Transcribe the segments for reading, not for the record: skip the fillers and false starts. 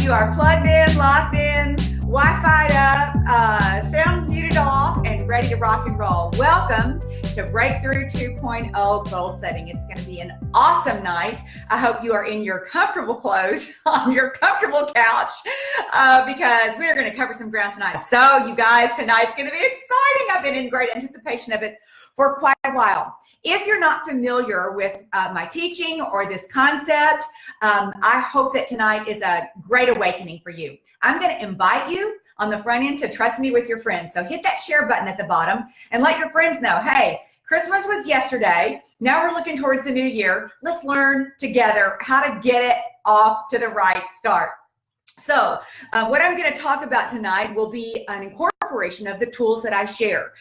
you are plugged in, locked in, Wi-Fi'd up, sound muted off, and ready to rock and roll. Welcome to Breakthrough 2.0 Goal Setting. It's going to be an awesome night. I hope you are in your comfortable clothes on your comfortable couch because we are going to cover some ground tonight. So you guys, tonight's going to be exciting. I've been in great anticipation of it for quite a while. If you're not familiar with my teaching or this concept, I hope that tonight is a great awakening for you. I'm going to invite you on the front end to trust me with your friends. So hit that share button at the bottom and let your friends know, hey, Christmas was yesterday. Now we're looking towards the new year. Let's learn together how to get it off to the right start. So what I'm going to talk about tonight will be an incorporation of the tools that I share,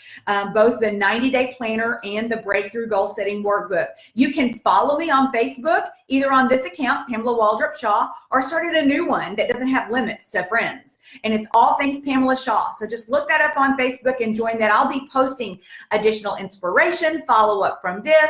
both the 90-day planner and the breakthrough goal setting workbook. You can follow me on Facebook, either on this account, Pamela Waldrop Shaw, or started a new one that doesn't have limits to friends. And it's all things Pamela Shaw. So just look that up on Facebook and join that. I'll be posting additional inspiration, follow up from this,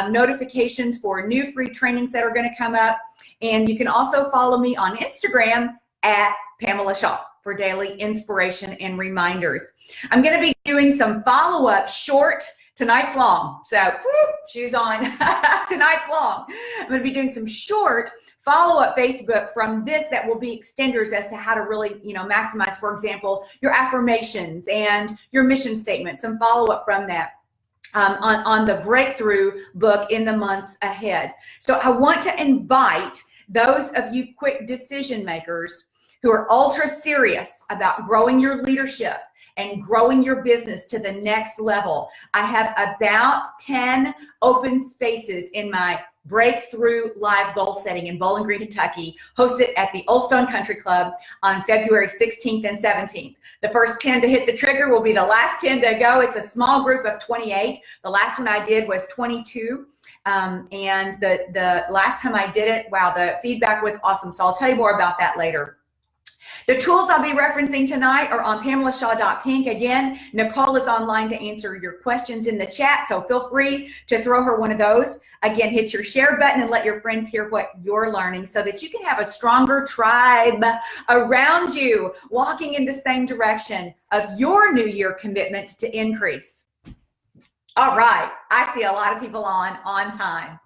notifications for new free trainings that are going to come up. And you can also follow me on Instagram at Pamela Shaw for daily inspiration and reminders. I'm going to be doing some follow-up short tonight's long. So shoes on, tonight's long. I'm going to be doing some short follow-up Facebook from this that will be extenders as to how to really, maximize, for example, your affirmations and your mission statement, some follow-up from that. On the breakthrough book in the months ahead. So I want to invite those of you quick decision makers who are ultra serious about growing your leadership and growing your business to the next level. I have about 10 open spaces in my Breakthrough Live Goal Setting in Bowling Green, Kentucky, hosted at the Old Stone Country Club on February 16th and 17th. The first 10 to hit the trigger will be the last 10 to go. It's a small group of 28. The last one I did was 22. And the last time I did it, wow, the feedback was awesome. So I'll tell you more about that later. The tools I'll be referencing tonight are on PamelaShaw.pink. Again, Nicole is online to answer your questions in the chat, so feel free to throw her one of those. Again, hit your share button and let your friends hear what you're learning so that you can have a stronger tribe around you walking in the same direction of your New Year commitment to increase. All right, I see a lot of people on time.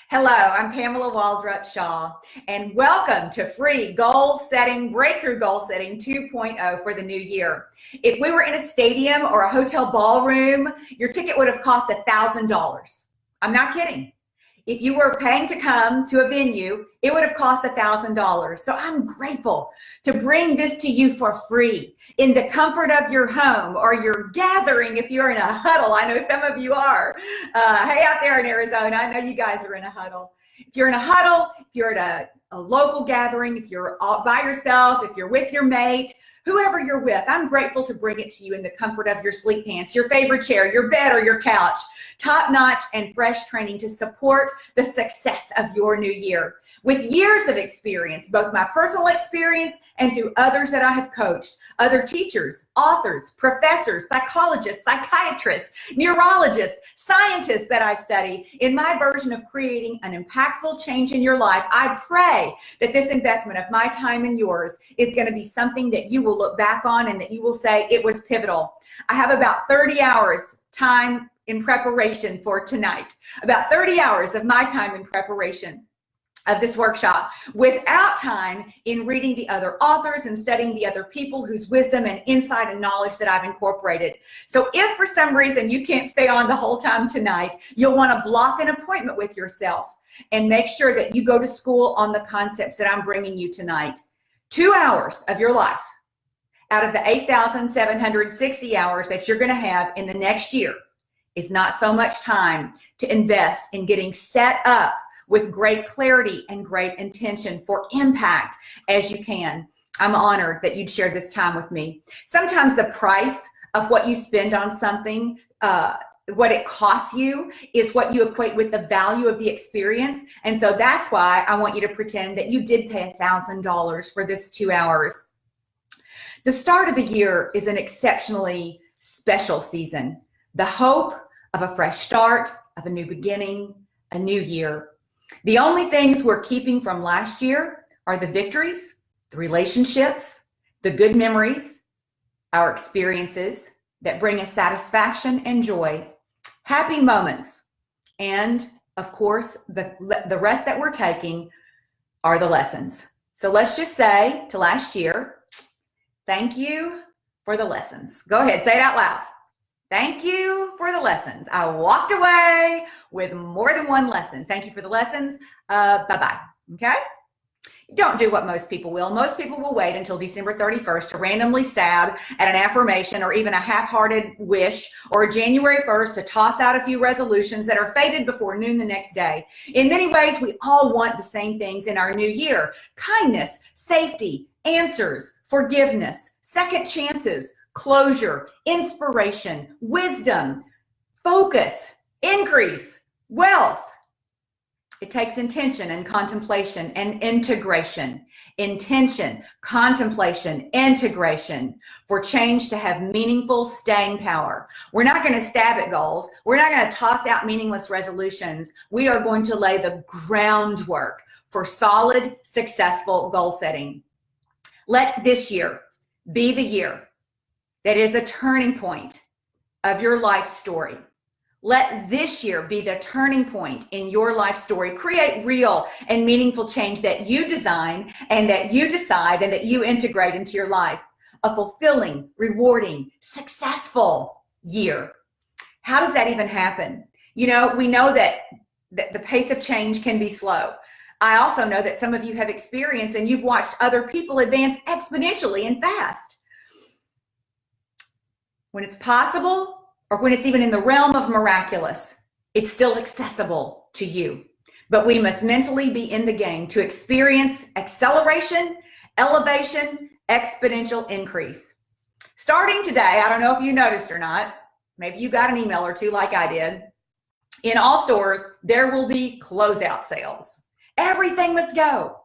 Hello, I'm Pamela Waldrop Shaw, and welcome to Free Goal Setting, Breakthrough Goal Setting 2.0 for the new year. If we were in a stadium or a hotel ballroom, your ticket would have cost $1,000. I'm not kidding. If you were paying to come to a venue, it would have cost $1,000. So I'm grateful to bring this to you for free in the comfort of your home or your gathering if you're in a huddle. I know some of you are. Hey, out there in Arizona, I know you guys are in a huddle. If you're in a huddle, if you're at a local gathering, if you're all by yourself, if you're with your mate, whoever you're with, I'm grateful to bring it to you in the comfort of your sleep pants, your favorite chair, your bed, or your couch. Top-notch and fresh training to support the success of your new year. With years of experience, both my personal experience and through others that I have coached, other teachers, authors, professors, psychologists, psychiatrists, neurologists, scientists that I study, in my version of creating an impactful change in your life, I pray that this investment of my time and yours is going to be something that you will look back on and that you will say it was pivotal. I have about 30 hours time in preparation for tonight, about 30 hours of my time in preparation of this workshop without time in reading the other authors and studying the other people whose wisdom and insight and knowledge that I've incorporated. So if for some reason you can't stay on the whole time tonight, you'll want to block an appointment with yourself and make sure that you go to school on the concepts that I'm bringing you tonight. 2 hours of your life out of the 8,760 hours that you're going to have in the next year is not so much time to invest in getting set up with great clarity and great intention for impact as you can. I'm honored that you'd share this time with me. Sometimes the price of what you spend on something, what it costs you, is what you equate with the value of the experience. And so that's why I want you to pretend that you did pay $1,000 for this 2 hours. The start of the year is an exceptionally special season. The hope of a fresh start, of a new beginning, a new year. The only things we're keeping from last year are the victories the relationships, the good memories, our experiences that bring us satisfaction and joy, happy moments, and of course, the rest that we're taking are the lessons. So let's just say to last year, thank you for the lessons. Go ahead, say it out loud. Thank you for the lessons. I walked away with more than one lesson. Thank you for the lessons. Bye-bye, okay? Don't do what most people will. Most people will wait until December 31st to randomly stab at an affirmation or even a half-hearted wish, or January 1st to toss out a few resolutions that are faded before noon the next day. In many ways, we all want the same things in our new year: kindness, safety, answers, forgiveness, second chances, closure, inspiration, wisdom, focus, increase, wealth. It takes intention and contemplation and integration. Intention, contemplation, integration for change to have meaningful staying power. We're not going to stab at goals. We're not going to toss out meaningless resolutions. We are going to lay the groundwork for solid, successful goal setting. Let this year be the year that is a turning point of your life story. Let this year be the turning point in your life story. Create real and meaningful change that you design and that you decide and that you integrate into your life. A fulfilling, rewarding, successful year. How does that even happen? You know, we know that the pace of change can be slow. I also know that some of you have experienced and you've watched other people advance exponentially and fast. When it's possible, or when it's even in the realm of miraculous, it's still accessible to you. But we must mentally be in the game to experience acceleration, elevation, exponential increase. Starting today, I don't know if you noticed or not, maybe you got an email or two like I did. In all stores, there will be closeout sales. Everything must go.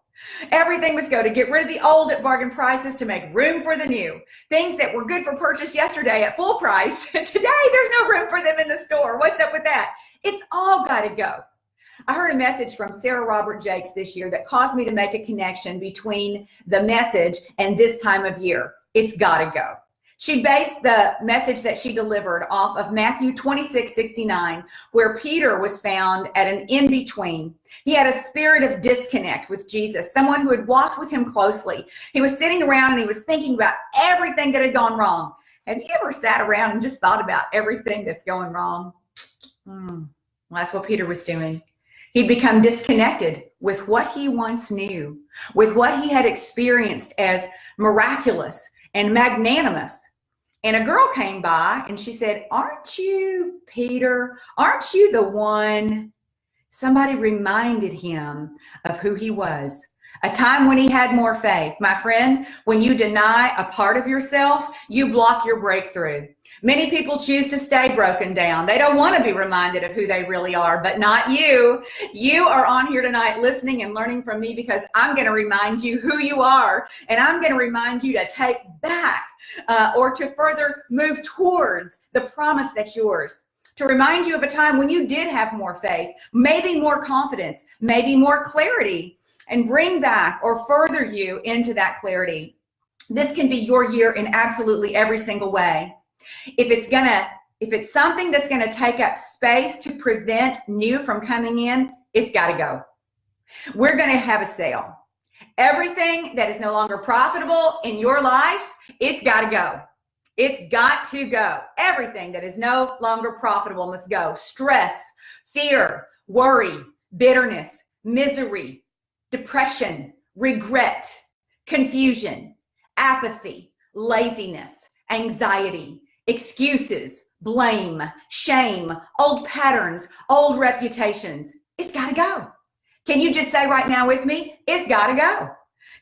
Everything must go to get rid of the old at bargain prices to make room for the new. Things that were good for purchase yesterday at full price, today there's no room for them in the store. What's up with that? It's all got to go. I heard a message from Sarah Robert Jakes this year that caused me to make a connection between the message and this time of year. It's got to go. She based the message that she delivered off of Matthew 26:69, where Peter was found at an in-between. He had a spirit of disconnect with Jesus, someone who had walked with him closely. He was sitting around and he was thinking about everything that had gone wrong. Have you ever sat around and just thought about everything that's going wrong? Well, that's what Peter was doing. He'd become disconnected with what he once knew, with what he had experienced as miraculous and magnanimous. And a girl came by and she said, "Aren't you Peter? Aren't you the one?" Somebody reminded him of who he was. A time when he had more faith. My friend, when you deny a part of yourself, you block your breakthrough. Many people choose to stay broken down. They don't want to be reminded of who they really are, but not you. You are on here tonight listening and learning from me because I'm going to remind you who you are, and I'm going to remind you to take back or to further move towards the promise that's yours. To remind you of a time when you did have more faith, maybe more confidence, maybe more clarity, and bring back or further you into that clarity. This can be your year in absolutely every single way. If it's something that's going to take up space to prevent new from coming in, it's got to go. We're going to have a sale. Everything that is no longer profitable in your life, it's got to go. It's got to go. Everything that is no longer profitable must go. Stress, fear, worry, bitterness, misery, depression, regret, confusion, apathy, laziness, anxiety, excuses, blame, shame, old patterns, old reputations. It's got to go. Can you just say right now with me, it's got to go?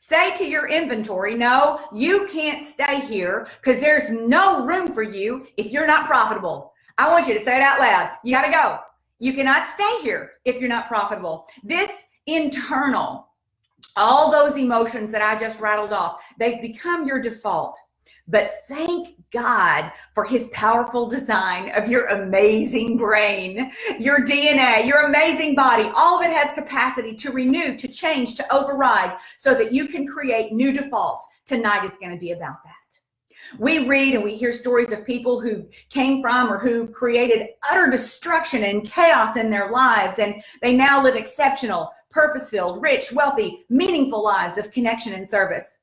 Say to your inventory, no, you can't stay here because there's no room for you if you're not profitable. I want you to say it out loud. You got to go. You cannot stay here if you're not profitable. This internal, all those emotions that I just rattled off, they've become your default. But thank God for his powerful design of your amazing brain, your DNA, your amazing body. All of it has capacity to renew, to change, to override so that you can create new defaults. Tonight is going to be about that. We read and we hear stories of people who came from or who created utter destruction and chaos in their lives, and they now live exceptional, purpose-filled, rich, wealthy, meaningful lives of connection and service.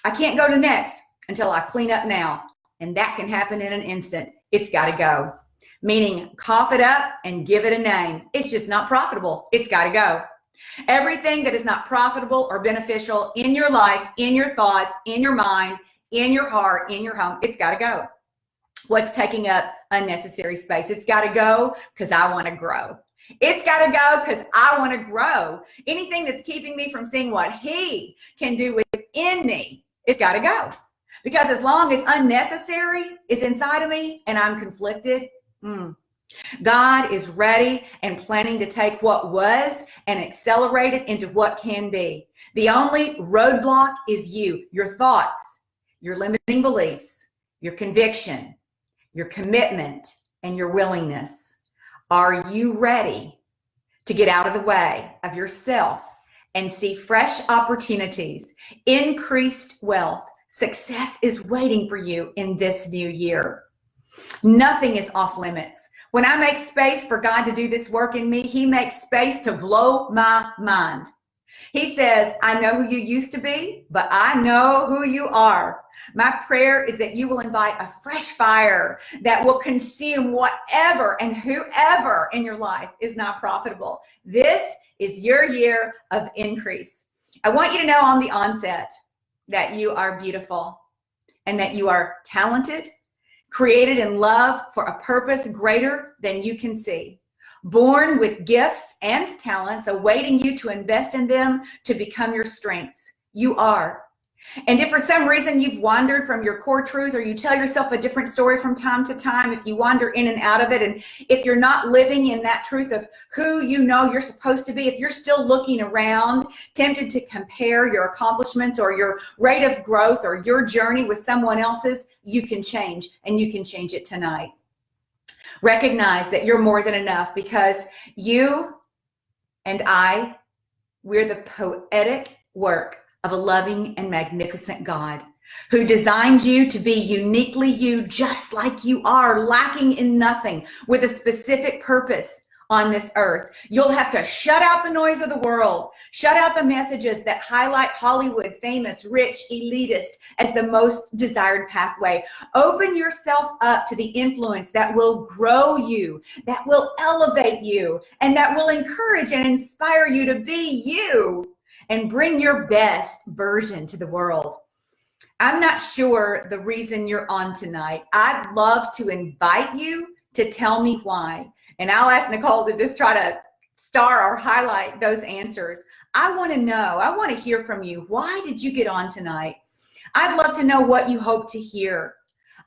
I can't go to next until I clean up now, and that can happen in an instant. It's got to go. Meaning, cough it up and give it a name. It's just not profitable. It's got to go. Everything that is not profitable or beneficial in your life, in your thoughts, in your mind, in your heart, in your home, it's got to go. What's taking up unnecessary space? It's got to go because I want to grow. It's got to go because I want to grow. Anything that's keeping me from seeing what he can do within me, it's got to go. Because as long as unnecessary is inside of me and I'm conflicted, God is ready and planning to take what was and accelerate it into what can be. The only roadblock is you, your thoughts, your limiting beliefs, your conviction, your commitment, and your willingness. Are you ready to get out of the way of yourself and see fresh opportunities, increased wealth? Success is waiting for you in this new year. Nothing is off limits. When I make space for God to do this work in me, he makes space to blow my mind. He says, I know who you used to be, but I know who you are. My prayer is that you will invite a fresh fire that will consume whatever and whoever in your life is not profitable. This is your year of increase. I want you to know on the onset that you are beautiful and that you are talented, created in love for a purpose greater than you can see. Born with gifts and talents awaiting you to invest in them to become your strengths. You are. And if for some reason you've wandered from your core truth, or you tell yourself a different story from time to time, if you wander in and out of it, and if you're not living in that truth of who you know you're supposed to be, if you're still looking around, tempted to compare your accomplishments or your rate of growth or your journey with someone else's, you can change, and you can change it tonight. Recognize that you're more than enough, because you and we're the poetic work of a loving and magnificent God who designed you to be uniquely you, just like you are, lacking in nothing, with a specific purpose on this earth. You'll have to shut out the noise of the world, shut out the messages that highlight Hollywood, famous, rich, elitist as the most desired pathway. Open yourself up to the influence that will grow you, that will elevate you, and that will encourage and inspire you to be you and bring your best version to the world. I'm not sure the reason you're on tonight. I'd love to invite you to tell me why. And I'll ask Nicole to just try to star or highlight those answers. I want to know. I want to hear from you. Why did you get on tonight? I'd love to know what you hope to hear.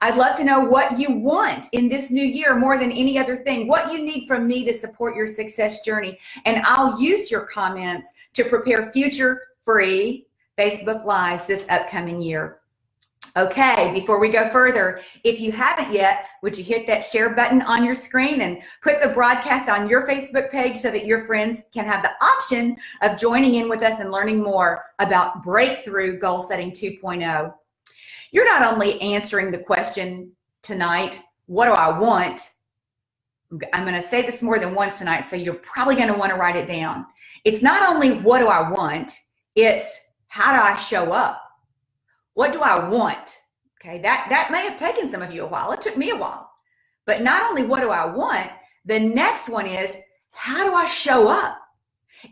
I'd love to know what you want in this new year more than any other thing, what you need from me to support your success journey. And I'll use your comments to prepare future free Facebook Lives this upcoming year. Okay, before we go further, if you haven't yet, would you hit that share button on your screen and put the broadcast on your Facebook page so that your friends can have the option of joining in with us and learning more about Breakthrough Goal Setting 2.0. You're not only answering the question tonight, what do I want? I'm going to say this more than once tonight, so you're probably going to want to write it down. It's not only what do I want, it's how do I show up? What do I want? Okay, that may have taken some of you a while. It took me a while. But not only what do I want, the next one is how do I show up?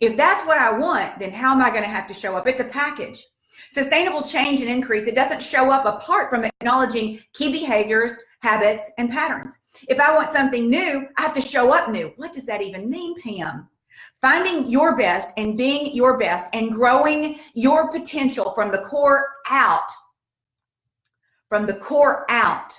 If that's what I want, then how am I going to have to show up? It's a package. Sustainable change and increase, it doesn't show up apart from acknowledging key behaviors, habits, and patterns. If I want something new, I have to show up new. What does that even mean, Pam? Finding your best and being your best and growing your potential from the core out. From the core out.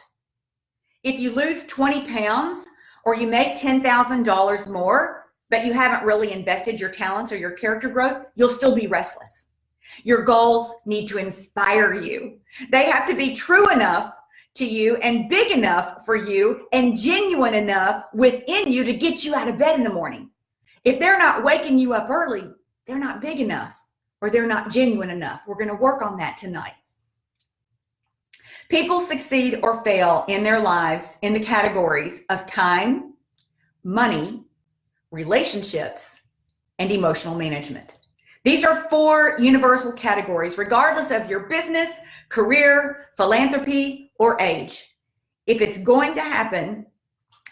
If you lose 20 pounds or you make $10,000 more, but you haven't really invested your talents or your character growth, you'll still be restless. Your goals need to inspire you. They have to be true enough to you and big enough for you and genuine enough within you to get you out of bed in the morning. If they're not waking you up early, they're not big enough or they're not genuine enough. We're going to work on that tonight. People succeed or fail in their lives in the categories of time, money, relationships, and emotional management. These are 4 universal categories, regardless of your business, career, philanthropy, or age. If it's going to happen,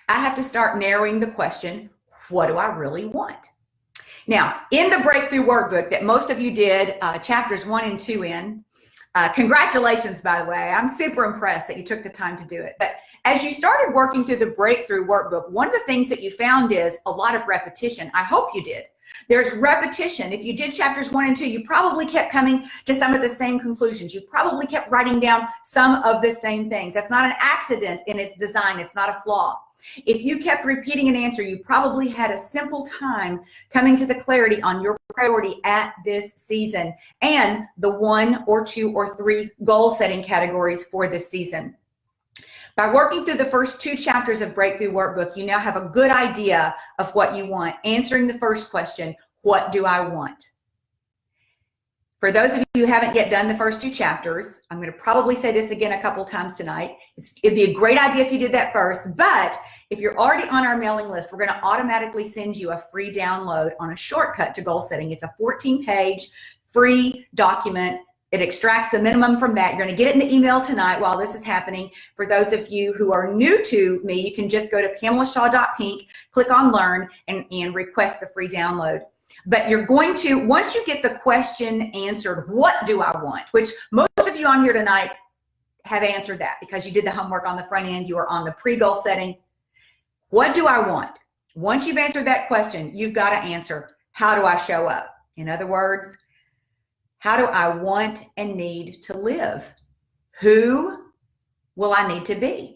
I have to start narrowing the question, what do I really want? Now, in the Breakthrough Workbook that most of you did chapters 1 and 2 in, congratulations, by the way. I'm super impressed that you took the time to do it. But as you started working through the Breakthrough Workbook, one of the things that you found is a lot of repetition. I hope you did. There's repetition. If you did chapters 1 and 2, you probably kept coming to some of the same conclusions. You probably kept writing down some of the same things. That's not an accident in its design. It's not a flaw. If you kept repeating an answer, you probably had a simple time coming to the clarity on your priority at this season and the 1 or 2 or 3 goal setting categories for this season. By working through the first 2 chapters of Breakthrough Workbook, you now have a good idea of what you want. Answering the first question, what do I want? For those of you who haven't yet done the first 2 chapters, I'm going to probably say this again a couple times tonight. It'd be a great idea if you did that first, but if you're already on our mailing list, we're going to automatically send you a free download on a shortcut to goal setting. It's a 14-page free document. It extracts the minimum from that. You're going to get it in the email tonight while this is happening. For those of you who are new to me, you can just go to pamelashaw.pink, click on Learn, and request the free download. But you're going to, once you get the question answered, what do I want? Which most of you on here tonight have answered that because you did the homework on the front end. You are on the pre-goal setting. What do I want? Once you've answered that question, you've got to answer, how do I show up? In other words, how do I want and need to live? Who will I need to be?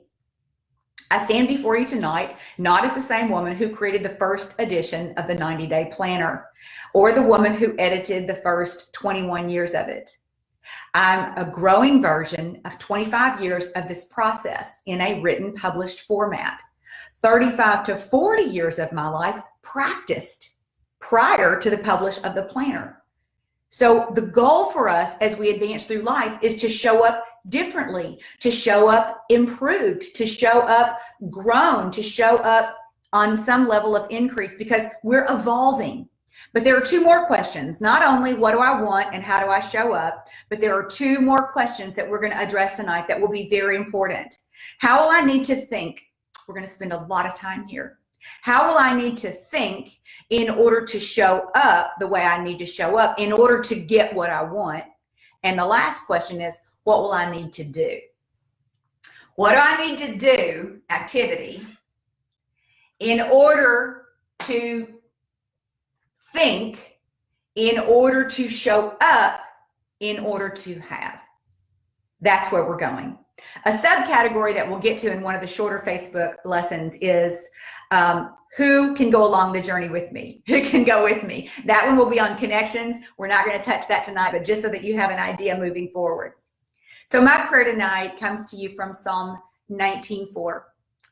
I stand before you tonight, not as the same woman who created the first edition of the 90-Day Planner, or the woman who edited the first 21 years of it. I'm a growing version of 25 years of this process in a written, published format. 35 to 40 years of my life practiced prior to the publish of the planner. So the goal for us as we advance through life is to show up differently, to show up improved, to show up grown, to show up on some level of increase because we're evolving. But there are 2 more questions. Not only what do I want and how do I show up, but there are 2 more questions that we're going to address tonight that will be very important. How will I need to think? We're going to spend a lot of time here. How will I need to think in order to show up the way I need to show up in order to get what I want? And the last question is, what will I need to do? What do I need to do, activity, in order to think, in order to show up, in order to have? That's where we're going. A subcategory that we'll get to in one of the shorter Facebook lessons is who can go along the journey with me? Who can go with me? That one will be on connections. We're not going to touch that tonight, but just so that you have an idea moving forward. So my prayer tonight comes to you from Psalm 19:4,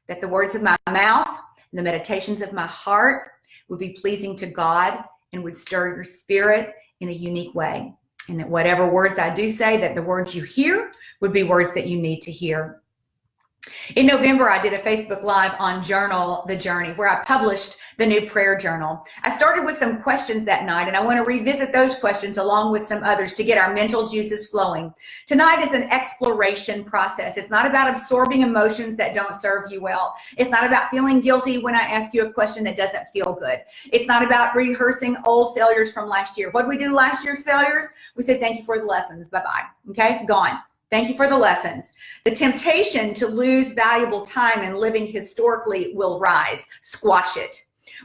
that the words of my mouth and the meditations of my heart would be pleasing to God and would stir your spirit in a unique way. And that whatever words I do say, that the words you hear would be words that you need to hear. In November, I did a Facebook Live on Journal the Journey, where I published the new prayer journal. I started with some questions that night, and I want to revisit those questions along with some others to get our mental juices flowing. Tonight is an exploration process. It's not about absorbing emotions that don't serve you well. It's not about feeling guilty when I ask you a question that doesn't feel good. It's not about rehearsing old failures from last year. What did we do last year's failures? We said, thank you for the lessons. Bye-bye. Okay, gone. Thank you for the lessons. The temptation to lose valuable time in living historically will rise. Squash it.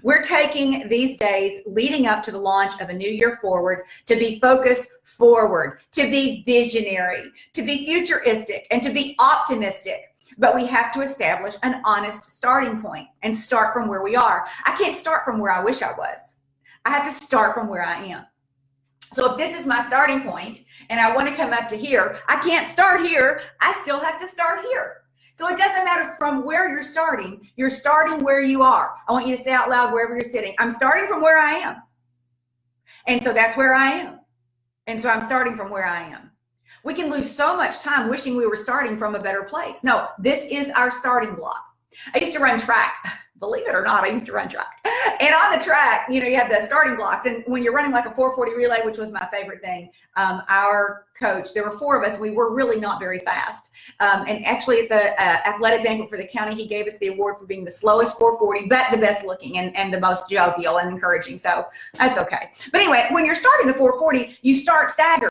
We're taking these days leading up to the launch of a new year forward to be focused forward, to be visionary, to be futuristic, and to be optimistic. But we have to establish an honest starting point and start from where we are. I can't start from where I wish I was. I have to start from where I am. So if this is my starting point and I want to come up to here, I can't start here. I still have to start here. So it doesn't matter from where you're starting where you are. I want you to say out loud wherever you're sitting, I'm starting from where I am. And so that's where I am. And so I'm starting from where I am. We can lose so much time wishing we were starting from a better place. No, this is our starting block. I used to run track. Believe it or not, I used to run track. And on the track, you have the starting blocks. And when you're running like a 440 relay, which was my favorite thing, our coach, there were 4 of us. We were really not very fast. And actually at the athletic banquet for the county, he gave us the award for being the slowest 440, but the best looking and the most jovial and encouraging. So that's okay. But anyway, when you're starting the 440, you start staggered.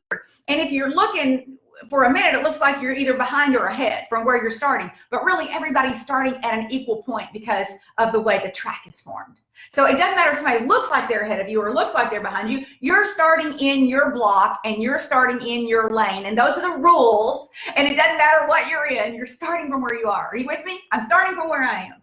And if you're looking for a minute, it looks like you're either behind or ahead from where you're starting, but really everybody's starting at an equal point because of the way the track is formed. So it doesn't matter if somebody looks like they're ahead of you or looks like they're behind you. You're starting in your block and you're starting in your lane, and those are the rules, and it doesn't matter what you're in. You're starting from where you are. Are you with me? I'm starting from where I am.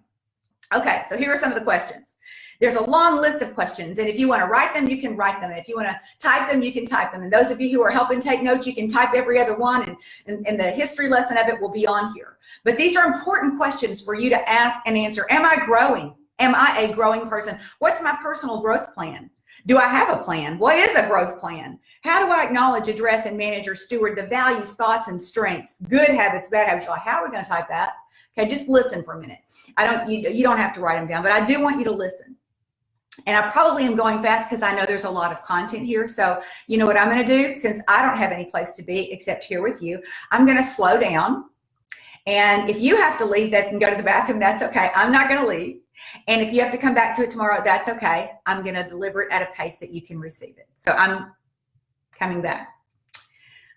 Okay, so here are some of the questions. There's a long list of questions, and if you want to write them, you can write them. And if you want to type them, you can type them. And those of you who are helping take notes, you can type every other one, and the history lesson of it will be on here. But these are important questions for you to ask and answer. Am I growing? Am I a growing person? What's my personal growth plan? Do I have a plan? What is a growth plan? How do I acknowledge, address, and manage or steward the values, thoughts, and strengths, good habits, bad habits? You're like, how are we going to type that? Okay, just listen for a minute. You don't have to write them down, but I do want you to listen. And I probably am going fast because I know there's a lot of content here. So you know what I'm going to do? Since I don't have any place to be except here with you, I'm going to slow down. And if you have to leave that and go to the bathroom, that's okay. I'm not going to leave. And if you have to come back to it tomorrow, that's okay. I'm going to deliver it at a pace that you can receive it. So I'm coming back.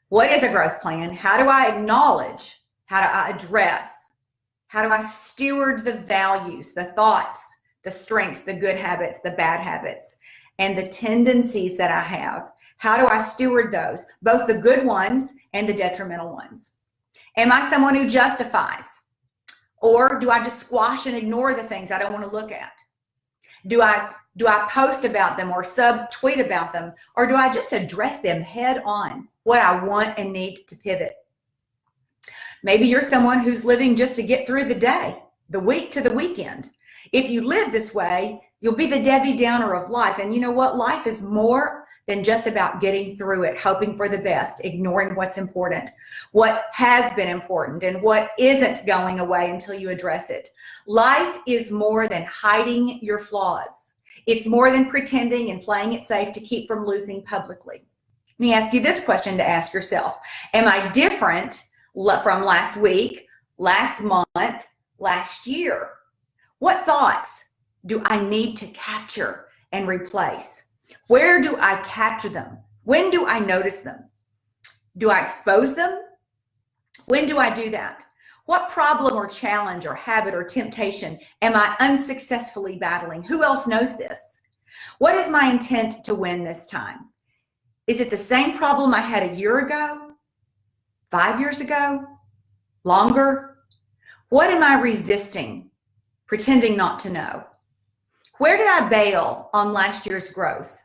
What is a growth plan? How do I acknowledge? How do I address? How do I steward the values, the thoughts, the strengths, the good habits, the bad habits, and the tendencies that I have? How do I steward those, both the good ones and the detrimental ones? Am I someone who justifies? Or do I just squash and ignore the things I don't want to look at? Do I post about them or sub-tweet about them? Or do I just address them head on, what I want and need to pivot? Maybe you're someone who's living just to get through the day, the week to the weekend. If you live this way, you'll be the Debbie Downer of life. And you know what? Life is more than just about getting through it, hoping for the best, ignoring what's important, what has been important, and what isn't going away until you address it. Life is more than hiding your flaws. It's more than pretending and playing it safe to keep from losing publicly. Let me ask you this question to ask yourself. Am I different from last week, last month, last year? What thoughts do I need to capture and replace? Where do I capture them? When do I notice them? Do I expose them? When do I do that? What problem or challenge or habit or temptation am I unsuccessfully battling? Who else knows this? What is my intent to win this time? Is it the same problem I had a year ago? 5 years ago? Longer? What am I resisting? Pretending not to know? Where did I bail on last year's growth?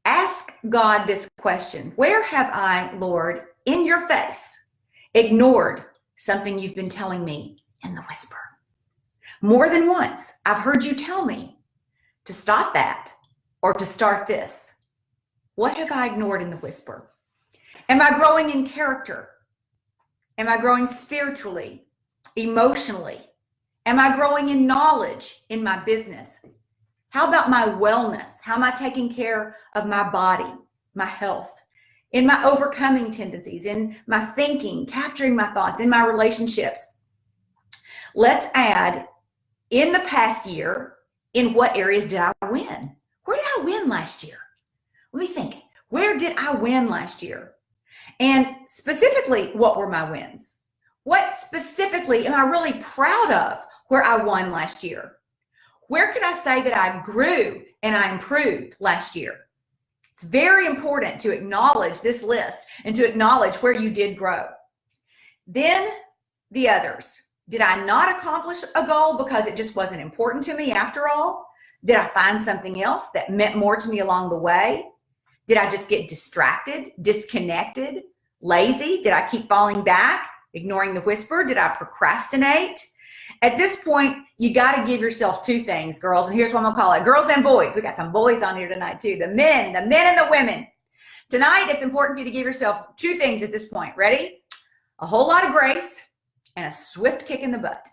Ask God this question. Where have I, Lord, in your face, ignored something you've been telling me in the whisper? More than once, I've heard you tell me to stop that or to start this. What have I ignored in the whisper? Am I growing in character? Am I growing spiritually, emotionally? Am I growing in knowledge in my business? How about my wellness? How am I taking care of my body, my health, in my overcoming tendencies, in my thinking, capturing my thoughts, in my relationships? Let's add, in the past year, in what areas did I win? Where did I win last year? Let me think. Where did I win last year? And specifically, what were my wins? What specifically am I really proud of where I won last year? Where could I say that I grew and I improved last year? It's very important to acknowledge this list and to acknowledge where you did grow. Then the others. Did I not accomplish a goal because it just wasn't important to me after all? Did I find something else that meant more to me along the way? Did I just get distracted, disconnected, lazy? Did I keep falling back, ignoring the whisper? Did I procrastinate? At this point, you got to give yourself two things, girls. And here's what I'm going to call it. Girls and boys. We got some boys on here tonight too. The men and the women. Tonight, it's important for you to give yourself two things at this point. Ready? A whole lot of grace and a swift kick in the butt.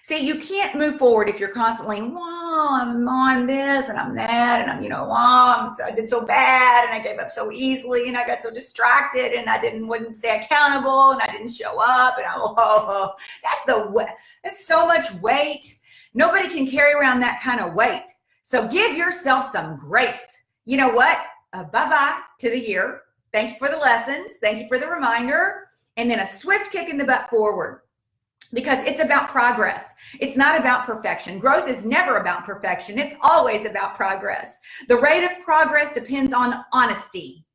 See, you can't move forward if you're constantly, I'm on this and I'm that and I did so bad and I gave up so easily and I got so distracted and I wouldn't stay accountable and I didn't show up and that's so much weight. Nobody can carry around that kind of weight. So give yourself some grace. You know what? Bye-bye to the year. Thank you for the lessons. Thank you for the reminder. And then a swift kick in the butt forward. Because it's about progress. It's not about perfection. Growth is never about perfection. It's always about progress. The rate of progress depends on honesty,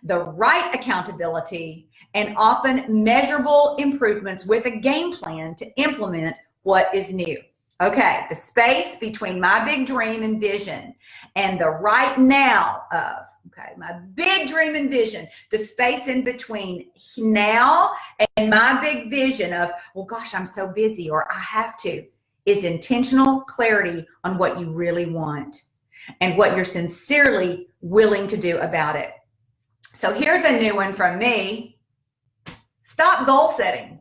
the right accountability, and often measurable improvements with a game plan to implement what is new. Okay, the space between my big dream and vision and the right now of, my big dream and vision, the space in between now and my big vision of, well, gosh, I'm so busy or I have to, is intentional clarity on what you really want and what you're sincerely willing to do about it. So here's a new one from me. Stop goal setting.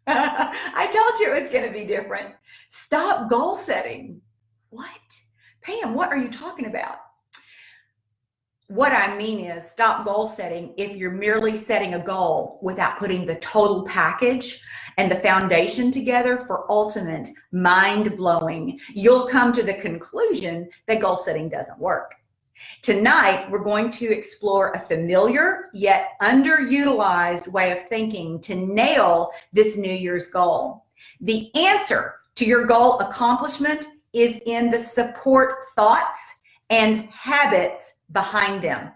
I told you it was going to be different. Stop goal setting. What? Pam, what are you talking about? What I mean is stop goal setting if you're merely setting a goal without putting the total package and the foundation together for ultimate mind-blowing. You'll come to the conclusion that goal setting doesn't work. Tonight, we're going to explore a familiar yet underutilized way of thinking to nail this New Year's goal. The answer to your goal accomplishment is in the support thoughts and habits behind them.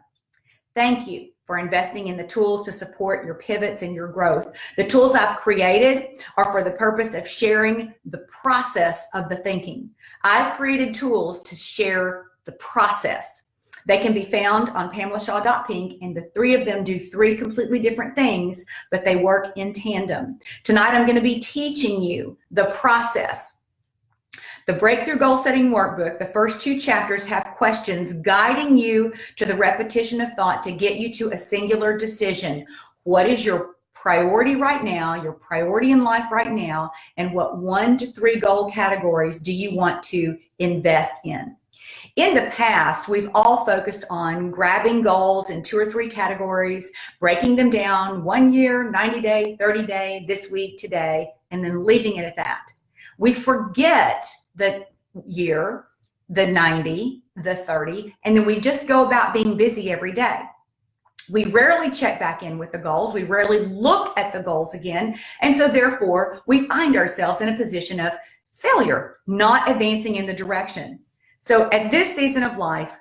Thank you for investing in the tools to support your pivots and your growth. The tools I've created are for the purpose of sharing the process of the thinking. I've created tools to share the process. They can be found on PamelaShaw.pink, and the three of them do three completely different things, but they work in tandem. Tonight, I'm going to be teaching you the process. The Breakthrough Goal Setting Workbook, the first two chapters have questions guiding you to the repetition of thought to get you to a singular decision. What is your priority right now, your priority in life right now, and what 1 to 3 goal categories do you want to invest in? In the past, we've all focused on grabbing goals in 2 or 3 categories, breaking them down 1 year, 90 day, 30 day, this week, today, and then leaving it at that. We forget the year, the 90, the 30, and then we just go about being busy every day. We rarely check back in with the goals. We rarely look at the goals again. And so therefore, we find ourselves in a position of failure, not advancing in the direction. So at this season of life,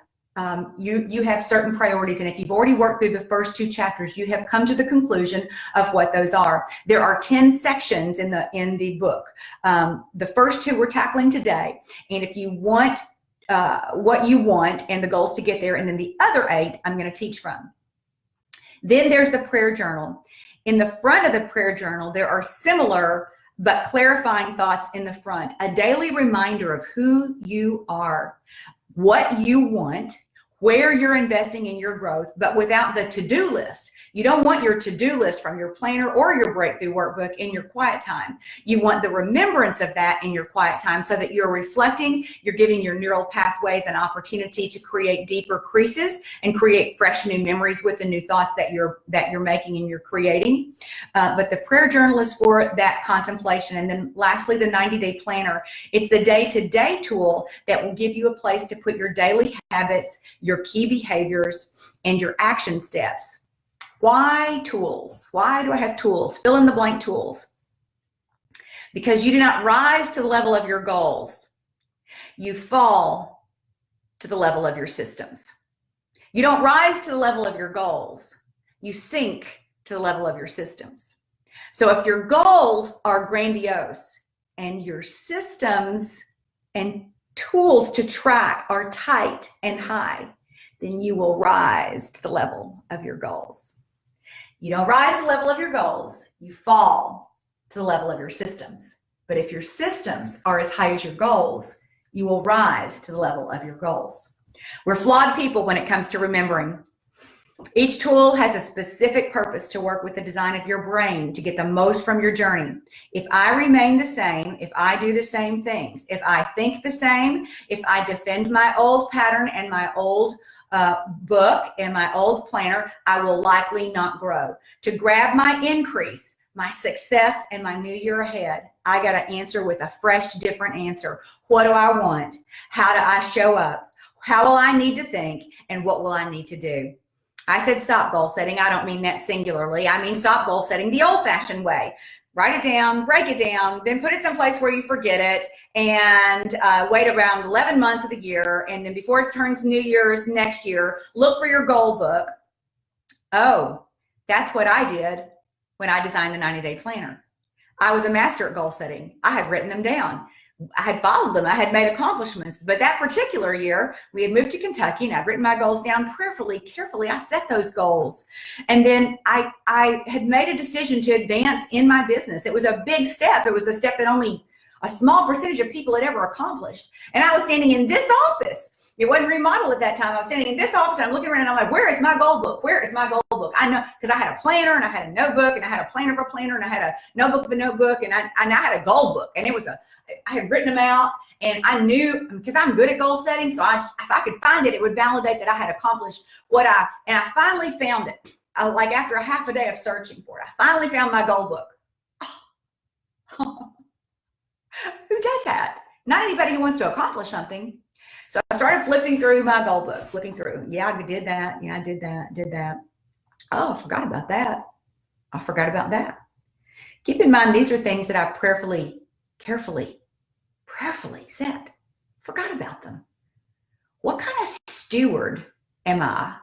you have certain priorities, and if you've already worked through the first 2 chapters, you have come to the conclusion of what those are. There are 10 sections in the book. The first 2 we're tackling today, and if you want what you want and the goals to get there, and then the other 8 I'm going to teach from. Then there's the prayer journal. In the front of the prayer journal, there are similar but clarifying thoughts in the front, a daily reminder of who you are, what you want, where you're investing in your growth, but without the to-do list. You don't want your to-do list from your planner or your breakthrough workbook in your quiet time. You want the remembrance of that in your quiet time so that you're reflecting, you're giving your neural pathways an opportunity to create deeper creases and create fresh new memories with the new thoughts that you're making and you're creating. But the prayer journal is for that contemplation. And then lastly, the 90-day planner. It's the day-to-day tool that will give you a place to put your daily habits, your key behaviors, and your action steps. Why tools? Why do I have tools? Fill in the blank tools. Because you do not rise to the level of your goals. You fall to the level of your systems. You don't rise to the level of your goals. You sink to the level of your systems. So if your goals are grandiose and your systems and tools to track are tight and high, then you will rise to the level of your goals. You don't rise to the level of your goals, you fall to the level of your systems. But if your systems are as high as your goals, you will rise to the level of your goals. We're flawed people when it comes to remembering. Each tool has a specific purpose to work with the design of your brain to get the most from your journey. If I remain the same, if I do the same things, if I think the same, if I defend my old pattern and my old book and my old planner, I will likely not grow. To grab my increase, my success, and my new year ahead, I got to answer with a fresh, different answer. What do I want? How do I show up? How will I need to think? And what will I need to do? I said stop goal setting. I don't mean that singularly. I mean stop goal setting the old-fashioned way. Write it down, break it down, then put it someplace where you forget it, and wait around 11 months of the year, and then before it turns New Year's next year, look for your goal book. Oh, that's what I did when I designed the 90-day planner. I was a master at goal setting. I had written them down. I had followed them. I had made accomplishments. But that particular year, we had moved to Kentucky, and I'd written my goals down prayerfully, carefully. I set those goals. And then I had made a decision to advance in my business. It was a big step. It was a step that only a small percentage of people had ever accomplished. And I was standing in this office. It wasn't remodeled at that time. I was standing in this office, and I'm looking around, and I'm like, where is my goal book? Where is my goal book? I know, because I had a planner, and I had a notebook, and I had a planner of a planner, and I had a notebook of a notebook, and I had a goal book, and I had written them out, and I knew, because I'm good at goal setting, so if I could find it, it would validate that I had accomplished and I finally found it, like after a half a day of searching for it. I finally found my goal book. Who does that? Not anybody who wants to accomplish something. So I started flipping through my goal book, flipping through. Yeah, I did that. Yeah, I did that. Oh, I forgot about that. I forgot about that. Keep in mind, these are things that I prayerfully, carefully, prayerfully said. Forgot about them. What kind of steward am I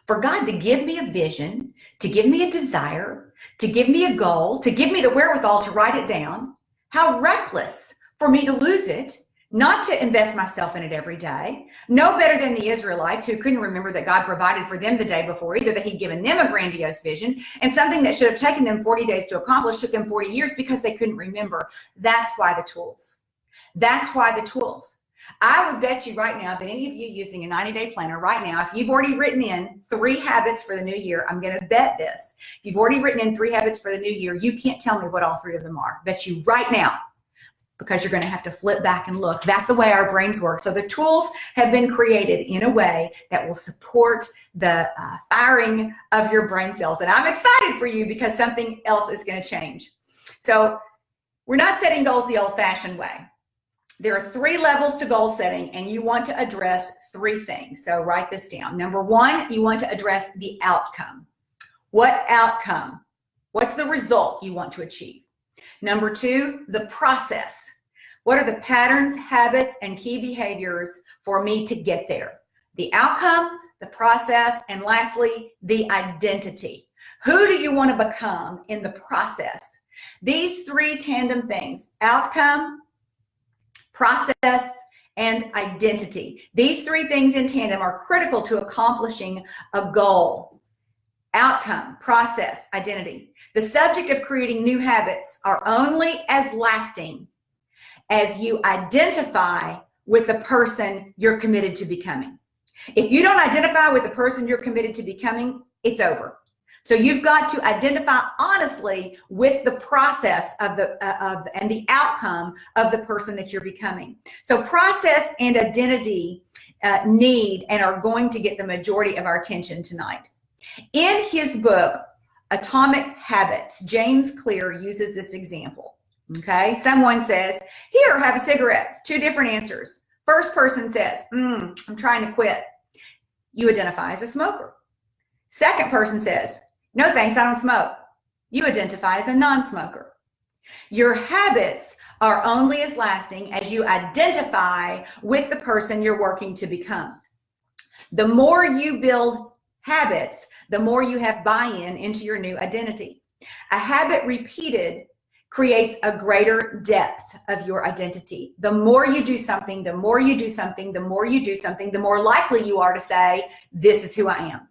for God to give me a vision, to give me a desire, to give me a goal, to give me the wherewithal to write it down? How reckless for me to lose it, not to invest myself in it every day. No better than the Israelites, who couldn't remember that God provided for them the day before, either that he'd given them a grandiose vision, and something that should have taken them 40 days to accomplish took them 40 years because they couldn't remember. That's why the tools. That's why the tools. I would bet you right now that any of you using a 90-day planner right now, if you've already written in 3 habits for the new year, I'm going to bet this. If you've already written in 3 habits for the new year, you can't tell me what all 3 of them are. Bet you right now, because you're going to have to flip back and look. That's the way our brains work. So the tools have been created in a way that will support the firing of your brain cells. And I'm excited for you because something else is going to change. So we're not setting goals the old-fashioned way. There are 3 levels to goal setting, and you want to address 3 things. So write this down. Number 1, you want to address the outcome. What outcome? What's the result you want to achieve? Number 2, the process. What are the patterns, habits, and key behaviors for me to get there? The outcome, the process, and lastly, the identity. Who do you want to become in the process? These 3 tandem things: outcome, process, and identity. These 3 things in tandem are critical to accomplishing a goal. Outcome, process, identity. The subject of creating new habits are only as lasting as you identify with the person you're committed to becoming. If you don't identify with the person you're committed to becoming, it's over. So you've got to identify honestly with the process of and the outcome of the person that you're becoming. So process and identity need and are going to get the majority of our attention tonight. In his book, Atomic Habits, James Clear uses this example. Okay, someone says, here, have a cigarette. 2 different answers. First person says, I'm trying to quit. You identify as a smoker. Second person says, no thanks, I don't smoke. You identify as a non-smoker. Your habits are only as lasting as you identify with the person you're working to become. The more you build habits, the more you have buy-in into your new identity. A habit repeated creates a greater depth of your identity. The more you do something, the more you do something, the more you do something, the more likely you are to say, this is who I am.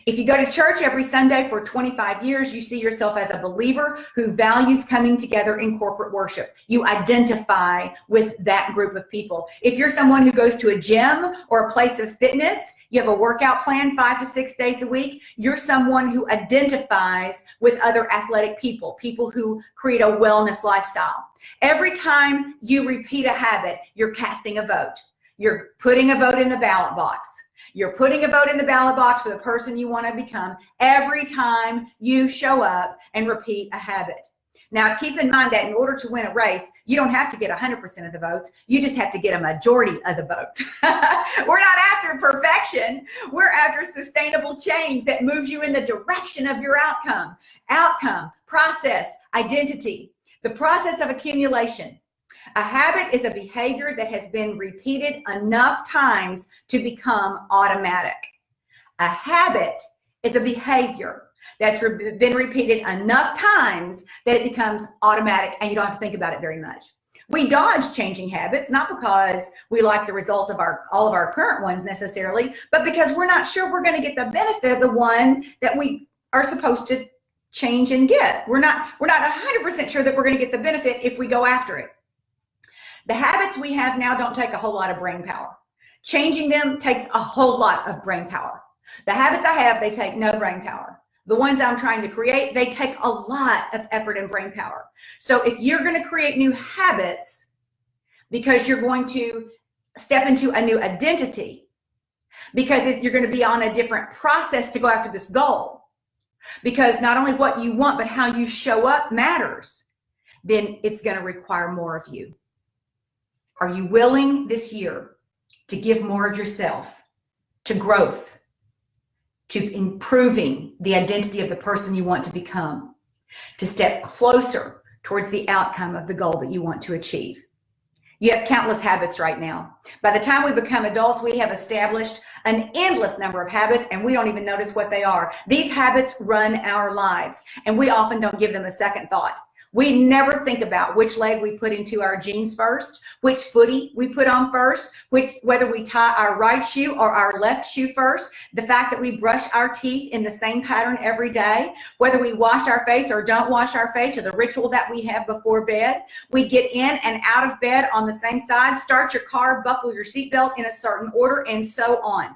If you go to church every Sunday for 25 years, you see yourself as a believer who values coming together in corporate worship. You identify with that group of people. If you're someone who goes to a gym or a place of fitness, you have a workout plan 5 to 6 days a week, you're someone who identifies with other athletic people, people who create a wellness lifestyle. Every time you repeat a habit, you're casting a vote. You're putting a vote in the ballot box. You're putting a vote in the ballot box for the person you want to become every time you show up and repeat a habit. Now, keep in mind that in order to win a race, you don't have to get 100% of the votes. You just have to get a majority of the votes. We're not after perfection. We're after sustainable change that moves you in the direction of your outcome. Outcome, process, identity, the process of accumulation. A habit is a behavior that has been repeated enough times to become automatic. A habit is a behavior that's been repeated enough times that it becomes automatic and you don't have to think about it very much. We dodge changing habits, not because we like the result of all of our current ones necessarily, but because we're not sure we're going to get the benefit of the one that we are supposed to change and get. We're not 100% sure that we're going to get the benefit if we go after it. The habits we have now don't take a whole lot of brain power. Changing them takes a whole lot of brain power. The habits I have, they take no brain power. The ones I'm trying to create, they take a lot of effort and brain power. So if you're going to create new habits because you're going to step into a new identity, because you're going to be on a different process to go after this goal, because not only what you want, but how you show up matters, then it's going to require more of you. Are you willing this year to give more of yourself to growth, to improving the identity of the person you want to become, to step closer towards the outcome of the goal that you want to achieve? You have countless habits right now. By the time we become adults, we have established an endless number of habits and we don't even notice what they are. These habits run our lives and we often don't give them a second thought. We never think about which leg we put into our jeans first, which footie we put on first, whether we tie our right shoe or our left shoe first, the fact that we brush our teeth in the same pattern every day, whether we wash our face or don't wash our face, or the ritual that we have before bed. We get in and out of bed on the same side, start your car, buckle your seatbelt in a certain order, and so on.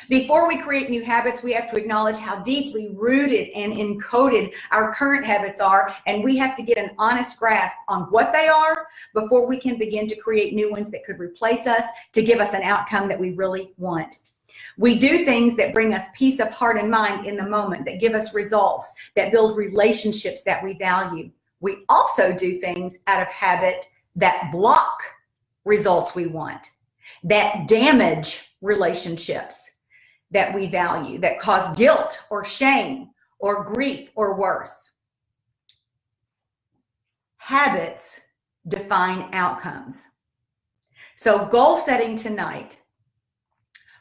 Before we create new habits, we have to acknowledge how deeply rooted and encoded our current habits are, and we have to get an honest grasp on what they are before we can begin to create new ones that could replace us to give us an outcome that we really want. We do things that bring us peace of heart and mind in the moment, that give us results, that build relationships that we value. We also do things out of habit that block results we want, that damage relationships that we value, that cause guilt or shame or grief or worse. Habits define outcomes. So goal setting tonight,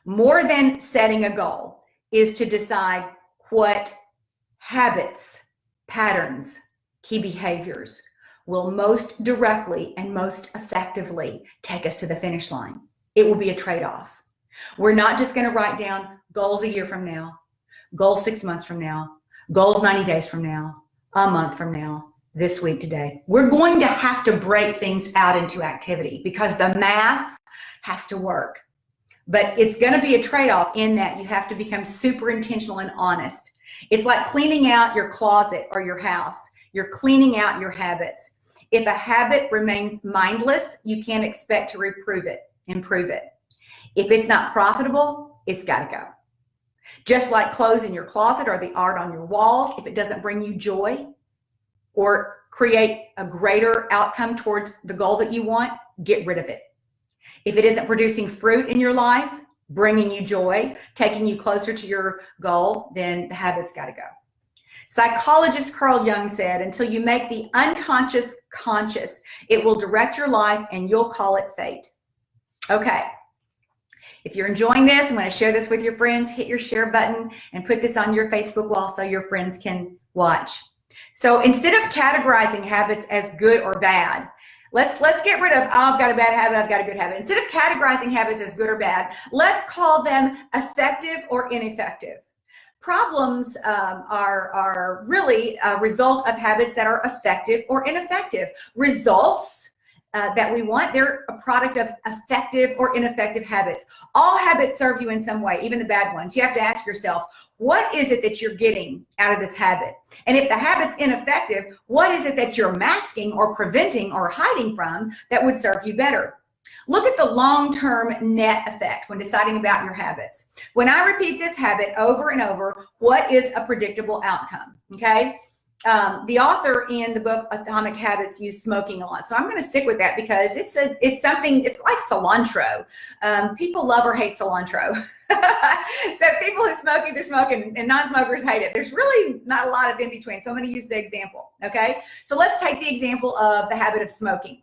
more than setting a goal, is to decide what habits, patterns, key behaviors will most directly and most effectively take us to the finish line. It will be a trade-off. We're not just going to write down goals a year from now, goals 6 months from now, goals 90 days from now, a month from now, this week, today. We're going to have to break things out into activity because the math has to work. But it's going to be a trade-off in that you have to become super intentional and honest. It's like cleaning out your closet or your house. You're cleaning out your habits. If a habit remains mindless, you can't expect to improve it. If it's not profitable, it's got to go. Just like clothes in your closet or the art on your walls, if it doesn't bring you joy or create a greater outcome towards the goal that you want, get rid of it. If it isn't producing fruit in your life, bringing you joy, taking you closer to your goal, then the habit's got to go. Psychologist Carl Jung said, until you make the unconscious conscious, it will direct your life and you'll call it fate. Okay. If you're enjoying this and want to share this with your friends, hit your share button and put this on your Facebook wall so your friends can watch. So instead of categorizing habits as good or bad, let's get rid of, oh, I've got a bad habit, I've got a good habit. Instead of categorizing habits as good or bad, let's call them effective or ineffective. Problems are really a result of habits that are effective or ineffective. Results that we want, they're a product of effective or ineffective habits. All habits serve you in some way, even the bad ones. You have to ask yourself, what is it that you're getting out of this habit? And if the habit's ineffective, what is it that you're masking or preventing or hiding from that would serve you better? Look at the long-term net effect when deciding about your habits. When I repeat this habit over and over, what is a predictable outcome? Okay. The author in the book Atomic Habits used smoking a lot, so I'm going to stick with that because it's like cilantro. People love or hate cilantro. So people who smoke either smoke and non-smokers hate it. There's really not a lot of in between, so I'm going to use the example. Okay, so let's take the example of the habit of smoking.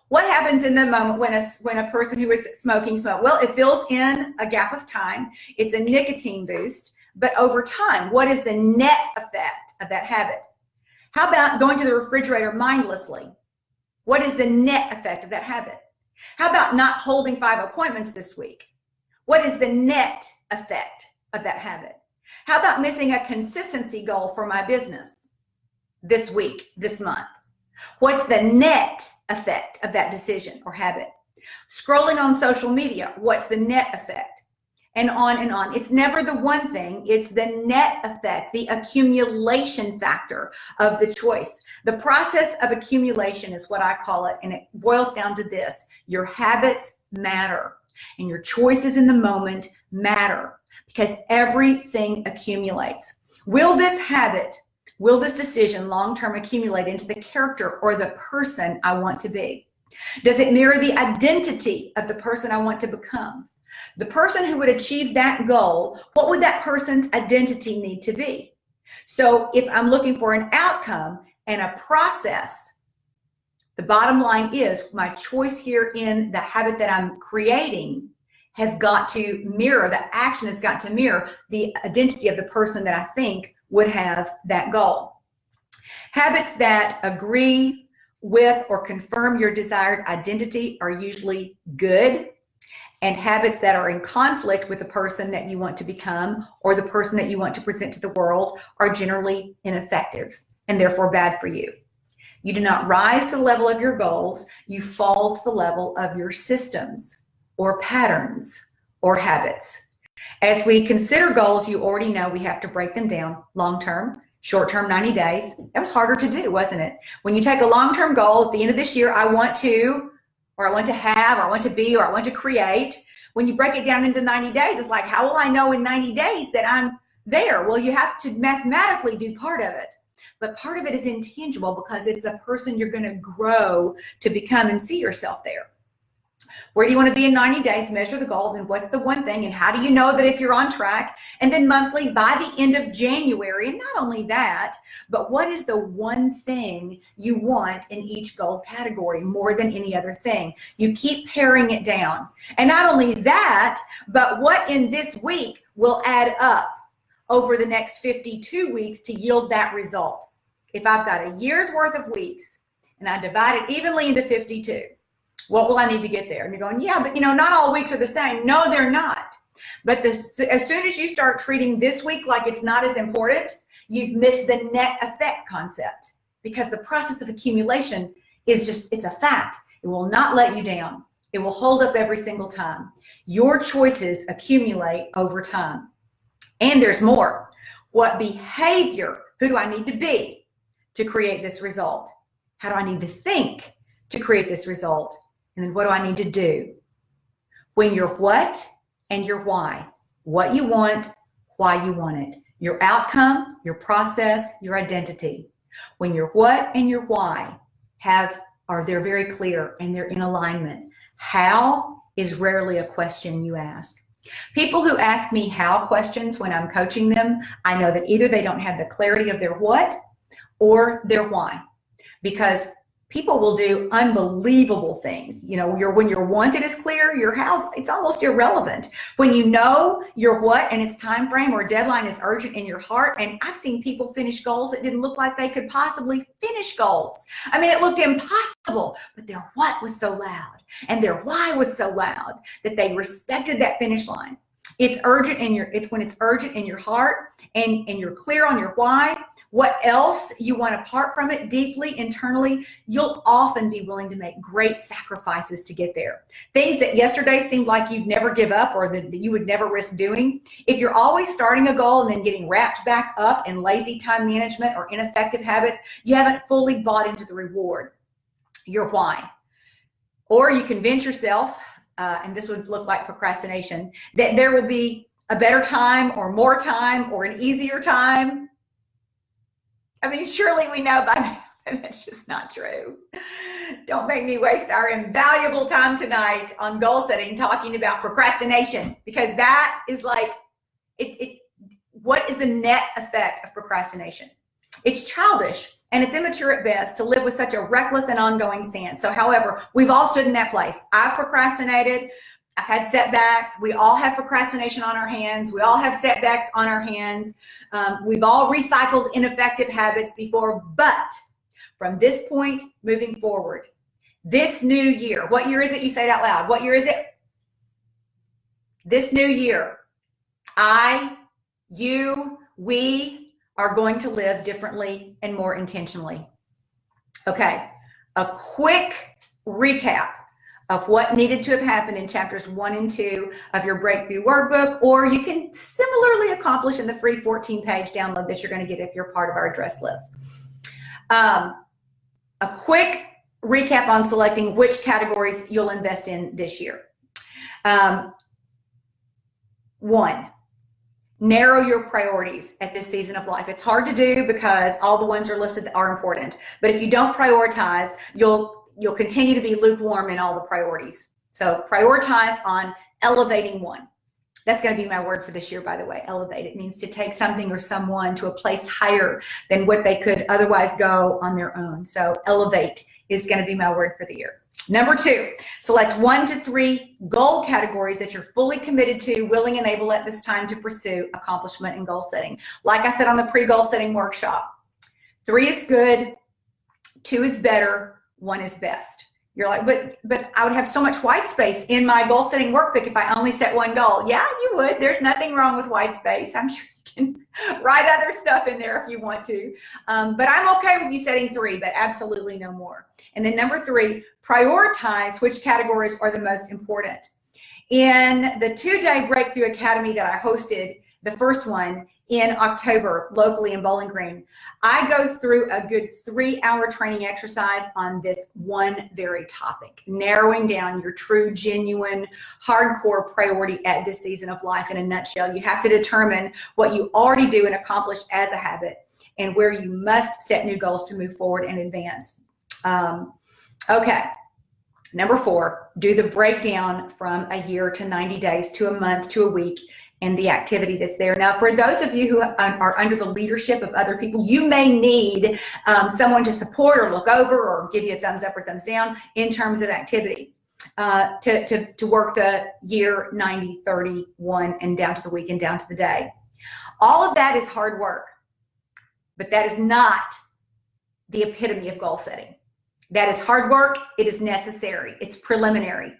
What happens in the moment when a person who is smoking smokes? Well, it fills in a gap of time. It's a nicotine boost. But over time, what is the net effect of that habit? How about going to the refrigerator mindlessly? What is the net effect of that habit? How about not holding 5 appointments this week? What is the net effect of that habit? How about missing a consistency goal for my business this week, this month? What's the net effect of that decision or habit? Scrolling on social media, what's the net effect? And on and on. It's never the one thing, it's the net effect, the accumulation factor of the choice. The process of accumulation is what I call it, and it boils down to this: your habits matter, and your choices in the moment matter, because everything accumulates. Will this habit, will this decision long-term accumulate into the character or the person I want to be? Does it mirror the identity of the person I want to become? The person who would achieve that goal, what would that person's identity need to be? So if I'm looking for an outcome and a process, the bottom line is my choice here in the habit that I'm creating has got to mirror, the action has got to mirror the identity of the person that I think would have that goal. Habits that agree with or confirm your desired identity are usually good. And habits that are in conflict with the person that you want to become or the person that you want to present to the world are generally ineffective and therefore bad for you. You do not rise to the level of your goals, you fall to the level of your systems or patterns or habits. As we consider goals, you already know we have to break them down: long-term, short-term, 90 days. That was harder to do, wasn't it? When you take a long-term goal, at the end of this year, I want to, or I want to have, or I want to be, or I want to create. When you break it down into 90 days, it's like, how will I know in 90 days that I'm there? Well, you have to mathematically do part of it. But part of it is intangible because it's a person you're going to grow to become and see yourself there. Where do you want to be in 90 days? Measure the goal. Then what's the one thing? And how do you know that if you're on track? And then monthly by the end of January. And not only that, but what is the one thing you want in each goal category more than any other thing? You keep paring it down. And not only that, but what in this week will add up over the next 52 weeks to yield that result? If I've got a year's worth of weeks and I divide it evenly into 52, what will I need to get there? And you're going, yeah, but not all weeks are the same. No, they're not. But as soon as you start treating this week like it's not as important, you've missed the net effect concept, because the process of accumulation is just, it's a fact. It will not let you down. It will hold up every single time. Your choices accumulate over time. And there's more. What behavior, who do I need to be to create this result? How do I need to think to create this result? And then what do I need to do? When your what and your why, what you want, why you want it, your outcome, your process, your identity. When your what and your why they're very clear and they're in alignment. How is rarely a question you ask. People who ask me how questions when I'm coaching them, I know that either they don't have the clarity of their what or their why. Because People will do unbelievable things. You know, when your wanted is clear, your house, it's almost irrelevant. When you know your what and its time frame or deadline is urgent in your heart, and I've seen people finish goals that didn't look like they could possibly finish goals. I mean, it looked impossible, but their what was so loud and their why was so loud that they respected that finish line. It's urgent in it's when it's urgent in your heart and you're clear on your why. What else you want apart from it deeply, internally, you'll often be willing to make great sacrifices to get there. Things that yesterday seemed like you'd never give up or that you would never risk doing. If you're always starting a goal and then getting wrapped back up in lazy time management or ineffective habits, you haven't fully bought into the reward, your why. Or you convince yourself, and this would look like procrastination, that there will be a better time or more time or an easier time. I mean, surely we know by now that that's just not true. Don't make me waste our invaluable time tonight on goal setting talking about procrastination, because that is like, what is the net effect of procrastination? It's childish and it's immature at best to live with such a reckless and ongoing stance. So, however, we've all stood in that place. I've procrastinated. I've had setbacks. We all have procrastination on our hands. We all have setbacks on our hands. We've all recycled ineffective habits before. But from this point moving forward, this new year, what year is it? You say it out loud. What year is it? This new year, we are going to live differently and more intentionally. Okay, a quick recap of what needed to have happened in chapters 1 and 2 of your breakthrough workbook, or you can similarly accomplish in the free 14-page download that you're going to get if you're part of our address list. A quick recap on selecting which categories you'll invest in this year. 1, narrow your priorities at this season of life. It's hard to do because all the ones are listed that are important, but if you don't prioritize, you'll continue to be lukewarm in all the priorities. So prioritize on elevating one. That's going to be my word for this year, by the way. Elevate. It means to take something or someone to a place higher than what they could otherwise go on their own. So elevate is going to be my word for the year. Number 2, select 1 to 3 goal categories that you're fully committed to, willing, and able at this time to pursue accomplishment and goal setting. Like I said on the pre-goal setting workshop, 3 is good, 2 is better, 1 is best. You're like, but I would have so much white space in my goal setting workbook if I only set 1 goal. Yeah, you would. There's nothing wrong with white space. I'm sure you can write other stuff in there if you want to. But I'm okay with you setting 3, but absolutely no more. And then number 3, prioritize which categories are the most important. In the 2-day Breakthrough Academy that I hosted, the first one in October locally in Bowling Green, I go through a good 3-hour training exercise on this one very topic, narrowing down your true, genuine, hardcore priority at this season of life. In a nutshell, you have to determine what you already do and accomplish as a habit and where you must set new goals to move forward and advance. Okay. Number 4, do the breakdown from a year to 90 days to a month to a week and the activity that's there. Now, for those of you who are under the leadership of other people, you may need someone to support or look over or give you a thumbs up or thumbs down in terms of activity to work the year, 90, 30, 1, and down to the week and down to the day. All of that is hard work, but that is not the epitome of goal setting. That is hard work. It is necessary. It's preliminary.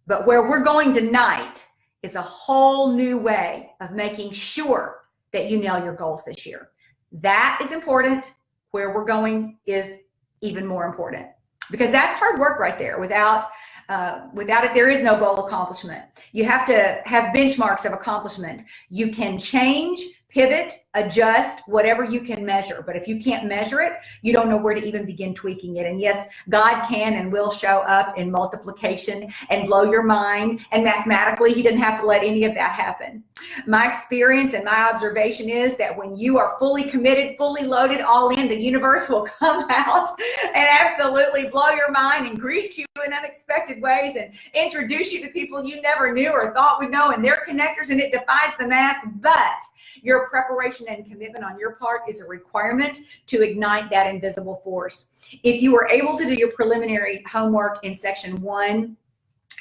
But where we're going tonight is a whole new way of making sure that you nail your goals this year. That is important. Where we're going is even more important, because that's hard work right there. Without it, there is no goal accomplishment. You have to have benchmarks of accomplishment. You can change, pivot, adjust, whatever you can measure. But if you can't measure it, you don't know where to even begin tweaking it. And yes, God can and will show up in multiplication and blow your mind. And mathematically, he didn't have to let any of that happen. My experience and my observation is that when you are fully committed, fully loaded, all in, the universe will come out and absolutely blow your mind and greet you in unexpected ways and introduce you to people you never knew or thought would know, and they're connectors, and it defies the math. But your their preparation and commitment on your part is a requirement to ignite that invisible force. If you were able to do your preliminary homework in section 1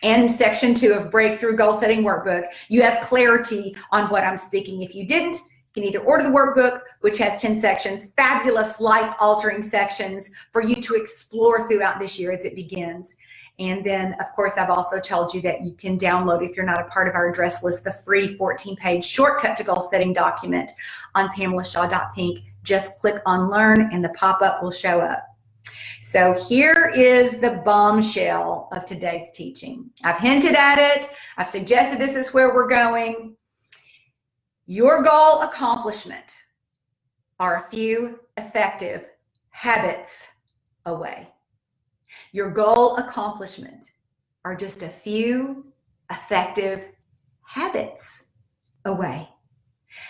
and section 2 of Breakthrough Goal Setting Workbook, you have clarity on what I'm speaking. If you didn't, you can either order the workbook, which has 10 sections, fabulous life-altering sections for you to explore throughout this year as it begins. And then, of course, I've also told you that you can download, if you're not a part of our address list, the free 14-page shortcut to goal setting document on pamelashaw.pink. Just click on Learn and the pop-up will show up. So here is the bombshell of today's teaching. I've hinted at it. I've suggested this is where we're going. Your goal accomplishment are a few effective habits away. Your goal accomplishment are just a few effective habits away.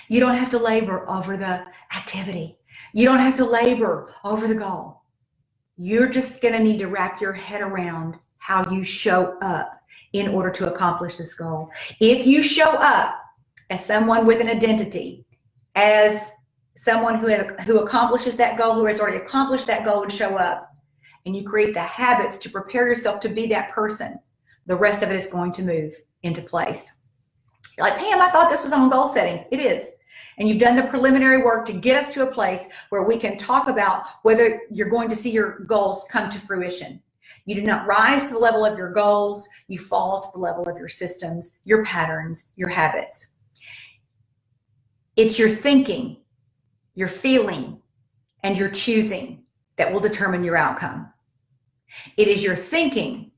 You don't have to labor over the activity. You don't have to labor over the goal. You're just going to need to wrap your head around how you show up in order to accomplish this goal. If you show up as someone with an identity, as someone who accomplishes that goal, who has already accomplished that goal and show up, and you create the habits to prepare yourself to be that person, the rest of it is going to move into place. You're like, Pam, I thought this was on goal setting. It is. And you've done the preliminary work to get us to a place where we can talk about whether you're going to see your goals come to fruition. You do not rise to the level of your goals. You fall to the level of your systems, your patterns, your habits. It's your thinking, your feeling, and your choosing that will determine your outcome. It is your thinking,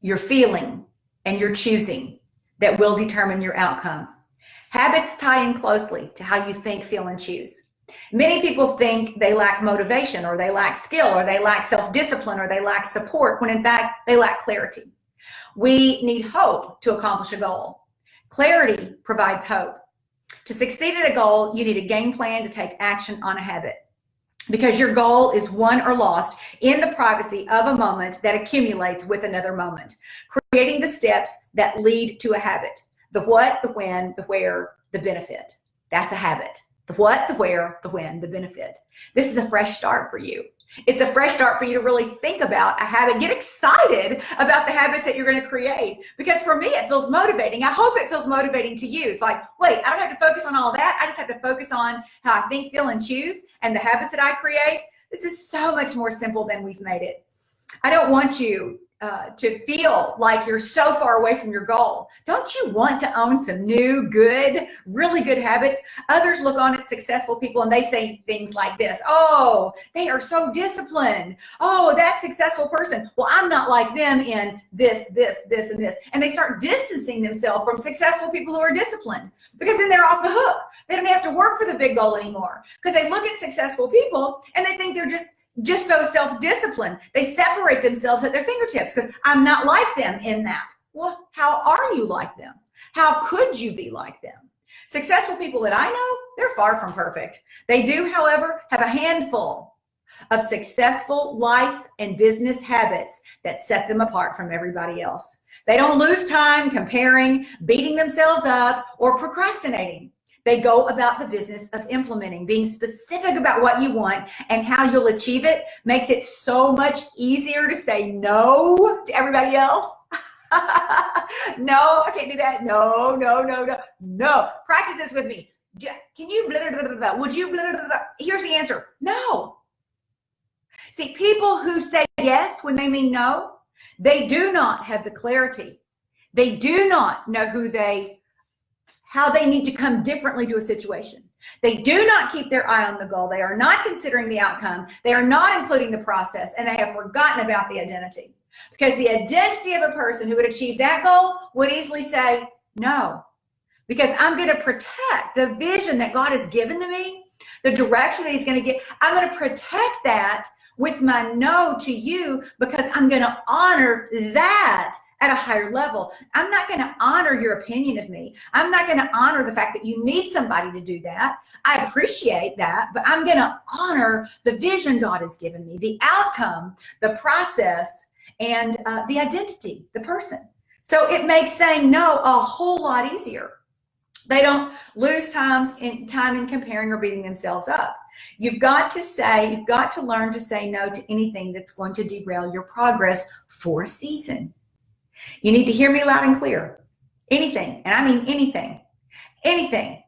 your feeling, and your choosing that will determine your outcome. Habits tie in closely to how you think, feel, and choose. Many people think they lack motivation, or they lack skill, or they lack self-discipline, or they lack support, when in fact they lack clarity. We need hope to accomplish a goal. Clarity provides hope. To succeed at a goal, you need a game plan to take action on a habit, because your goal is won or lost in the privacy of a moment that accumulates with another moment, creating the steps that lead to a habit. The what, the when, the where, the benefit. That's a habit. The what, the where, the when, the benefit. This is a fresh start for you. It's a fresh start for you to really think about a habit. Get excited about the habits that you're going to create. Because for me, it feels motivating. I hope it feels motivating to you. It's like, wait, I don't have to focus on all that. I just have to focus on how I think, feel, and choose, and the habits that I create. This is so much more simple than we've made it. I don't want you to feel like you're so far away from your goal. Don't you want to own some new, good, really good habits? Others look on at successful people and they say things like this. Oh, they are so disciplined. Oh, that successful person. Well, I'm not like them in this, this, this, and this. And they start distancing themselves from successful people who are disciplined, because then they're off the hook. They don't have to work for the big goal anymore, because they look at successful people and they think they're just so self-disciplined. They separate themselves at their fingertips, because I'm not like them in that. Well, how are you like them? How could you be like them? Successful people that I know, they're far from perfect. They do, however, have a handful of successful life and business habits that set them apart from everybody else. They don't lose time comparing, beating themselves up, or procrastinating. They go about the business of implementing. Being specific about what you want and how you'll achieve it makes it so much easier to say no to everybody else. No, I can't do that. No, no, no, no, no. Practice this with me. Can you blah, blah, blah, blah, would you blah, blah, blah? Here's the answer. No. See, people who say yes when they mean no, they do not have the clarity. They do not know how they need to come differently to a situation. They do not keep their eye on the goal. They are not considering the outcome. They are not including the process, and they have forgotten about the identity. Because the identity of a person who would achieve that goal would easily say, no, because I'm going to protect the vision that God has given to me, the direction that he's going to get. I'm going to protect that with my no to you, because I'm going to honor that at a higher level. I'm not going to honor your opinion of me. I'm not going to honor the fact that you need somebody to do that. I appreciate that, but I'm going to honor the vision God has given me, the outcome, the process, and the identity, the person. So it makes saying no a whole lot easier. They don't lose time in comparing or beating themselves up. You've got to learn to say no to anything that's going to derail your progress for a season. You need to hear me loud and clear. Anything, and I mean anything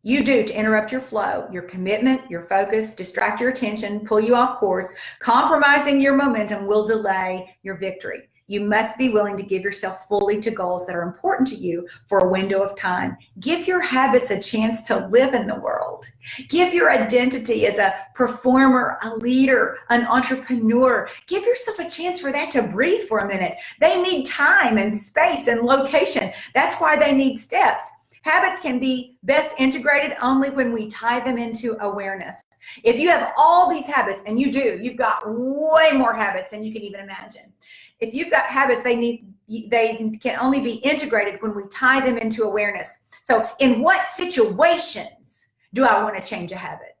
you do to interrupt your flow, your commitment, your focus, distract your attention, pull you off course, compromising your momentum will delay your victory. You must be willing to give yourself fully to goals that are important to you for a window of time. Give your habits a chance to live in the world. Give your identity as a performer, a leader, an entrepreneur. Give yourself a chance for that to breathe for a minute. They need time and space and location. That's why they need steps. Habits can be best integrated only when we tie them into awareness. If you have all these habits, and you've got way more habits than you can even imagine. If you've got habits, they can only be integrated when we tie them into awareness. So in what situations do I want to change a habit?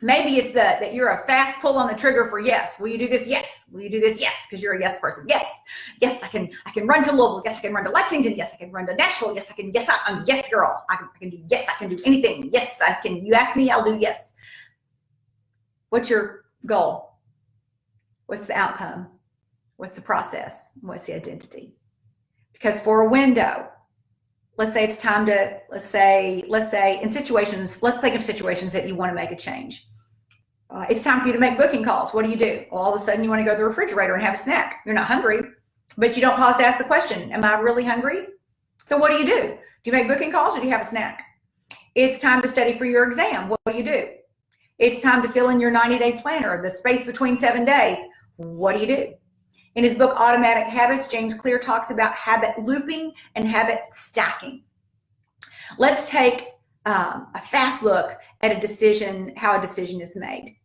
Maybe it's that you're a fast pull on the trigger for yes. Will you do this? Yes. Will you do this? Yes. Because you're a yes person. Yes. Yes, I can run to Louisville. Yes, I can run to Lexington. Yes, I can run to Nashville. Yes, I can. Yes, I'm a yes girl. I can do yes. I can do anything. Yes, I can. You ask me, I'll do yes. What's your goal? What's the outcome? What's the process? What's the identity? Because for a window, let's say it's time to, let's say in situations, let's think of situations that you want to make a change. It's time for you to make booking calls. What do? Well, all of a sudden you want to go to the refrigerator and have a snack. You're not hungry, but you don't pause to ask the question, am I really hungry? So what do? Do you make booking calls or do you have a snack? It's time to study for your exam. What do? It's time to fill in your 90-day planner, the space between 7 days. What do? In his book, Automatic Habits, James Clear talks about habit looping and habit stacking. Let's take a fast look at how a decision is made.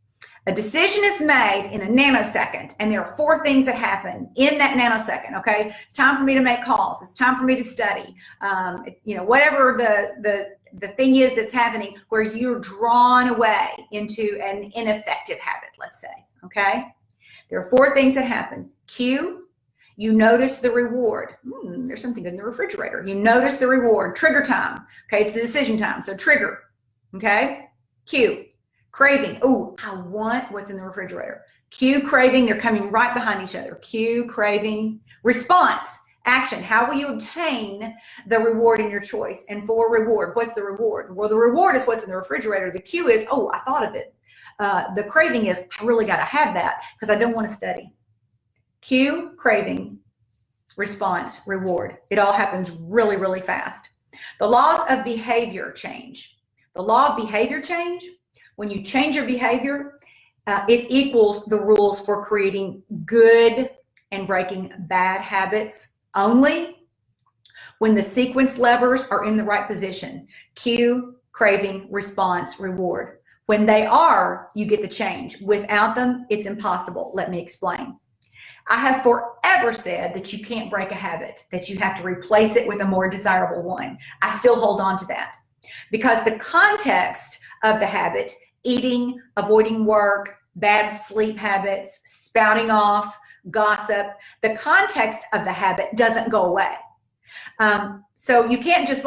A decision is made in a nanosecond, and there are 4 things that happen in that nanosecond, okay? It's time for me to make calls. It's time for me to study. Whatever the thing is that's happening where you're drawn away into an ineffective habit, let's say, okay? There are 4 things that happen. Cue, you notice the reward. There's something in the refrigerator. You notice the reward. Trigger time. Okay, it's the decision time. So trigger. Okay. Cue. Craving. Oh, I want what's in the refrigerator. Cue, craving. They're coming right behind each other. Cue, craving. Response. Action. How will you obtain the reward in your choice? And for reward, what's the reward? Well, the reward is what's in the refrigerator. The cue is, oh, I thought of it. The craving is, I really got to have that because I don't want to study. Cue, craving, response, reward. It all happens really, really fast. The laws of behavior change. The law of behavior change, when you change your behavior, it equals the rules for creating good and breaking bad habits only when the sequence levers are in the right position. Cue, craving, response, reward. When they are, you get the change. Without them, it's impossible. Let me explain. I have forever said that you can't break a habit, that you have to replace it with a more desirable one. I still hold on to that because the context of the habit, eating, avoiding work, bad sleep habits, spouting off, gossip, the context of the habit doesn't go away. So you can't just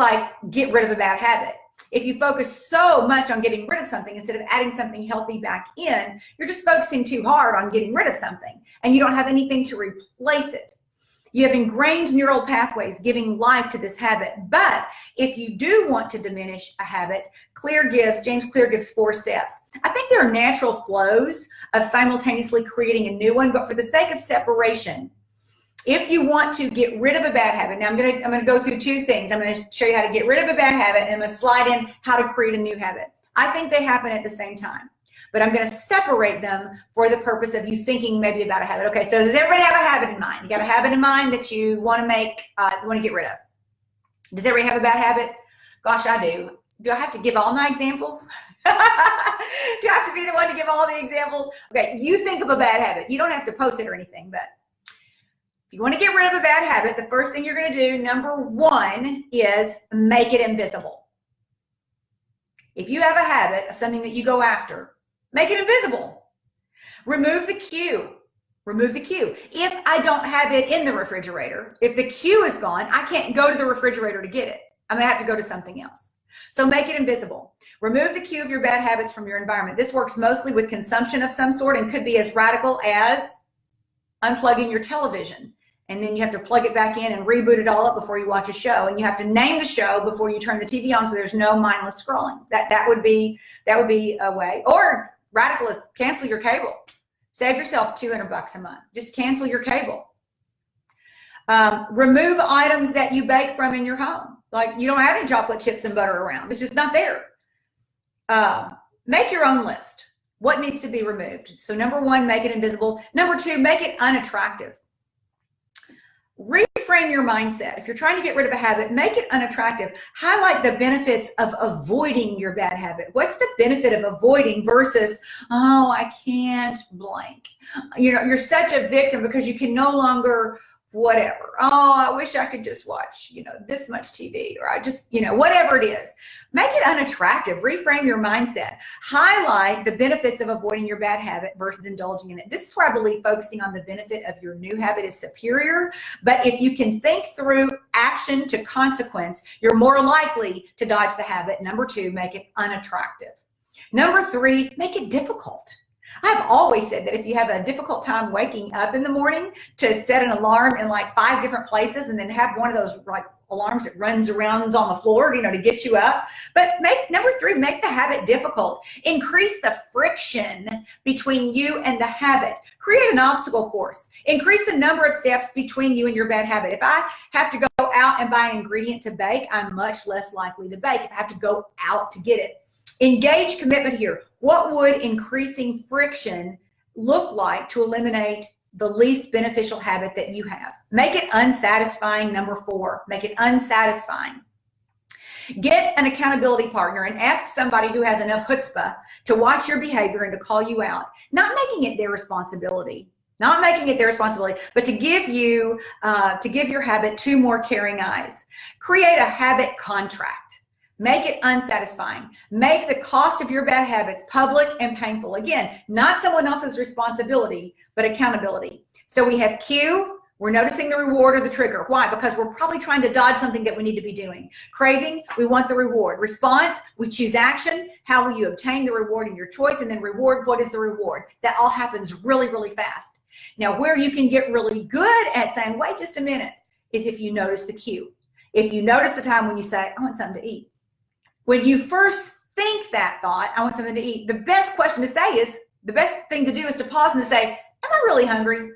get rid of a bad habit. If you focus so much on getting rid of something instead of adding something healthy back in, you're just focusing too hard on getting rid of something and you don't have anything to replace it. You have ingrained neural pathways giving life to this habit. But if you do want to diminish a habit, James Clear gives 4 steps. I think there are natural flows of simultaneously creating a new one, but for the sake of separation, if you want to get rid of a bad habit, now I'm going to go through 2 things. I'm going to show you how to get rid of a bad habit, and I'm going to slide in how to create a new habit. I think they happen at the same time, but I'm going to separate them for the purpose of you thinking maybe about a habit. Okay, so does everybody have a habit in mind? You got a habit in mind that you want to get rid of? Does everybody have a bad habit? Gosh, I do. Do I have to give all my examples? Do I have to be the one to give all the examples? Okay, you think of a bad habit. You don't have to post it or anything, but if you want to get rid of a bad habit, the first thing you're going to do, number 1, is make it invisible. If you have a habit of something that you go after, make it invisible. Remove the cue. Remove the cue. If I don't have it in the refrigerator, if the cue is gone, I can't go to the refrigerator to get it. I'm going to have to go to something else. So make it invisible. Remove the cue of your bad habits from your environment. This works mostly with consumption of some sort and could be as radical as unplugging your television. And then you have to plug it back in and reboot it all up before you watch a show. And you have to name the show before you turn the TV on so there's no mindless scrolling. That would be a way. Or radical is cancel your cable. Save yourself $200 a month. Just cancel your cable. Remove items that you bake from in your home. Like you don't have any chocolate chips and butter around. It's just not there. Make your own list. What needs to be removed? So number one, make it invisible. Number two, make it unattractive. Reframe your mindset. If you're trying to get rid of a habit, make it unattractive. Highlight the benefits of avoiding your bad habit. What's the benefit of avoiding versus, oh, I can't blank. You know, you're such a victim because you can no longer whatever. Oh, I wish I could just watch, you know, this much TV, or I just, you know, whatever it is. Make it unattractive. Reframe your mindset. Highlight the benefits of avoiding your bad habit versus indulging in it. This is where I believe focusing on the benefit of your new habit is superior. But if you can think through action to consequence, you're more likely to dodge the habit. Number two, make it unattractive. Number three, make it difficult. I've always said that if you have a difficult time waking up in the morning, to set an alarm in like 5 different places and then have one of those like alarms that runs around on the floor, you know, to get you up. But number three, make the habit difficult. Increase the friction between you and the habit. Create an obstacle course. Increase the number of steps between you and your bad habit. If I have to go out and buy an ingredient to bake, I'm much less likely to bake if I have to go out to get it. Engage commitment here. What would increasing friction look like to eliminate the least beneficial habit that you have? Make it unsatisfying. Number four, make it unsatisfying. Get an accountability partner and ask somebody who has enough chutzpah to watch your behavior and to call you out. Not making it their responsibility. Not making it their responsibility, but to give your habit 2 more caring eyes. Create a habit contract. Make it unsatisfying. Make the cost of your bad habits public and painful. Again, not someone else's responsibility, but accountability. So we have cue. We're noticing the reward or the trigger. Why? Because we're probably trying to dodge something that we need to be doing. Craving, we want the reward. Response, we choose action. How will you obtain the reward in your choice? And then reward, what is the reward? That all happens really, really fast. Now, where you can get really good at saying, wait just a minute, is if you notice the cue. If you notice the time when you say, I want something to eat. When you first think that thought, I want something to eat, the best question to say is, the best thing to do is to pause and to say, am I really hungry?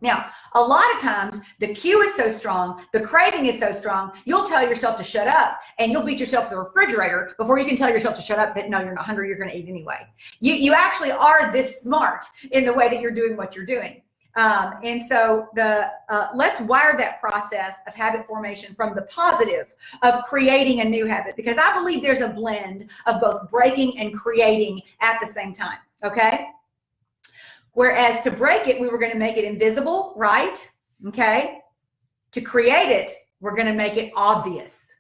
Now, a lot of times the cue is so strong, the craving is so strong, you'll tell yourself to shut up and you'll beat yourself to the refrigerator before you can tell yourself to shut up that no, you're not hungry, you're going to eat anyway. You actually are this smart in the way that you're doing what you're doing. And so let's wire that process of habit formation from the positive of creating a new habit, because I believe there's a blend of both breaking and creating at the same time, okay? Whereas to break it, we were going to make it invisible, right? Okay? To create it, we're going to make it obvious.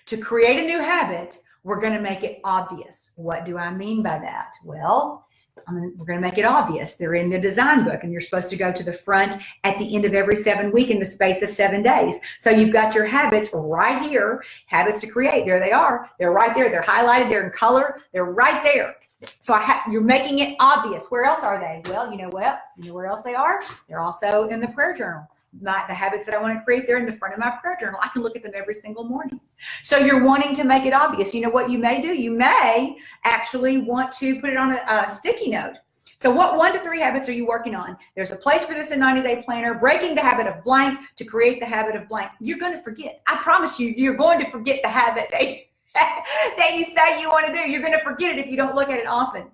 To create a new habit, we're going to make it obvious. What do I mean by that? Well, we're going to make it obvious. They're in the design book, and you're supposed to go to the front at the end of every 7 week in the space of 7 days. So you've got your habits right here, habits to create. There they are. They're right there. They're highlighted. They're in color. They're right there. So you're making it obvious. Where else are they? Well, you know what? You know where else they are? They're also in the prayer journal. The habits that I want to create, they're in the front of my prayer journal. I can look at them every single morning. So you're wanting to make it obvious. You know what you may do? You may actually want to put it on a sticky note. So what 1 to 3 habits are you working on? There's a place for this in 90-day planner, breaking the habit of blank to create the habit of blank. You're going to forget. I promise you, you're going to forget the habit that you say you want to do. You're going to forget it if you don't look at it often.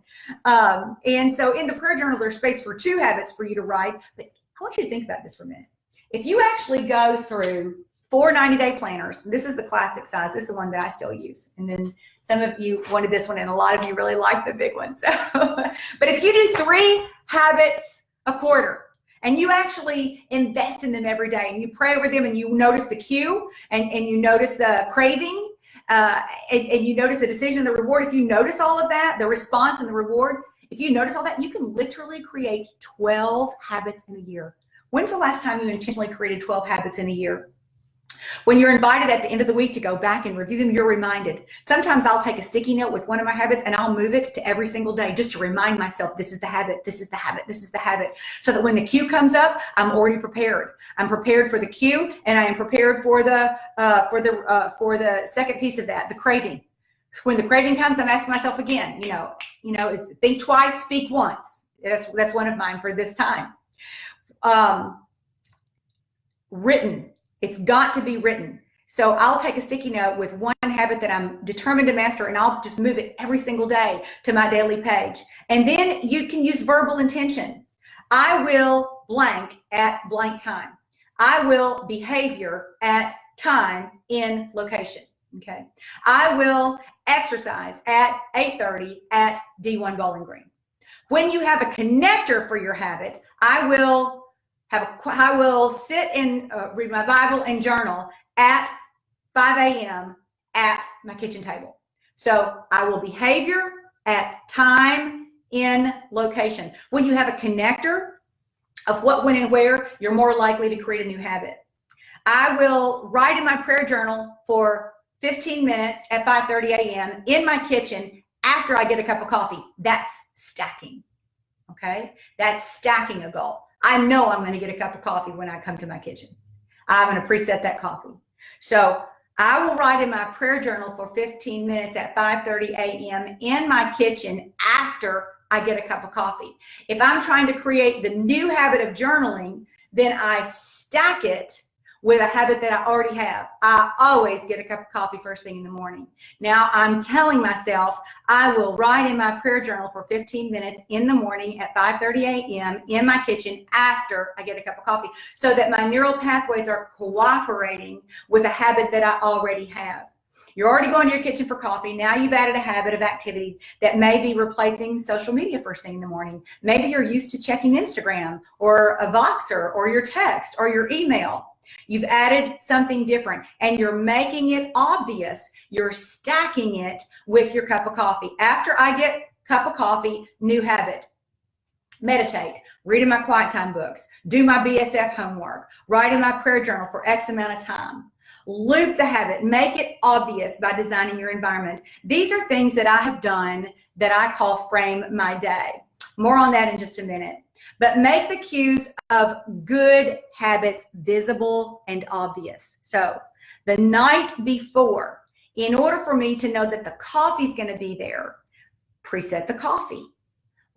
And so in the prayer journal, there's space for 2 habits for you to write. But I want you to think about this for a minute. If you actually go through 4 90-day planners, this is the classic size. This is the one that I still use. And then some of you wanted this one, and a lot of you really like the big one. So, but if you do 3 habits a quarter, and you actually invest in them every day, and you pray over them, and you notice the cue, and you notice the craving, and you notice the decision and the reward. If you notice all of that, the response and the reward, if you notice all that, you can literally create 12 habits in a year. When's the last time you intentionally created 12 habits in a year? When you're invited at the end of the week to go back and review them, you're reminded. Sometimes I'll take a sticky note with one of my habits and I'll move it to every single day just to remind myself, this is the habit, this is the habit, this is the habit. So that when the cue comes up, I'm already prepared. I'm prepared for the cue, and I am prepared for the second piece of that, the craving. When the craving comes, I'm asking myself again, is think twice, speak once. That's one of mine for this time. Written. It's got to be written. So I'll take a sticky note with one habit that I'm determined to master, and I'll just move it every single day to my daily page. And then you can use verbal intention. I will blank at blank time. I will behavior at time in location. Okay. I will exercise at 8:30 at D1 Bowling Green. When you have a connector for your habit, I will sit and read my Bible and journal at 5 a.m. at my kitchen table. So I will behavior at time in location. When you have a connector of what, when, and where, you're more likely to create a new habit. I will write in my prayer journal for 15 minutes at 5:30 a.m. in my kitchen after I get a cup of coffee. That's stacking. Okay? That's stacking a goal. I know I'm going to get a cup of coffee when I come to my kitchen. I'm going to preset that coffee. So I will write in my prayer journal for 15 minutes at 5:30 a.m. in my kitchen after I get a cup of coffee. If I'm trying to create the new habit of journaling, then I stack it with a habit that I already have. I always get a cup of coffee first thing in the morning. Now I'm telling myself I will write in my prayer journal for 15 minutes in the morning at 5:30 a.m. in my kitchen after I get a cup of coffee, so that my neural pathways are cooperating with a habit that I already have. You're already going to your kitchen for coffee. Now you've added a habit of activity that may be replacing social media first thing in the morning. Maybe you're used to checking Instagram or a Voxer or your text or your email. You've added something different and you're making it obvious. You're stacking it with your cup of coffee. After I get cup of coffee, new habit. Meditate, read in my quiet time books, do my BSF homework, write in my prayer journal for X amount of time. Loop the habit, make it obvious by designing your environment. These are things that I have done that I call frame my day. More on that in just a minute. But make the cues of good habits visible and obvious. So the night before, in order for me to know that the coffee's going to be there, preset the coffee.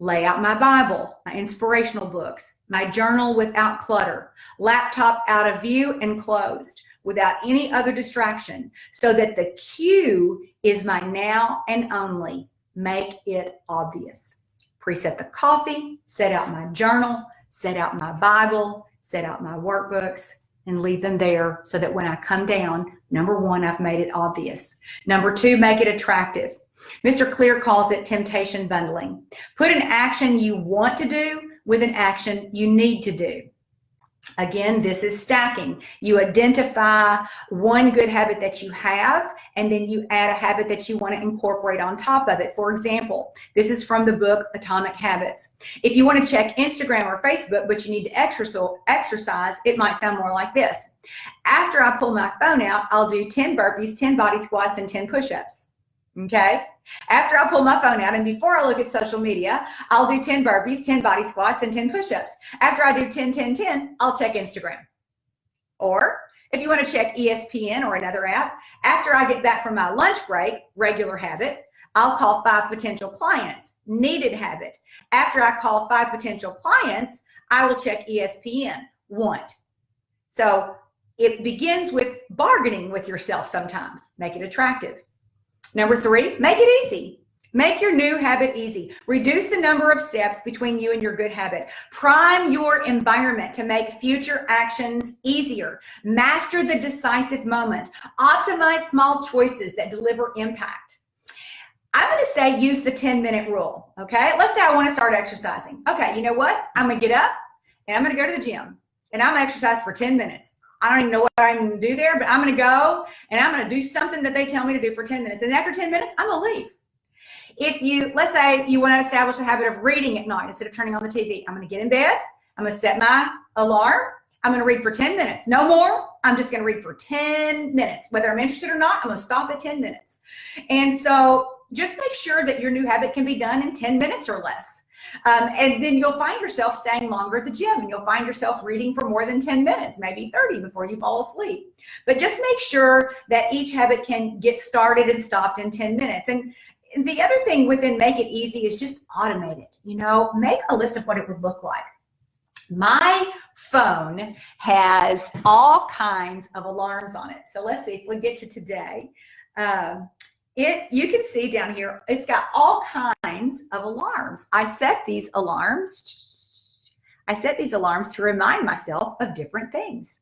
Lay out my Bible, my inspirational books, my journal without clutter, laptop out of view and closed without any other distraction, so that the cue is my now and only. Make it obvious. Preset the coffee, set out my journal, set out my Bible, set out my workbooks, and leave them there so that when I come down, number one, I've made it obvious. Number two, make it attractive. Mr. Clear calls it temptation bundling. Put an action you want to do with an action you need to do. Again, this is stacking. You identify one good habit that you have, and then you add a habit that you want to incorporate on top of it. For example, this is from the book Atomic Habits. If you want to check Instagram or Facebook, but you need to exercise, it might sound more like this. After I pull my phone out, I'll do 10 burpees, 10 body squats, and 10 push-ups. Okay? After I pull my phone out and before I look at social media, I'll do 10 burpees, 10 body squats, and 10 push-ups. After I do 10, 10, 10, I'll check Instagram. Or if you want to check ESPN or another app, after I get back from my lunch break, regular habit, I'll call 5 potential clients, needed habit. After I call 5 potential clients, I will check ESPN, want. So it begins with bargaining with yourself sometimes. Make it attractive. Number 3, make it easy. Make your new habit easy. Reduce the number of steps between you and your good habit. Prime your environment to make future actions easier. Master the decisive moment. Optimize small choices that deliver impact. I'm going to say use the 10-minute rule, okay? Let's say I want to start exercising. Okay, you know what? I'm going to get up and I'm going to go to the gym and I'm going to exercise for 10 minutes. I don't even know what I'm going to do there, but I'm going to go and I'm going to do something that they tell me to do for 10 minutes. And after 10 minutes, I'm going to leave. If you, let's say you want to establish a habit of reading at night instead of turning on the TV, I'm going to get in bed. I'm going to set my alarm. I'm going to read for 10 minutes. No more. I'm just going to read for 10 minutes. Whether I'm interested or not, I'm going to stop at 10 minutes. And so just make sure that your new habit can be done in 10 minutes or less. And then you'll find yourself staying longer at the gym, and you'll find yourself reading for more than 10 minutes, maybe 30 before you fall asleep. But just make sure that each habit can get started and stopped in 10 minutes. And the other thing within Make It Easy is just automate it. You know, make a list of what it would look like. My phone has all kinds of alarms on it. So let's see if we get to today. You can see down here, it's got all kinds of alarms. I set these alarms to remind myself of different things.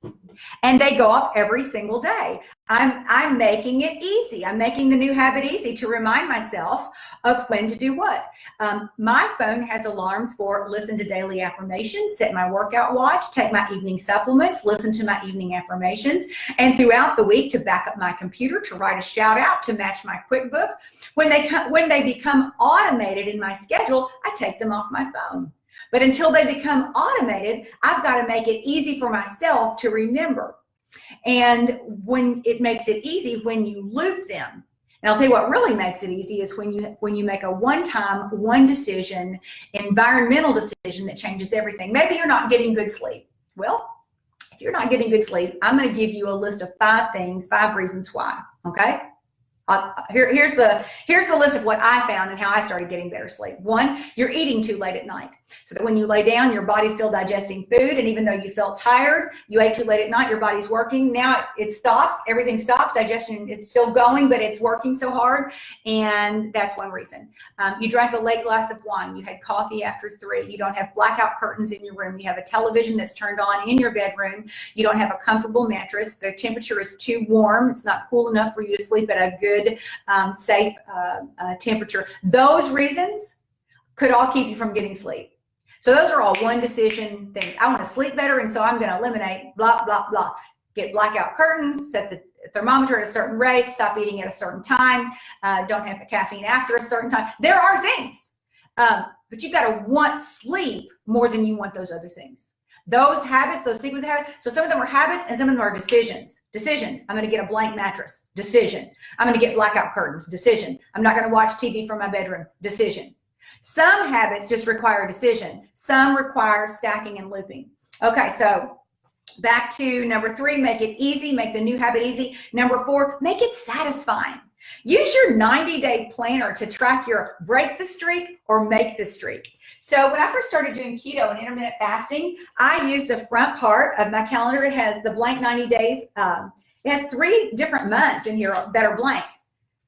And they go off every single day. I'm making it easy. I'm making the new habit easy to remind myself of when to do what. My phone has alarms for listen to daily affirmations, set my workout watch, take my evening supplements, listen to my evening affirmations, and throughout the week to back up my computer, to write a shout out, to match my QuickBook. When they become automated in my schedule, I take them off my phone. But until they become automated, I've got to make it easy for myself to remember. And when it makes it easy, when you loop them. And I'll tell you what really makes it easy is when you make a one-time, one decision, environmental decision that changes everything. Maybe you're not getting good sleep. Well, if you're not getting good sleep, I'm going to give you a list of 5 things, 5 reasons why, okay? Here's the list of what I found and how I started getting better sleep. 1, you're eating too late at night. So that when you lay down, your body's still digesting food, and even though you felt tired, you ate too late at night, your body's working. Now it stops, everything stops, digestion, it's still going, but it's working so hard, and that's one reason. You drank a late glass of wine, you had coffee after 3, you don't have blackout curtains in your room, you have a television that's turned on in your bedroom, you don't have a comfortable mattress, the temperature is too warm, it's not cool enough for you to sleep at a good, safe temperature. Those reasons could all keep you from getting sleep. So those are all one decision things. I want to sleep better, and so I'm going to eliminate blah, blah, blah. Get blackout curtains, set the thermometer at a certain rate, stop eating at a certain time, don't have the caffeine after a certain time. There are things, but you've got to want sleep more than you want those other things. Those habits, those sequence habits, so some of them are habits and some of them are decisions. Decisions, I'm going to get a blank mattress. Decision. I'm going to get blackout curtains. Decision. I'm not going to watch TV from my bedroom. Decision. Some habits just require a decision. Some require stacking and looping. Okay, so back to number 3, make it easy, make the new habit easy. Number 4, make it satisfying. Use your 90-day planner to track your break the streak or make the streak. So when I first started doing keto and intermittent fasting, I used the front part of my calendar. It has the blank 90 days. It has 3 different months in here that are blank.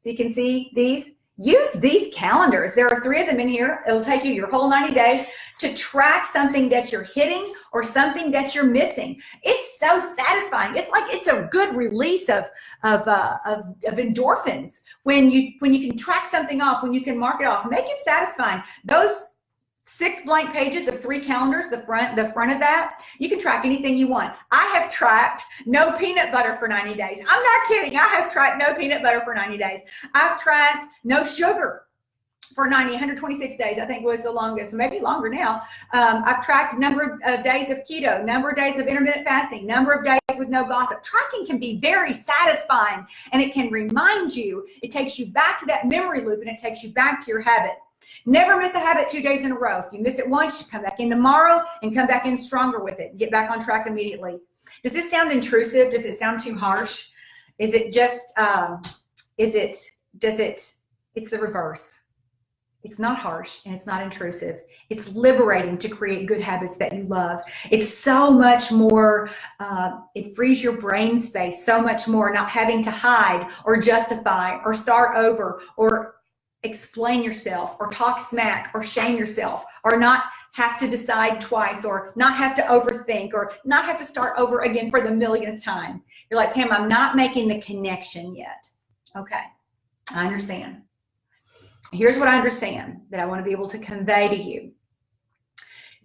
So you can see these. Use these calendars. There are 3 of them in here. It'll take you your whole 90 days to track something that you're hitting or something that you're missing. It's so satisfying. It's like it's a good release of endorphins when you can track something off, when you can mark it off. Make it satisfying. Those 6 blank pages of 3 calendars, the front of that, you can track anything you want. I have tracked no peanut butter for 90 days. I'm not kidding. I have tracked no peanut butter for 90 days. I've tracked no sugar for 126 days, I think was the longest, maybe longer now. I've tracked number of days of keto, number of days of intermittent fasting, number of days with no gossip. Tracking can be very satisfying, and it can remind you, it takes you back to that memory loop, and it takes you back to your habit. Never miss a habit 2 days in a row. If you miss it once, you come back in tomorrow and come back in stronger with it. Get back on track immediately. Does this sound intrusive? Does it sound too harsh? Is it just, it's the reverse. It's not harsh and it's not intrusive. It's liberating to create good habits that you love. It's so much more, it frees your brain space so much more, not having to hide or justify or start over or explain yourself or talk smack or shame yourself or not have to decide twice or not have to overthink or not have to start over again for the millionth time. You're like, Pam, I'm not making the connection yet. Okay, I understand. Here's what I understand that I want to be able to convey to you.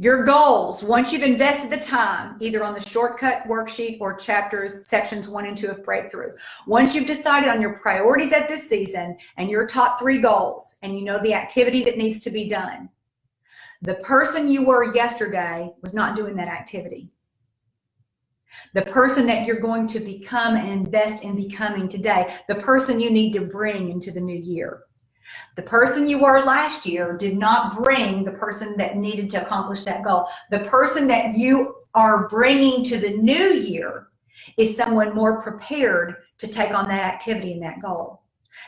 Your goals, once you've invested the time, either on the shortcut worksheet or chapters, sections 1 and 2 of Breakthrough, once you've decided on your priorities at this season and your top 3 goals, and you know the activity that needs to be done, the person you were yesterday was not doing that activity. the person that you're going to become and invest in becoming today, the person you need to bring into the new year. The person you were last year did not bring the person that needed to accomplish that goal. The person that you are bringing to the new year is someone more prepared to take on that activity and that goal.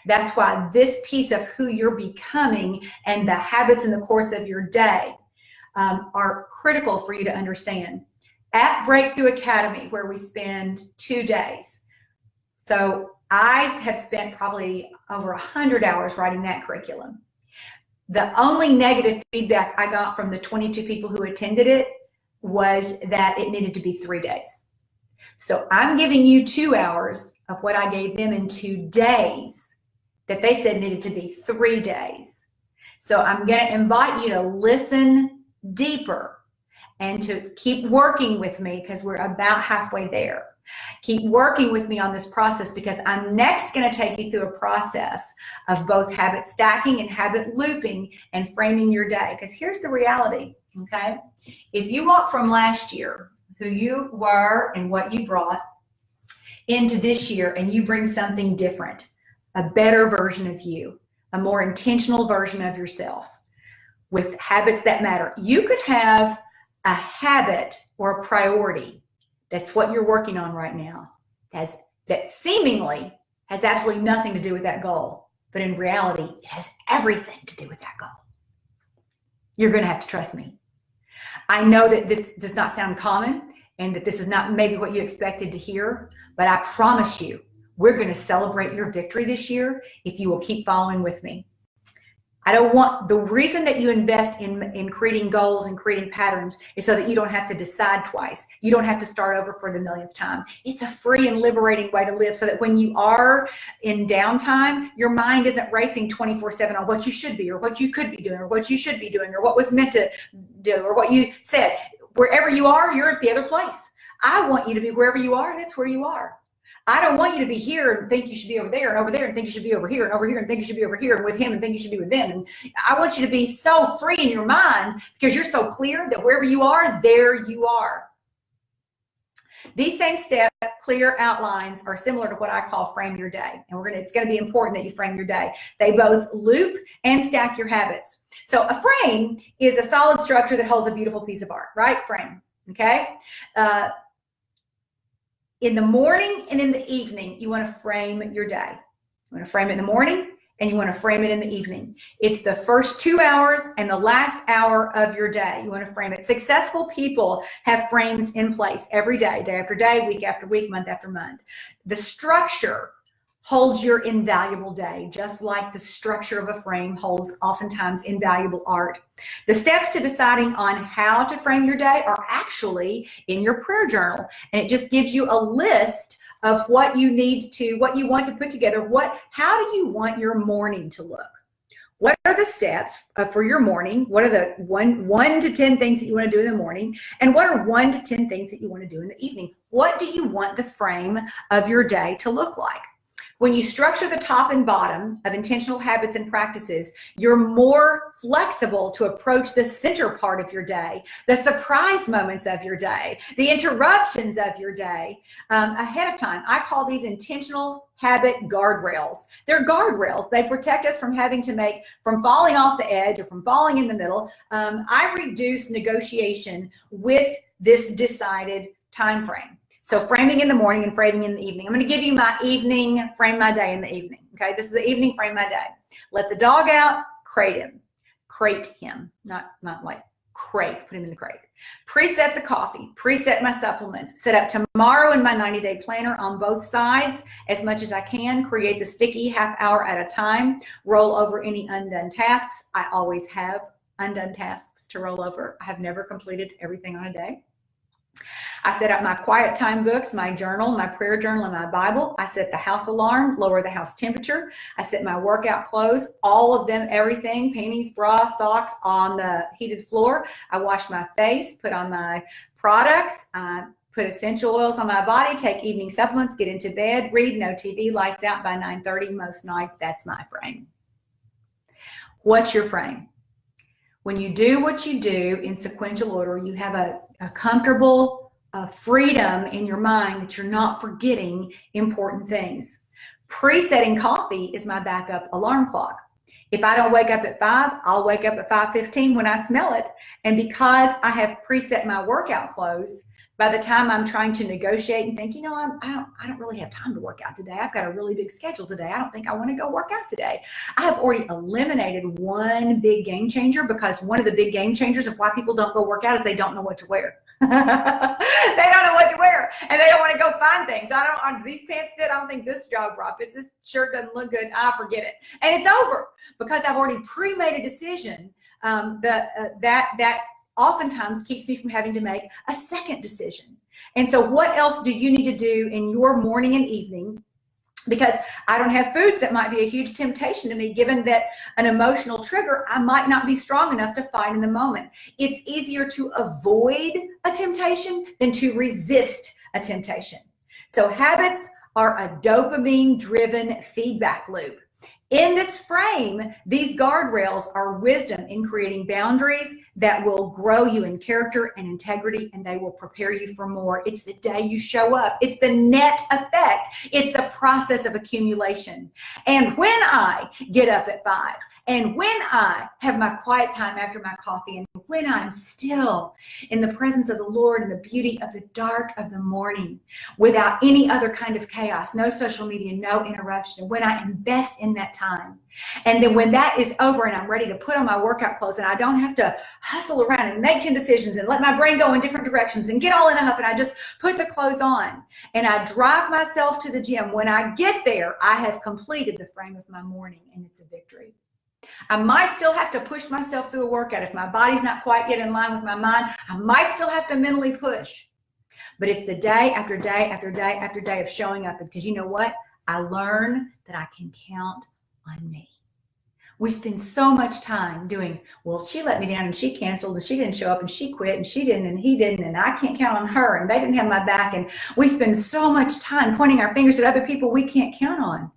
That's why this piece of who you're becoming and the habits in the course of your day are critical for you to understand. At Breakthrough Academy, where we spend 2 days, so I have spent probably over 100 hours writing that curriculum. The only negative feedback I got from the 22 people who attended it was that it needed to be 3 days. So I'm giving you 2 hours of what I gave them in 2 days that they said needed to be 3 days. So I'm going to invite you to listen deeper and to keep working with me, because we're about halfway there. Keep working with me on this process, because I'm next going to take you through a process of both habit stacking and habit looping and framing your day. Because here's the reality, okay? If you walk from last year, who you were and what you brought, into this year, and you bring something different, a better version of you, a more intentional version of yourself with habits that matter. You could have a habit or a priority that's what you're working on right now, that seemingly has absolutely nothing to do with that goal, but in reality, it has everything to do with that goal. You're going to have to trust me. I know that this does not sound common and that this is not maybe what you expected to hear, but I promise you, we're going to celebrate your victory this year if you will keep following with me. The reason that you invest in creating goals and creating patterns is so that you don't have to decide twice. You don't have to start over for the millionth time. It's a free and liberating way to live, so that when you are in downtime, your mind isn't racing 24/7 on what you should be or what you could be doing or what you should be doing or what was meant to do or what you said. Wherever you are, you're at the other place. I want you to be wherever you are, that's where you are. I don't want you to be here and think you should be over there and over there and think you should be over here and over here and think you should be over here and with him and think you should be with them. And I want you to be so free in your mind, because you're so clear that wherever you are, there you are. These same steps, clear outlines, are similar to what I call frame your day. And it's going to be important that you frame your day. They both loop and stack your habits. So a frame is a solid structure that holds a beautiful piece of art, right? Frame, okay? In the morning and in the evening, you want to frame your day. You want to frame it in the morning and you want to frame it in the evening. It's the first 2 hours and the last hour of your day. You want to frame it. Successful people have frames in place every day, day after day, week after week, month after month. The structure holds your invaluable day, just like the structure of a frame holds oftentimes invaluable art. The steps to deciding on how to frame your day are actually in your prayer journal, and it just gives you a list of what you want to put together. How do you want your morning to look? What are the steps for your morning? What are the 1 to 10 things that you want to do in the morning? And what are 1 to 10 things that you want to do in the evening? What do you want the frame of your day to look like? When you structure the top and bottom of intentional habits and practices, you're more flexible to approach the center part of your day, the surprise moments of your day, the interruptions of your day ahead of time. I call these intentional habit guardrails. They're guardrails. They protect us from from falling off the edge or from falling in the middle. I reduce negotiation with this decided time frame. So framing in the morning and framing in the evening. I'm going to give you my evening, frame my day in the evening. Okay, this is the evening, frame my day. Let the dog out, crate him. Crate him, not like crate, put him in the crate. Preset the coffee, preset my supplements, set up tomorrow in my 90-day planner on both sides as much as I can, create the sticky half hour at a time, roll over any undone tasks. I always have undone tasks to roll over. I have never completed everything on a day. I set up my quiet time books, my journal, my prayer journal, and my Bible. I set the house alarm, lower the house temperature. I set my workout clothes, all of them, everything, panties, bra, socks on the heated floor. I wash my face, put on my products, put essential oils on my body, take evening supplements, get into bed, read, no TV, lights out by 9:30 most nights. That's my frame. What's your frame? When you do what you do in sequential order, you have a comfortable freedom in your mind that you're not forgetting important things. Pre-setting coffee is my backup alarm clock. If I don't wake up at 5, I'll wake up at 5:15 when I smell it. And because I have preset my workout clothes, by the time I'm trying to negotiate and think, I don't really have time to work out today. I've got a really big schedule today. I don't think I want to go work out today. I have already eliminated one big game changer, because one of the big game changers of why people don't go work out is they don't know what to wear. They don't know what to wear, and they don't want to go find things. These pants fit. I don't think this jogger fits. This shirt doesn't look good. I forget it, and it's over because I've already pre-made a decision that oftentimes keeps me from having to make a second decision. And so what else do you need to do in your morning and evening? Because I don't have foods that might be a huge temptation to me, given that an emotional trigger I might not be strong enough to fight in the moment. It's easier to avoid a temptation than to resist a temptation. So habits are a dopamine-driven feedback loop. In this frame, these guardrails are wisdom in creating boundaries that will grow you in character and integrity, and they will prepare you for more. It's the day you show up. It's the net effect. It's the process of accumulation. And when I get up at 5, and when I have my quiet time after my coffee, and when I'm still in the presence of the Lord and the beauty of the dark of the morning, without any other kind of chaos, no social media, no interruption, when I invest in that time. And then when that is over and I'm ready to put on my workout clothes and I don't have to hustle around and make 10 decisions and let my brain go in different directions and get all in a huff, and I just put the clothes on and I drive myself to the gym. When I get there, I have completed the frame of my morning, and it's a victory. I might still have to push myself through a workout. If my body's not quite yet in line with my mind, I might still have to mentally push. But it's the day after day after day after day of showing up, because you know what? I learn that I can count on me. We spend so much time doing, well, she let me down and she canceled and she didn't show up and she quit and she didn't and he didn't and I can't count on her and they didn't have my back. And we spend so much time pointing our fingers at other people we can't count on.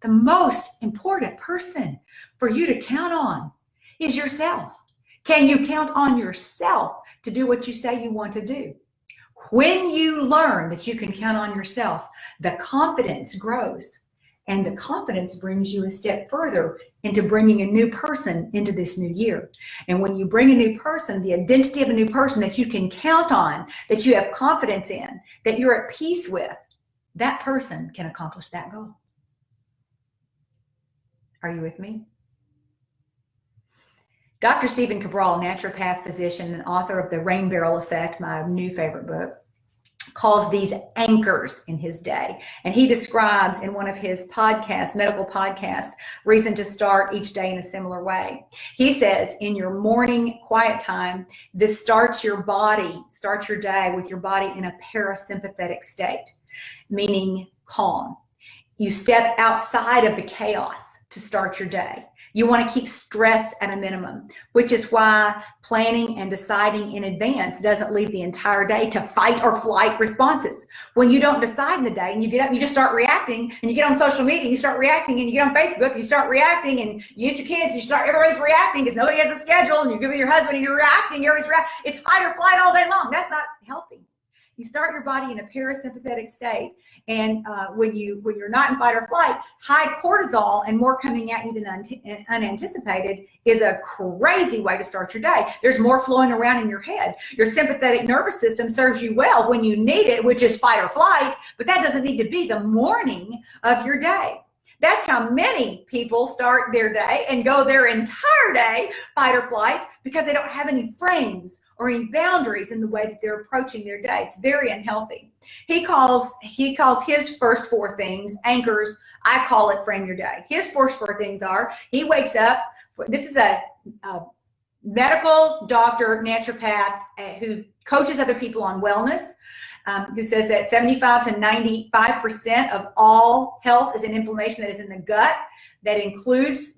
The most important person for you to count on is yourself. Can you count on yourself to do what you say you want to do? When you learn that you can count on yourself, the confidence grows. And the confidence brings you a step further into bringing a new person into this new year. And when you bring a new person, the identity of a new person that you can count on, that you have confidence in, that you're at peace with, that person can accomplish that goal. Are you with me? Dr. Stephen Cabral, naturopath, physician, and author of The Rain Barrel Effect, my new favorite book, calls these anchors in his day. And he describes in one of his podcasts, medical podcasts, Reason to Start Each Day in a Similar Way. He says, in your morning quiet time, this starts your day with your body in a parasympathetic state, meaning calm. You step outside of the chaos to start your day. You want to keep stress at a minimum, which is why planning and deciding in advance doesn't leave the entire day to fight or flight responses. When you don't decide in the day and you get up, you just start reacting, and you get on social media, and you start reacting, and you get on Facebook, and you start reacting, and you get your kids, and everybody's reacting because nobody has a schedule, and you're with your husband, and you're reacting, it's fight or flight all day long. That's not healthy. You start your body in a parasympathetic state, and when you're not in fight or flight, high cortisol and more coming at you than unanticipated is a crazy way to start your day. There's more flowing around in your head. Your sympathetic nervous system serves you well when you need it, which is fight or flight, but that doesn't need to be the morning of your day. That's how many people start their day and go their entire day fight or flight, because they don't have any frames or any boundaries in the way that they're approaching their day. It's very unhealthy. He calls his first 4 things anchors. I call it frame your day. His first 4 things are, he wakes up. This is a medical doctor, naturopath, who coaches other people on wellness, who says that 75 to 95% of all health is an inflammation that is in the gut, that includes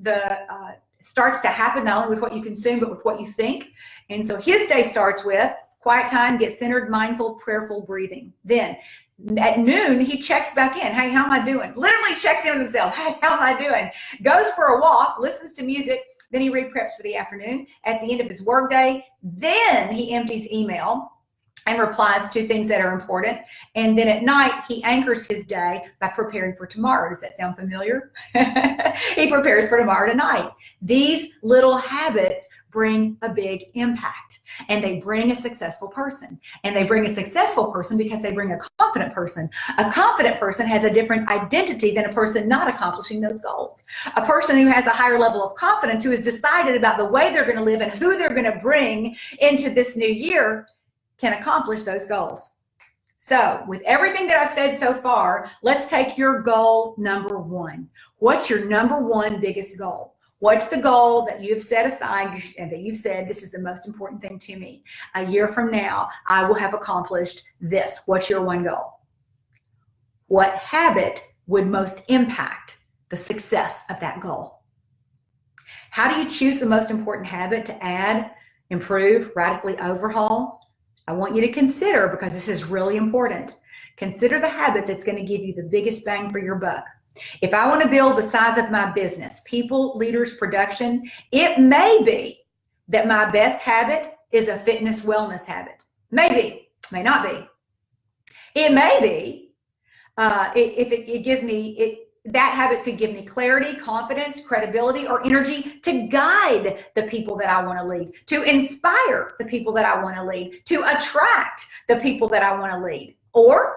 starts to happen not only with what you consume, but with what you think. And so his day starts with quiet time, get centered, mindful, prayerful breathing. Then at noon, he checks back in. Hey, how am I doing? Literally checks in with himself. Hey, how am I doing? Goes for a walk, listens to music. Then he re-preps for the afternoon. At the end of his workday, then he empties email. and replies to things that are important. And then at night, he anchors his day by preparing for tomorrow. Does that sound familiar? He prepares for tomorrow tonight. These little habits bring a big impact, and they bring a successful person. And they bring a successful person because they bring a confident person. A confident person has a different identity than a person not accomplishing those goals. A person who has a higher level of confidence, who has decided about the way they're going to live and who they're going to bring into this new year, can accomplish those goals. So with everything that I've said so far, let's take your goal number one. What's your number one biggest goal? What's the goal that you've set aside and that you've said, this is the most important thing to me? A year from now, I will have accomplished this. What's your one goal? What habit would most impact the success of that goal? How do you choose the most important habit to add, improve, radically overhaul? I want you to consider, because this is really important, consider the habit that's going to give you the biggest bang for your buck. If I want to build the size of my business, people, leaders, production, it may be that my best habit is a fitness wellness habit. Maybe, may not be. It may be, if it gives me, that habit could give me clarity, confidence, credibility, or energy to guide the people that I want to lead, to inspire the people that I want to lead, to attract the people that I want to lead. Or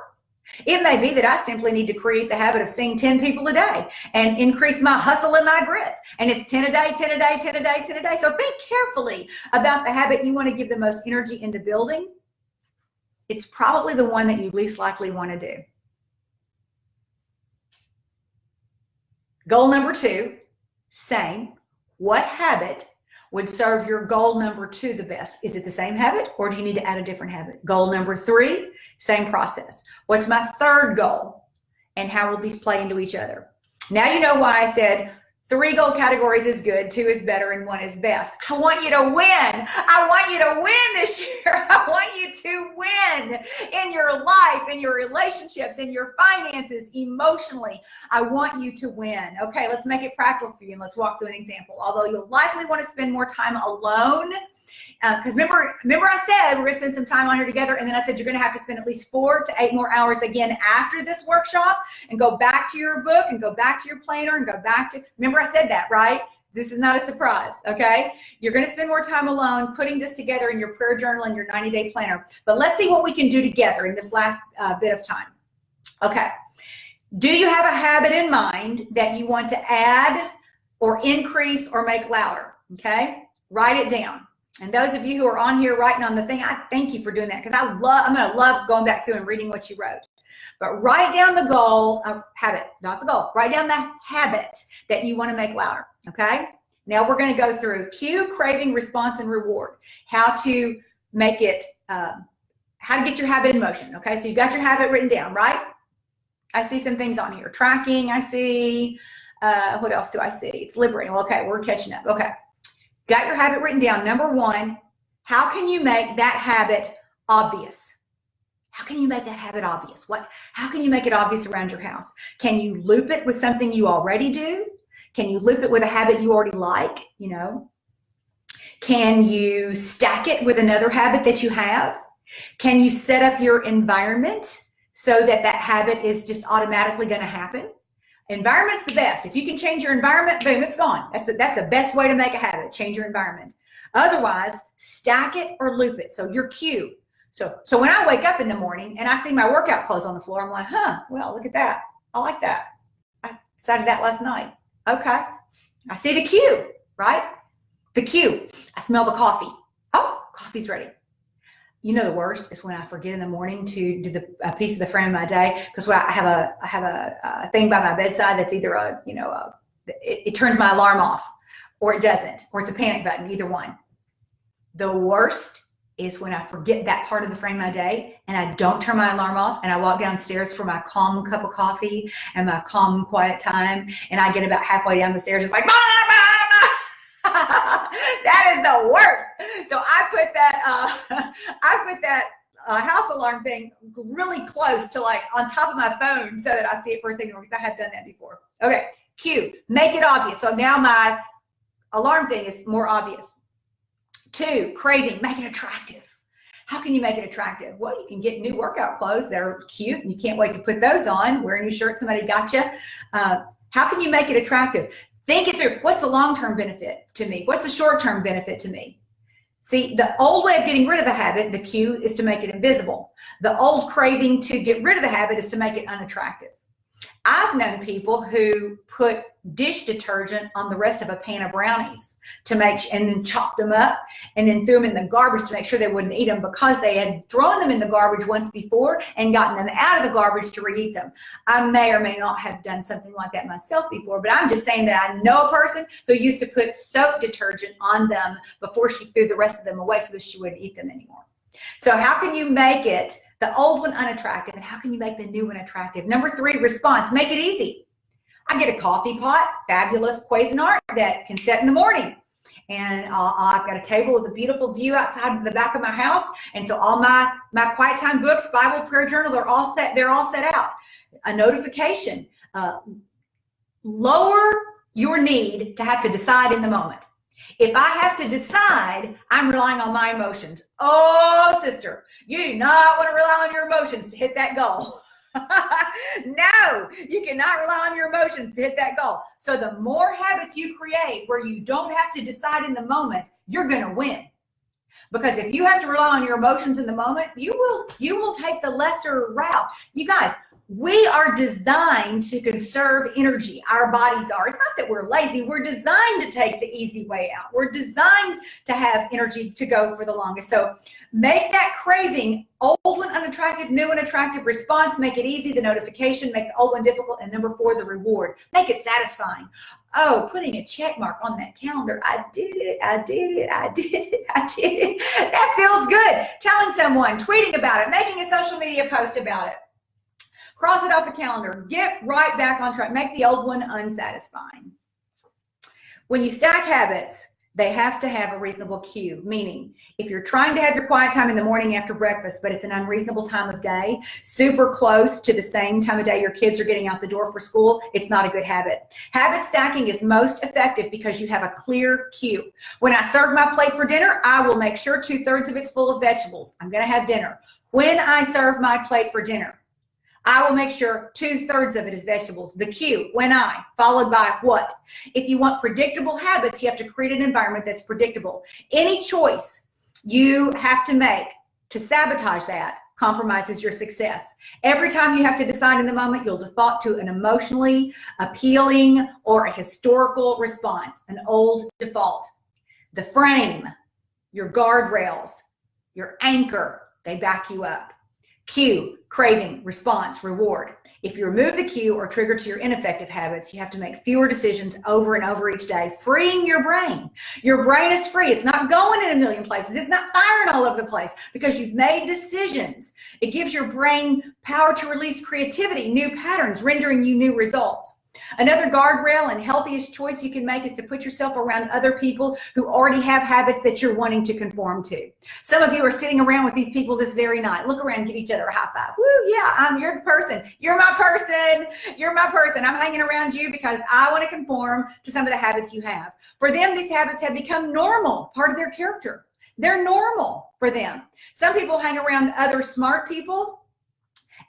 it may be that I simply need to create the habit of seeing 10 people a day and increase my hustle and my grit. And it's 10 a day, 10 a day, 10 a day, 10 a day. So think carefully about the habit you want to give the most energy into building. It's probably the one that you least likely want to do. Goal number two, same. What habit would serve your goal number two the best? Is it the same habit, or do you need to add a different habit? Goal number three, same process. What's my third goal, and how will these play into each other? Now you know why I said 3 goal categories is good, 2 is better, and 1 is best. I want you to win. I want you to win this year. I want you to win in your life, in your relationships, in your finances, emotionally. I want you to win. Okay, let's make it practical for you, and let's walk through an example. Although you'll likely want to spend more time alone, because remember I said we're going to spend some time on here together, and then I said you're going to have to spend at least 4 to 8 more hours again after this workshop, and go back to your book and go back to your planner and go back to, remember I said that, right? This is not a surprise, okay? You're going to spend more time alone putting this together in your prayer journal and your 90-day planner. But let's see what we can do together in this last bit of time. Okay. Do you have a habit in mind that you want to add or increase or make louder? Okay? Write it down. And those of you who are on here writing on the thing, I thank you for doing that, because I'm going to love going back through and reading what you wrote. But write down the goal, habit, not the goal. Write down the habit that you want to make louder, okay? Now we're going to go through cue, craving, response, and reward. How to make it, how to get your habit in motion, okay? So you've got your habit written down, right? I see some things on here. Tracking, I see. What else do I see? It's liberating. Okay, we're catching up. Okay. Got your habit written down. Number 1, how can you make that habit obvious? How can you make that habit obvious? How can you make it obvious around your house? Can you loop it with something you already do? Can you loop it with a habit you already like? You know, can you stack it with another habit that you have? Can you set up your environment so that that habit is just automatically going to happen? Environment's the best. If you can change your environment, boom, it's gone. That's the best way to make a habit. Change your environment. Otherwise, stack it or loop it. So your cue. So when I wake up in the morning and I see my workout clothes on the floor, I'm like, well, look at that. I like that. I decided that last night. Okay. I see the cue, right? The cue. I smell the coffee. Oh, coffee's ready. You know, the worst is when I forget in the morning to do a piece of the frame of my day, because I have a thing by my bedside that's either it turns my alarm off, or it doesn't, or it's a panic button, either one. The worst is when I forget that part of the frame of my day and I don't turn my alarm off, and I walk downstairs for my calm cup of coffee and my calm, quiet time, and I get about halfway down the stairs, it's like, bah, bah, bah. That is the worst. So I put that house alarm thing really close to, like, on top of my phone so that I see it first thing in the morning, because I have done that before. Okay, cue, make it obvious. So now my alarm thing is more obvious. 2, craving, make it attractive. How can you make it attractive? Well, you can get new workout clothes. They're cute and you can't wait to put those on. Wear a new shirt somebody got you. How can you make it attractive? Think it through. What's the long-term benefit to me? What's the short-term benefit to me? See, the old way of getting rid of the habit, the cue, is to make it invisible. The old craving to get rid of the habit is to make it unattractive. I've known people who put dish detergent on the rest of a pan of brownies and then chopped them up and then threw them in the garbage to make sure they wouldn't eat them because they had thrown them in the garbage once before and gotten them out of the garbage to reheat them. I may or may not have done something like that myself before, but I'm just saying that I know a person who used to put soap detergent on them before she threw the rest of them away so that she wouldn't eat them anymore. So how can you make it, the old one, unattractive, and how can you make the new one attractive? Number 3, response. Make it easy. I get a coffee pot, fabulous Cuisinart that can set in the morning. And I've got a table with a beautiful view outside the back of my house. And so all my quiet time books, Bible, prayer journal, they're all set out. A notification. Lower your need to have to decide in the moment. If I have to decide, I'm relying on my emotions. Oh, sister, you do not want to rely on your emotions to hit that goal. No, you cannot rely on your emotions to hit that goal. So the more habits you create where you don't have to decide in the moment, you're going to win. Because if you have to rely on your emotions in the moment, you will take the lesser route. You guys, we are designed to conserve energy. Our bodies are. It's not that we're lazy. We're designed to take the easy way out. We're designed to have energy to go for the longest. So make that craving, old one unattractive, new one attractive. Response, make it easy. The notification, make the old one difficult. And number 4, the reward. Make it satisfying. Oh, putting a check mark on that calendar. I did it. I did it. I did it. I did it. That feels good. Telling someone, tweeting about it, making a social media post about it. Cross it off a calendar. Get right back on track. Make the old one unsatisfying. When you stack habits, they have to have a reasonable cue, meaning if you're trying to have your quiet time in the morning after breakfast, but it's an unreasonable time of day, super close to the same time of day your kids are getting out the door for school, it's not a good habit. Habit stacking is most effective because you have a clear cue. When I serve my plate for dinner, I will make sure 2/3 of it's full of vegetables. I'm going to have dinner. When I serve my plate for dinner, I will make sure 2/3 of it is vegetables. The cue, when I, followed by what? If you want predictable habits, you have to create an environment that's predictable. Any choice you have to make to sabotage that compromises your success. Every time you have to decide in the moment, you'll default to an emotionally appealing or a historical response, an old default. The frame, your guardrails, your anchor, they back you up. Cue, craving, response, reward. If you remove the cue or trigger to your ineffective habits, you have to make fewer decisions over and over each day, freeing your brain. Your brain is free. It's not going in a million places. It's not firing all over the place because you've made decisions. It gives your brain power to release creativity, new patterns, rendering you new results. Another guardrail and healthiest choice you can make is to put yourself around other people who already have habits that you're wanting to conform to. Some of you are sitting around with these people this very night. Look around and give each other a high five. Woo, yeah, you're the person. You're my person. You're my person. I'm hanging around you because I want to conform to some of the habits you have. For them, these habits have become normal, part of their character. They're normal for them. Some people hang around other smart people.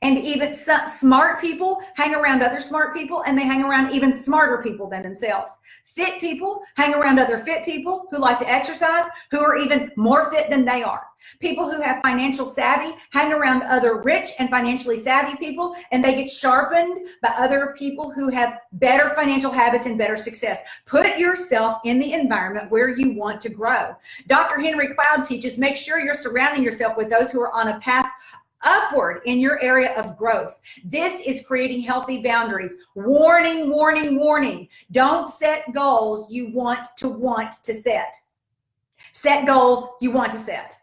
And even smart people hang around other smart people, and they hang around even smarter people than themselves. Fit people hang around other fit people who like to exercise, who are even more fit than they are. People who have financial savvy hang around other rich and financially savvy people, and they get sharpened by other people who have better financial habits and better success. Put yourself in the environment where you want to grow. Dr. Henry Cloud teaches, make sure you're surrounding yourself with those who are on a path upward in your area of growth. This is creating healthy boundaries. Warning, warning, warning. Don't set goals you want to set. Set goals you want to set.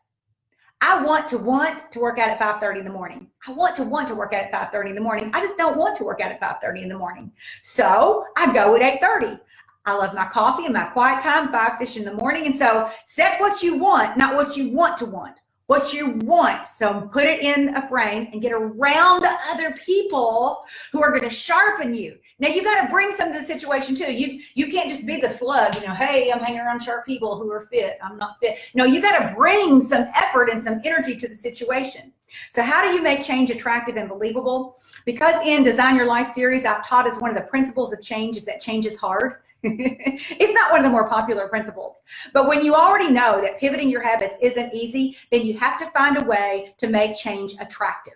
I want to work out at 5:30 in the morning. I want to work out at 5:30 in the morning. I just don't want to work out at 5:30 in the morning. So I go at 8:30. I love my coffee and my quiet time, 5-ish in the morning. And so set what you want, not what you want to want. what you want. So put it in a frame and get around other people who are going to sharpen you. Now you got to bring some to the situation too. You can't just be the slug, hey, I'm hanging around sharp people who are fit. I'm not fit. No, you got to bring some effort and some energy to the situation. So how do you make change attractive and believable? Because in Design Your Life series, I've taught as one of the principles of change is that change is hard. It's not one of the more popular principles. But when you already know that pivoting your habits isn't easy, then you have to find a way to make change attractive.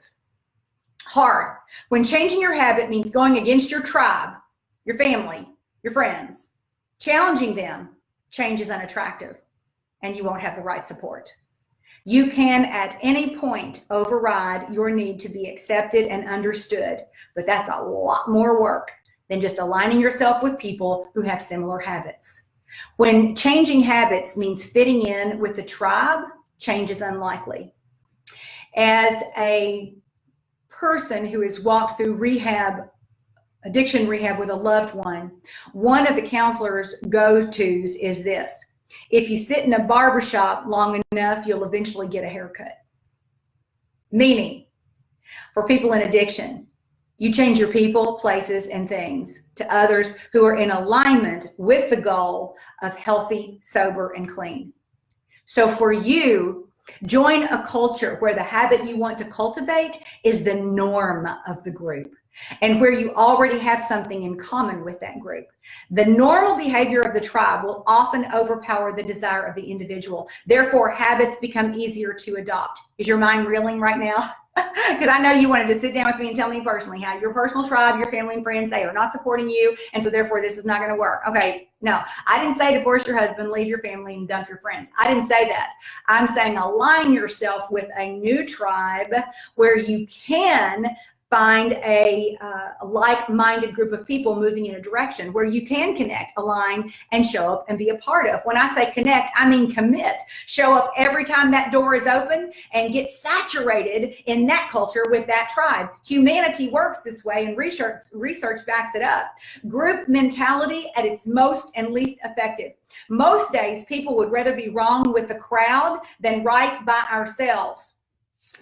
Hard. When changing your habit means going against your tribe, your family, your friends, challenging them, change is unattractive and you won't have the right support. You can at any point override your need to be accepted and understood, but that's a lot more work than just aligning yourself with people who have similar habits. When changing habits means fitting in with the tribe, change is unlikely. As a person who has walked through addiction rehab with a loved one of the counselor's go-tos is this: if you sit in a barbershop long enough, you'll eventually get a haircut. Meaning, for people in addiction, you change your people, places, and things to others who are in alignment with the goal of healthy, sober, and clean. So for you, join a culture where the habit you want to cultivate is the norm of the group, and where you already have something in common with that group. The normal behavior of the tribe will often overpower the desire of the individual. Therefore, habits become easier to adopt. Is your mind reeling right now? Because I know you wanted to sit down with me and tell me personally how your personal tribe, your family and friends, they are not supporting you, and so therefore this is not going to work. Okay, no, I didn't say divorce your husband, leave your family, and dump your friends. I didn't say that. I'm saying align yourself with a new tribe where you can find a like-minded group of people moving in a direction where you can connect, align, and show up and be a part of. When I say connect, I mean commit. Show up every time that door is open and get saturated in that culture with that tribe. Humanity works this way, and research backs it up. Group mentality at its most and least effective. Most days, people would rather be wrong with the crowd than right by ourselves,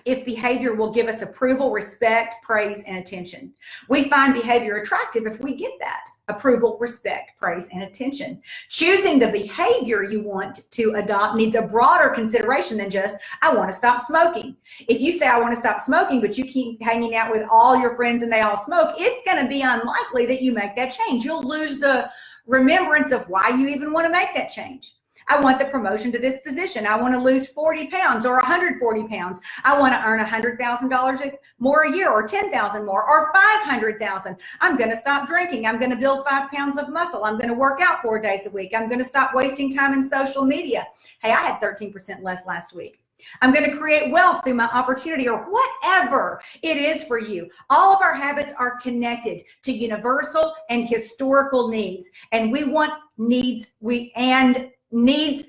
if behavior will give us approval, respect, praise, and attention. We find behavior attractive if we get that approval, respect, praise, and attention. Choosing the behavior you want to adopt needs a broader consideration than just, I want to stop smoking. If you say, I want to stop smoking, but you keep hanging out with all your friends and they all smoke, it's going to be unlikely that you make that change. You'll lose the remembrance of why you even want to make that change. I want the promotion to this position. I want to lose 40 pounds or 140 pounds. I want to earn $100,000 more a year, or 10,000 more, or 500,000. I'm going to stop drinking. I'm going to build 5 pounds of muscle. I'm going to work out 4 days a week. I'm going to stop wasting time in social media. Hey, I had 13% less last week. I'm going to create wealth through my opportunity, or whatever it is for you. All of our habits are connected to universal and historical needs, and we want needs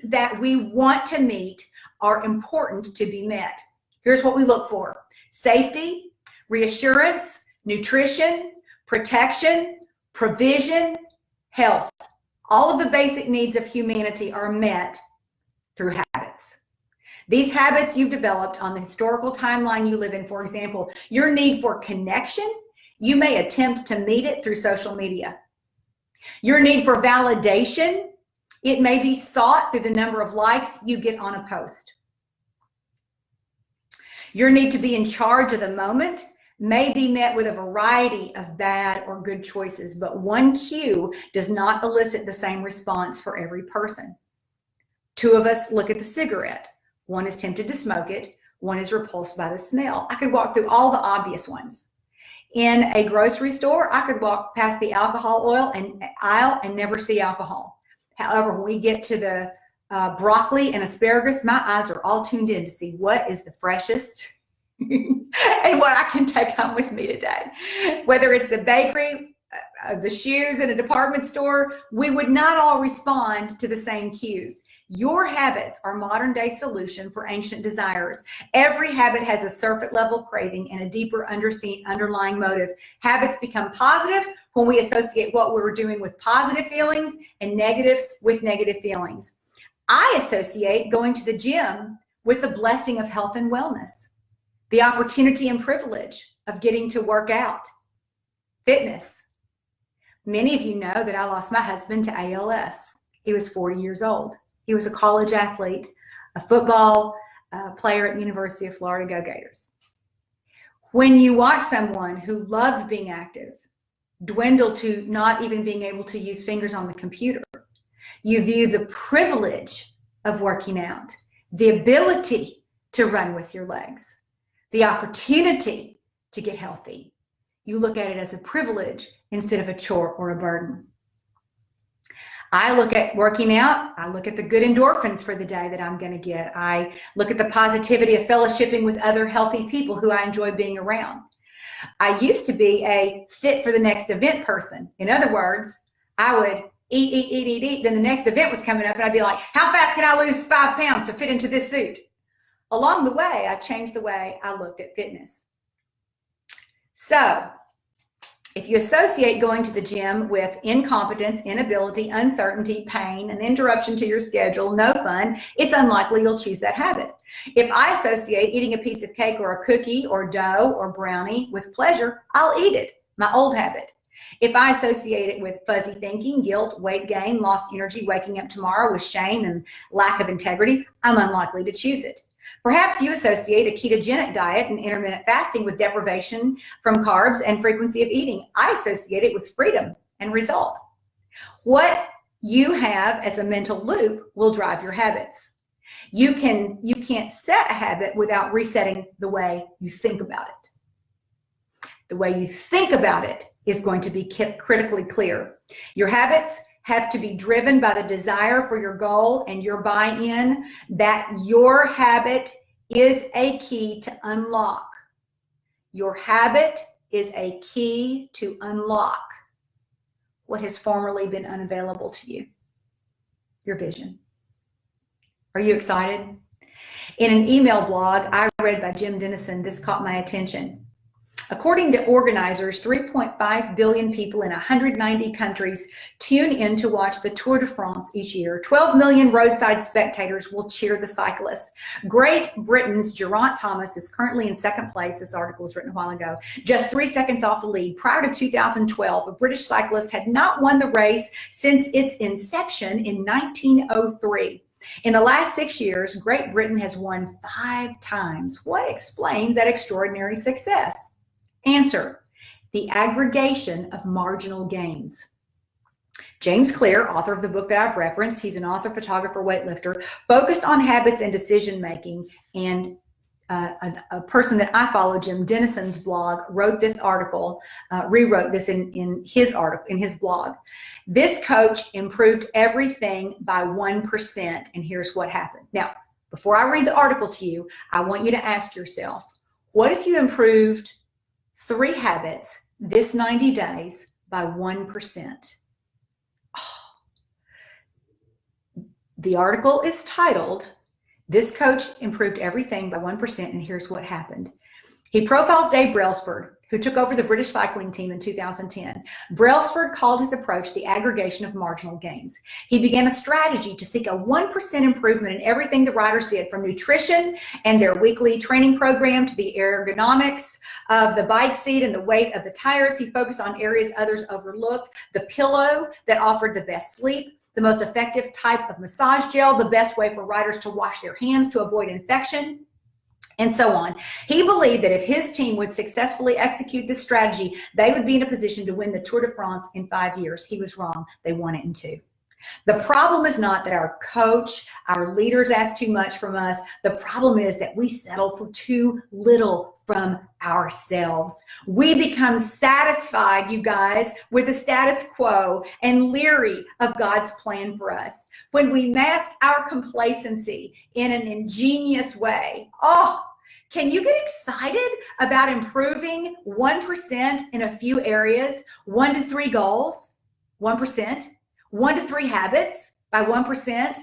that we want to meet are important to be met. Here's what we look for: safety, reassurance, nutrition, protection, provision, health. All of the basic needs of humanity are met through habits. These habits you've developed on the historical timeline you live in. For example, your need for connection, you may attempt to meet it through social media. Your need for validation, it may be sought through the number of likes you get on a post. Your need to be in charge of the moment may be met with a variety of bad or good choices, but one cue does not elicit the same response for every person. 2 of us look at the cigarette. One is tempted to smoke it. One is repulsed by the smell. I could walk through all the obvious ones. In a grocery store, I could walk past the alcohol aisle and never see alcohol. However, when we get to the broccoli and asparagus, my eyes are all tuned in to see what is the freshest and what I can take home with me today. Whether it's the bakery, the shoes in a department store, we would not all respond to the same cues. Your habits are modern day solution for ancient desires. Every habit has a surface level craving and a deeper underlying motive. Habits become positive when we associate what we're doing with positive feelings and negative with negative feelings. I associate going to the gym with the blessing of health and wellness, the opportunity and privilege of getting to work out, fitness. Many of you know that I lost my husband to ALS. He was 40 years old. He was a college athlete, a football player at the University of Florida, Go Gators. When you watch someone who loved being active dwindle to not even being able to use fingers on the computer, you view the privilege of working out, the ability to run with your legs, the opportunity to get healthy. You look at it as a privilege instead of a chore or a burden. I look at working out, I look at the good endorphins for the day that I'm going to get. I look at the positivity of fellowshipping with other healthy people who I enjoy being around. I used to be a fit for the next event person. In other words, I would eat. Then the next event was coming up and I'd be like, how fast can I lose 5 pounds to fit into this suit? Along the way, I changed the way I looked at fitness. So, if you associate going to the gym with incompetence, inability, uncertainty, pain, an interruption to your schedule, no fun, it's unlikely you'll choose that habit. If I associate eating a piece of cake or a cookie or dough or brownie with pleasure, I'll eat it, my old habit. If I associate it with fuzzy thinking, guilt, weight gain, lost energy, waking up tomorrow with shame and lack of integrity, I'm unlikely to choose it. Perhaps you associate a ketogenic diet and intermittent fasting with deprivation from carbs and frequency of eating. I associate it with freedom and result. What you have as a mental loop will drive your habits. You can't set a habit without resetting the way you think about it. The way you think about it is going to be critically clear. Your habits have to be driven by the desire for your goal and your buy-in that your habit is a key to unlock. Your habit is a key to unlock what has formerly been unavailable to you, your vision. Are you excited? In an email blog I read by Jim Dennison, this caught my attention. According to organizers, 3.5 billion people in 190 countries tune in to watch the Tour de France each year. 12 million roadside spectators will cheer the cyclists. Great Britain's Geraint Thomas is currently in second place. This article was written a while ago, just 3 seconds off the lead. Prior to 2012, a British cyclist had not won the race since its inception in 1903. In the last 6 years, Great Britain has won 5 times. What explains that extraordinary success? Answer: the aggregation of marginal gains. James Clear, author of the book that I've referenced, he's an author, photographer, weightlifter, focused on habits and decision making, and a person that I follow, Jim Dennison's blog, wrote this article, rewrote this in his article, in his blog. This coach improved everything by 1%, and here's what happened. Now, before I read the article to you, I want you to ask yourself, what if you improved 3 habits this 90 days by 1%? Oh. The article is titled, "This Coach Improved Everything by 1%, and Here's What Happened." He profiles Dave Brailsford, who took over the British cycling team in 2010. Brailsford called his approach the aggregation of marginal gains. He began a strategy to seek a 1% improvement in everything the riders did, from nutrition and their weekly training program to the ergonomics of the bike seat and the weight of the tires. He focused on areas others overlooked: the pillow that offered the best sleep, the most effective type of massage gel, the best way for riders to wash their hands to avoid infection, and so on. He believed that if his team would successfully execute this strategy, they would be in a position to win the Tour de France in 5 years. He was wrong. They won it in 2. The problem is not that our coach, our leaders ask too much from us. The problem is that we settle for too little from ourselves. We become satisfied, you guys, with the status quo and leery of God's plan for us. When we mask our complacency in an ingenious way, can you get excited about improving 1% in a few areas? 1 to 3 goals, 1%. 1 to 3 habits by 1%.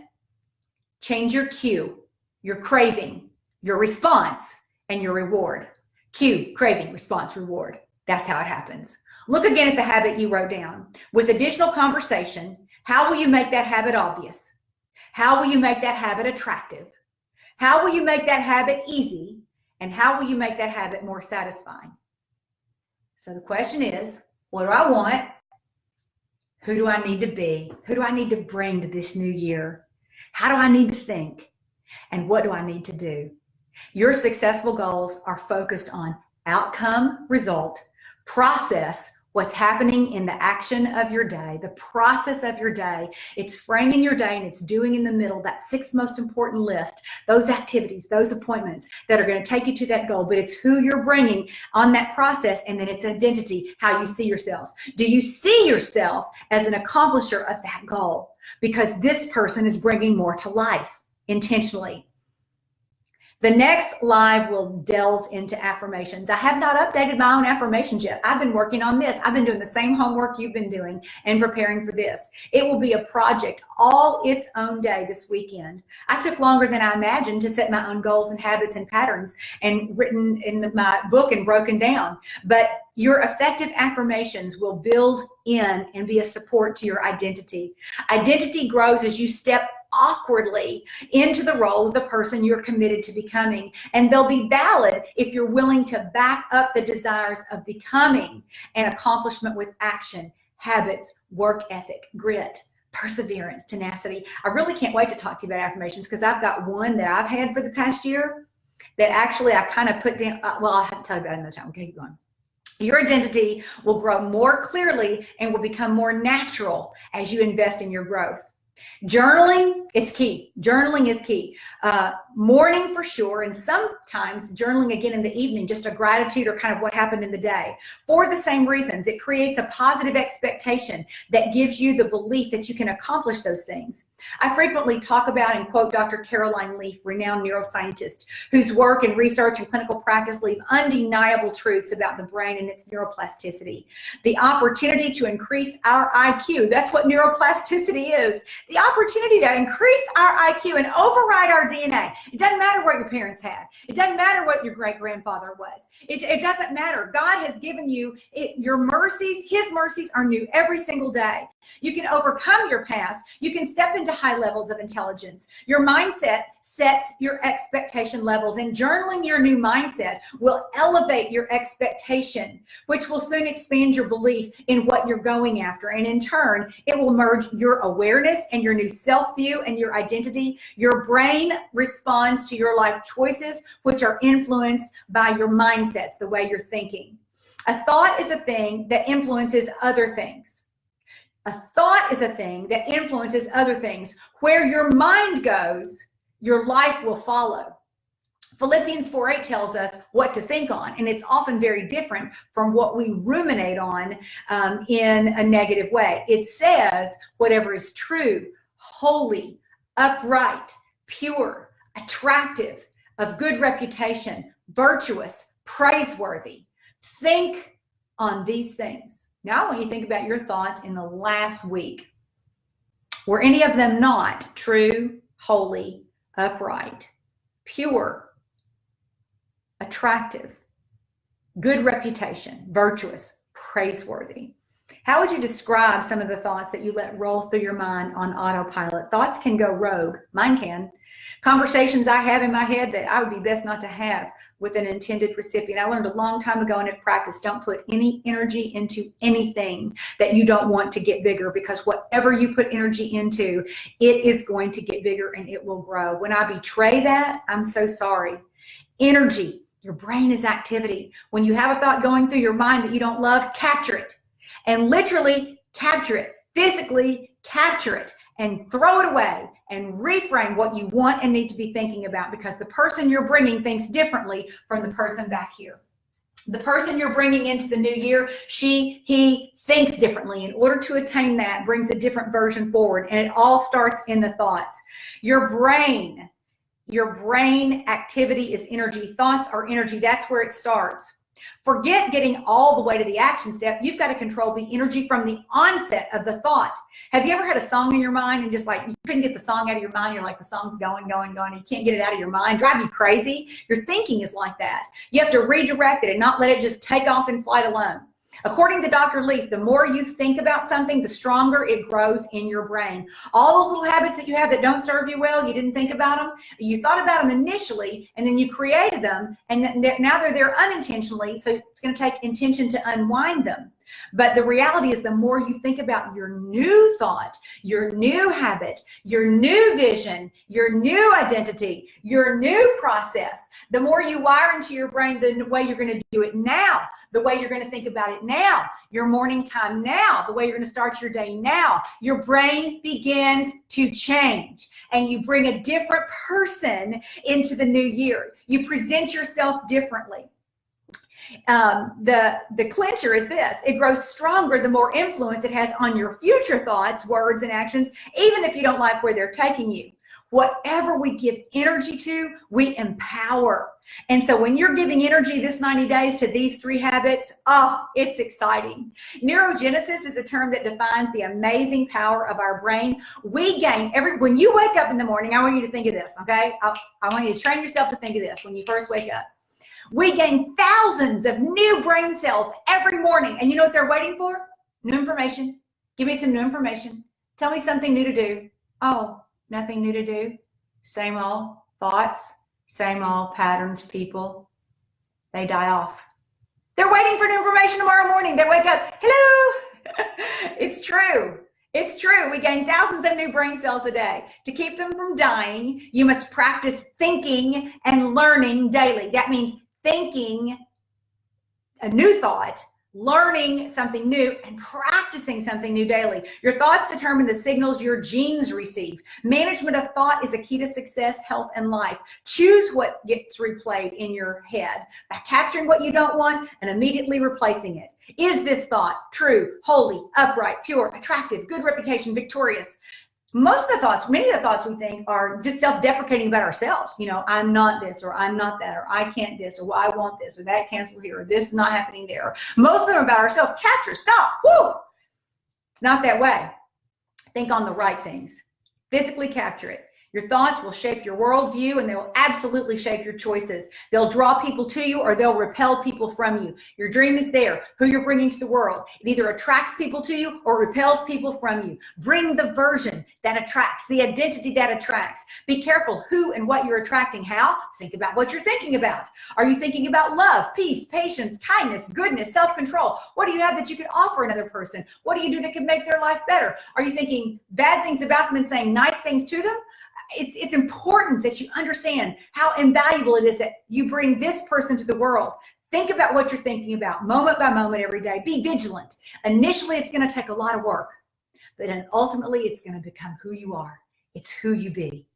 Change your cue, your craving, your response, and your reward. Cue, craving, response, reward. That's how it happens. Look again at the habit you wrote down. With additional conversation, how will you make that habit obvious? How will you make that habit attractive? How will you make that habit easy? And how will you make that habit more satisfying? So the question is, what do I want? Who do I need to be? Who do I need to bring to this new year? How do I need to think? And what do I need to do? Your successful goals are focused on outcome, result, process, what's happening in the action of your day, the process of your day. It's framing your day and it's doing in the middle that 6 most important list, those activities, those appointments that are going to take you to that goal. But it's who you're bringing on that process, and then it's identity, how you see yourself. Do you see yourself as an accomplisher of that goal? Because this person is bringing more to life intentionally. The next live will delve into affirmations. I have not updated my own affirmations yet. I've been working on this. I've been doing the same homework you've been doing and preparing for this. It will be a project all its own day this weekend. I took longer than I imagined to set my own goals and habits and patterns and written in my book and broken down. But your effective affirmations will build in and be a support to your identity. Identity grows as you step awkwardly into the role of the person you're committed to becoming. And they'll be valid if you're willing to back up the desires of becoming an accomplishment with action, habits, work ethic, grit, perseverance, tenacity. I really can't wait to talk to you about affirmations, because I've got one that I've had for the past year that actually I kind of put down. Well, I'll have to tell you about it another time. Okay, keep going. Your identity will grow more clearly and will become more natural as you invest in your growth. Journaling, it's key. Journaling is key. Morning for sure, and sometimes journaling again in the evening, just a gratitude or kind of what happened in the day. For the same reasons, it creates a positive expectation that gives you the belief that you can accomplish those things. I frequently talk about and quote Dr. Caroline Leaf, renowned neuroscientist, whose work and research and clinical practice leave undeniable truths about the brain and its neuroplasticity. The opportunity to increase our IQ, that's what neuroplasticity is. The opportunity to increase our IQ and override our DNA. It doesn't matter what your parents had. It doesn't matter what your great-grandfather was. It doesn't matter. God has given you your mercies. His mercies are new every single day. You can overcome your past. You can step into high levels of intelligence. Your mindset sets your expectation levels, and journaling your new mindset will elevate your expectation, which will soon expand your belief in what you're going after. And in turn, it will merge your awareness and your new self-view and your identity. Your brain responds to your life choices, which are influenced by your mindsets, the way you're thinking. A thought is a thing that influences other things. A thought is a thing that influences other things. Where your mind goes, your life will follow. Philippians 4:8 tells us what to think on, and it's often very different from what we ruminate on in a negative way. It says whatever is true, holy, upright, pure, attractive, of good reputation, virtuous, praiseworthy. Think on these things. Now I want you to think about your thoughts in the last week. Were any of them not true, holy, upright, pure, attractive, good reputation, virtuous, praiseworthy? How would you describe some of the thoughts that you let roll through your mind on autopilot? Thoughts can go rogue. Mine can. Conversations I have in my head that I would be best not to have with an intended recipient. I learned a long time ago and have practiced, don't put any energy into anything that you don't want to get bigger, because whatever you put energy into, it is going to get bigger and it will grow. When I betray that, I'm so sorry. Energy, your brain is activity. When you have a thought going through your mind that you don't love, capture it. And literally capture it, physically capture it, and throw it away and reframe what you want and need to be thinking about, because the person you're bringing thinks differently from the person back here. The person you're bringing into the new year, he thinks differently. In order to attain that, brings a different version forward, and it all starts in the thoughts. Your brain activity is energy. Thoughts are energy. That's where it starts. Forget getting all the way to the action step. You've got to control the energy from the onset of the thought. Have you ever had a song in your mind and just like you couldn't get the song out of your mind? You're like, the song's going. You can't get it out of your mind. Drive you crazy. Your thinking is like that. You have to redirect it and not let it just take off and flight alone. According to Dr. Leaf, the more you think about something, the stronger it grows in your brain. All those little habits that you have that don't serve you well, you didn't think about them. You thought about them initially, and then you created them, and now they're there unintentionally, so it's going to take intention to unwind them. But the reality is, the more you think about your new thought, your new habit, your new vision, your new identity, your new process, the more you wire into your brain the way you're going to do it now, the way you're going to think about it now, your morning time now, the way you're going to start your day now, your brain begins to change, and you bring a different person into the new year. You present yourself differently. The clincher is this: it grows stronger the more influence it has on your future thoughts, words, and actions, even if you don't like where they're taking you. Whatever we give energy to, we empower. And so when you're giving energy this 90 days to these 3 habits, oh, it's exciting. Neurogenesis is a term that defines the amazing power of our brain. We gain when you wake up in the morning, I want you to think of this, okay? I want you to train yourself to think of this when you first wake up. We gain thousands of new brain cells every morning. And you know what they're waiting for? New information. Give me some new information. Tell me something new to do. Oh, nothing new to do. Same old thoughts, same old patterns, people. They die off. They're waiting for new information tomorrow morning. They wake up, hello. It's true. It's true. We gain thousands of new brain cells a day. To keep them from dying, you must practice thinking and learning daily. That means thinking a new thought, learning something new, and practicing something new daily. Your thoughts determine the signals your genes receive. Management of thought is a key to success, health, and life. Choose what gets replayed in your head by capturing what you don't want and immediately replacing it. Is this thought true, holy, upright, pure, attractive, good reputation, victorious? Most of the thoughts, many of the thoughts we think are just self-deprecating about ourselves. You know, I'm not this, or I'm not that, or I can't this, or I want this, or that canceled here, or this is not happening there. Most of them are about ourselves. Capture, stop, whoo! It's not that way. Think on the right things. Physically capture it. Your thoughts will shape your worldview, and they will absolutely shape your choices. They'll draw people to you, or they'll repel people from you. Your dream is there, who you're bringing to the world. It either attracts people to you or repels people from you. Bring the version that attracts, the identity that attracts. Be careful who and what you're attracting. How? Think about what you're thinking about. Are you thinking about love, peace, patience, kindness, goodness, self-control? What do you have that you could offer another person? What do you do that could make their life better? Are you thinking bad things about them and saying nice things to them? It's important that you understand how invaluable it is that you bring this person to the world. Think about what you're thinking about moment by moment every day. Be vigilant. Initially, it's going to take a lot of work, but then ultimately, it's going to become who you are. It's who you be.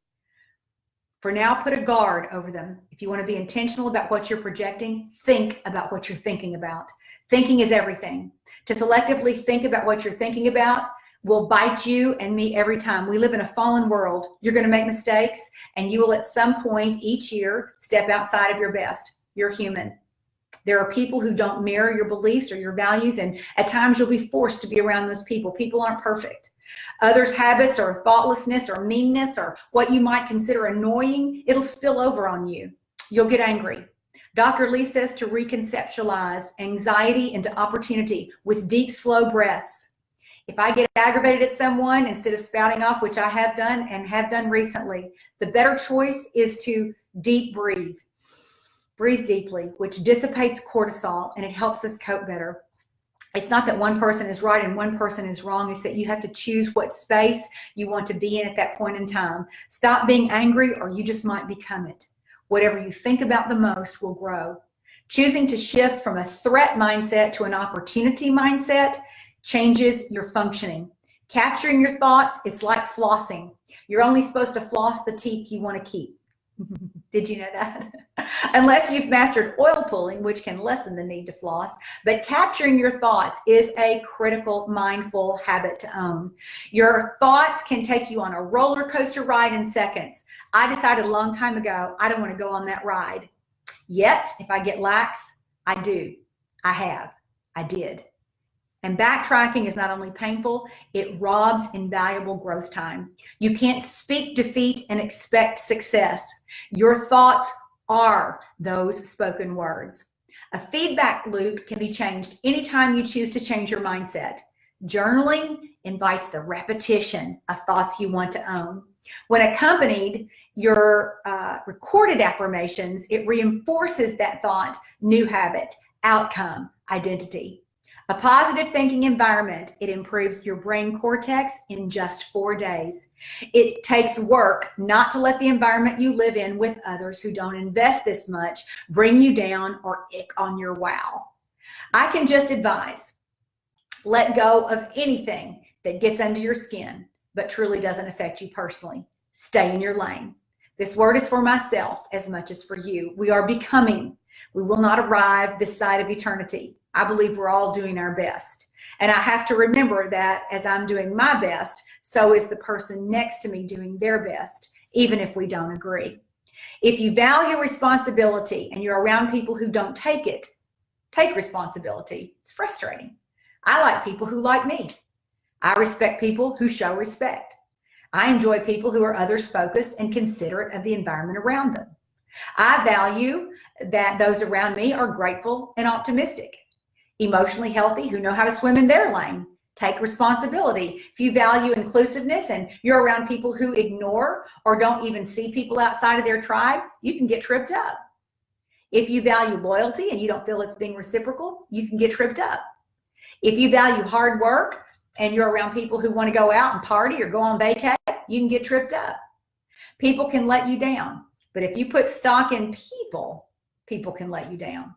For now, put a guard over them. If you want to be intentional about what you're projecting, think about what you're thinking about. Thinking is everything. To selectively think about what you're thinking about will bite you and me every time. We live in a fallen world. You're going to make mistakes, and you will at some point each year step outside of your best. You're human. There are people who don't mirror your beliefs or your values, and at times you'll be forced to be around those people. People aren't perfect. Others' habits or thoughtlessness or meanness or what you might consider annoying, it'll spill over on you. You'll get angry. Dr. Lee says to reconceptualize anxiety into opportunity with deep, slow breaths. If I get aggravated at someone, instead of spouting off, which I have done and have done recently, the better choice is to deep breathe. Breathe deeply, which dissipates cortisol, and it helps us cope better. It's not that one person is right and one person is wrong. It's that you have to choose what space you want to be in at that point in time. Stop being angry, or you just might become it. Whatever you think about the most will grow. Choosing to shift from a threat mindset to an opportunity mindset changes your functioning. Capturing your thoughts, it's like flossing. You're only supposed to floss the teeth you want to keep. Did you know that? Unless you've mastered oil pulling, which can lessen the need to floss. But capturing your thoughts is a critical mindful habit to own. Your thoughts can take you on a roller coaster ride in seconds. I decided a long time ago, I don't want to go on that ride. Yet, if I get lax, I do. I have. I did. And backtracking is not only painful, it robs invaluable growth time. You can't speak defeat and expect success. Your thoughts are those spoken words. A feedback loop can be changed anytime you choose to change your mindset. Journaling invites the repetition of thoughts you want to own. When accompanied your recorded affirmations, it reinforces that thought, new habit, outcome, identity. A positive thinking environment, it improves your brain cortex in just 4 days. It takes work not to let the environment you live in with others who don't invest this much bring you down or ick on your wow. I can just advise, let go of anything that gets under your skin but truly doesn't affect you personally. Stay in your lane. This word is for myself as much as for you. We are becoming. We will not arrive this side of eternity. I believe we're all doing our best. And I have to remember that as I'm doing my best, so is the person next to me doing their best, even if we don't agree. If you value responsibility and you're around people who don't take responsibility, it's frustrating. I like people who like me. I respect people who show respect. I enjoy people who are others focused and considerate of the environment around them. I value that those around me are grateful and optimistic, emotionally healthy, who know how to swim in their lane, take responsibility. If you value inclusiveness and you're around people who ignore or don't even see people outside of their tribe, you can get tripped up. If you value loyalty and you don't feel it's being reciprocal, you can get tripped up. If you value hard work and you're around people who want to go out and party or go on vacay, you can get tripped up. People can let you down. But if you put stock in people, people can let you down.